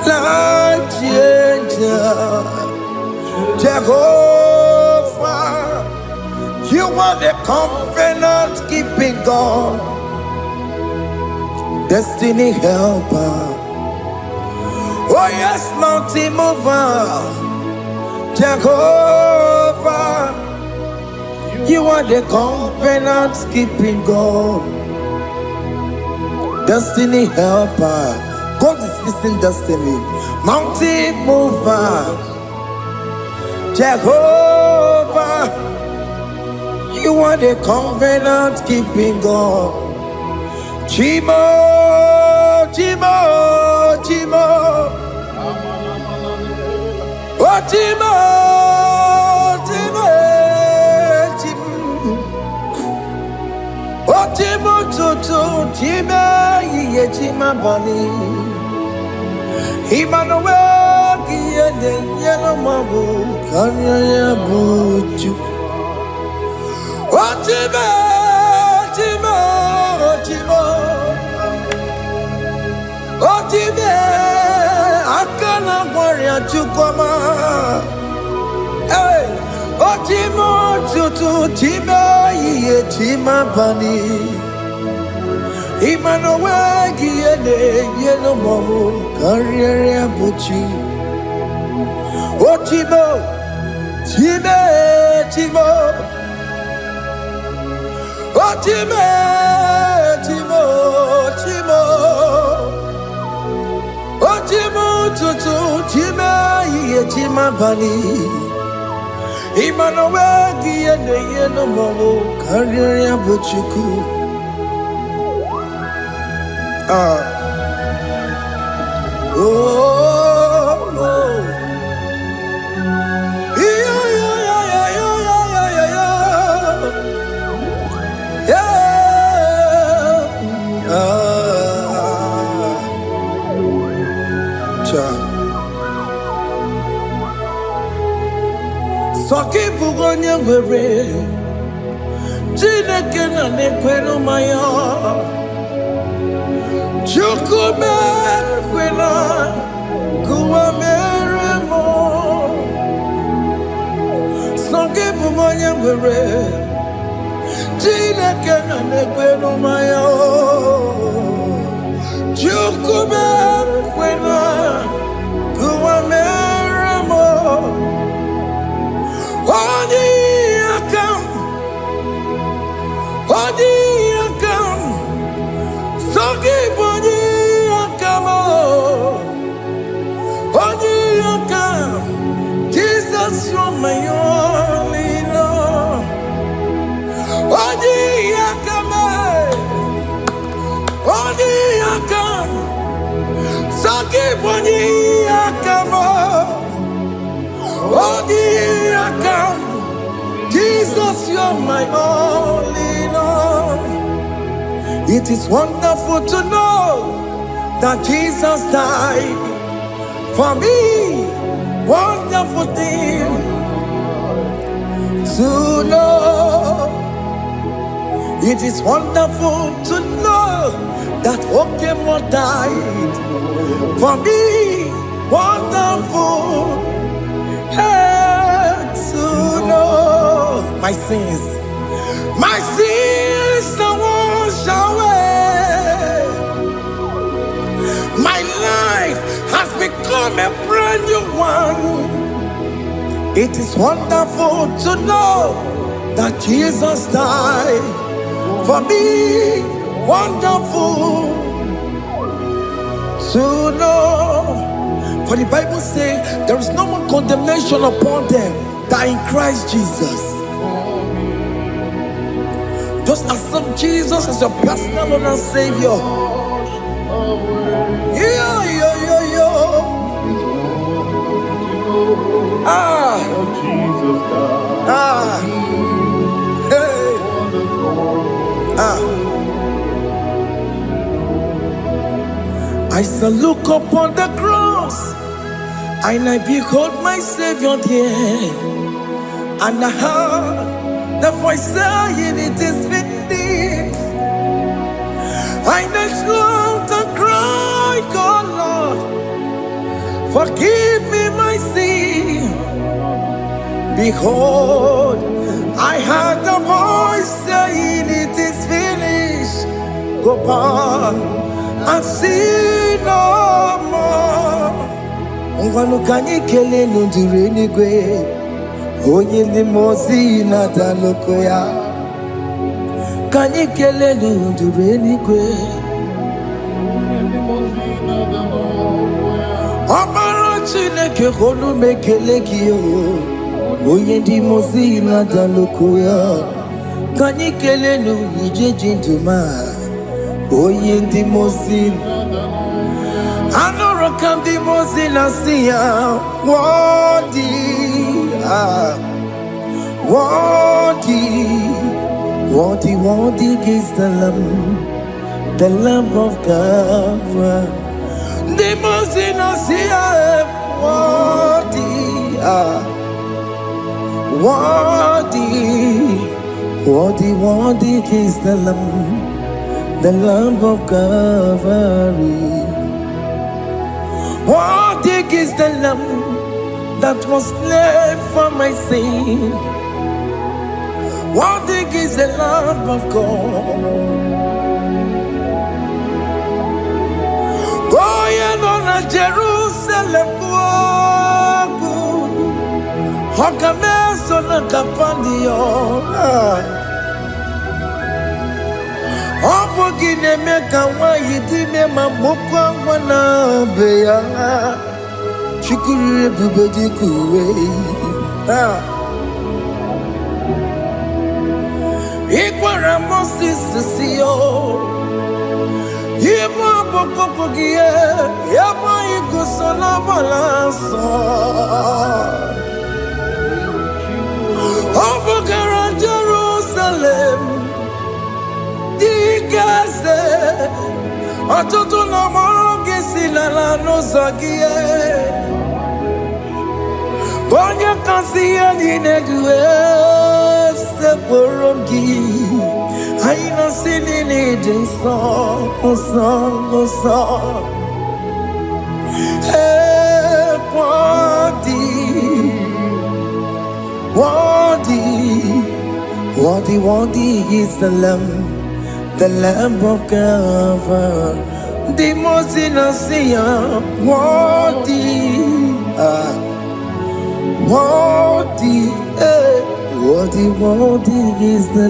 S2: like changer Jehovah you are the covenant keeping God destiny helper oh yes mountain mover Jehovah, you are the covenant keeping God, destiny helper. God is fixing destiny, mountain mover. Jehovah, you are the covenant keeping God. Chimo, Chimo, Chimo. Chimo, Chimo, Chimo, Chimo, Chimo, Ye Chima Bani, Emmanuel, Giende, Yellow Mabu, Kanya Buchu. Chimo, Chimo, Chimo, Chimo. Akana warrior chukoma, hey, Ochimo tutu tima ye tima bani, Emmanuel giene yeno momo karriere buchi, Ochimo time timo, Ochime timo timo. Ojimu tutu time ye Yechima Bali. Imanowegi and the Yeno Momo, Carrier Buchuku. Soki bugonye were Chineke na nekwenu maya Chukume kwena Kuwa mere mo Soki bugonye were Chineke na nekwenu maya Chukume kwena Kuwa mere mo Odi akam, sogi bodi akam, odi akam. Jesus, you're my only Lord. Odi akam, sogi bodi akam, odi akam. Jesus, you're my only Lord. It is wonderful to know that Jesus died for me. Wonderful thing to know. It is wonderful to know that Oke Muo died for me. Wonderful. To know my sins are washed away. My life has become a brand new one. It is wonderful to know that Jesus died for me. Wonderful to know. For the Bible says there is no more condemnation upon them that in Christ Jesus. Just accept Jesus as your personal Lord and Savior. I shall look upon the cross and I behold my Savior there, and I heard the voice saying, it is finished. I knelt down and cried, God Lord, forgive me my sin. Behold, I heard the voice saying, it is finished. Go back and sin no more. Ngwanu kanyi kele nundure nigwe, onye ndi mozi na daloko ya. Kanyi kele nundure nigwe, Amara Chineke honu mekele kiyo, onye ndi mozi na daloko ya. Kanyi kele nu ije jinduma, onye ndi mozi. Anoro kam di mozi na siya, worthy, worthy, worthy is the Lamb of God. Di mozi na siya, worthy, worthy is the Lamb of God. Worthy is the Lamb that was slain for my sin. Worthy is the Lamb of God. Going on a Jerusalem, Hokames on a Capandio. Obogine meka wa yidime mamukwa wana beya. Chukuru ebube kuwe. Ikwara Moses siyo. Ibo bokopogie. Yaba ikusola balanso. Obogara Jerusalem. Digaze. Ọtụtụ na mọrọ gị si n'ala n'ụzọ gị. Onye kasị ihe niile gị sekpụrụ gị. Anyị na-asị niile dị nsọ, nsọ, nsọ. Worthy, worthy, worthy, worthy is the Lamb of God, the most innocent, worthy, worthy, worthy, worthy is the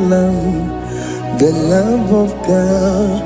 S2: Lamb of God.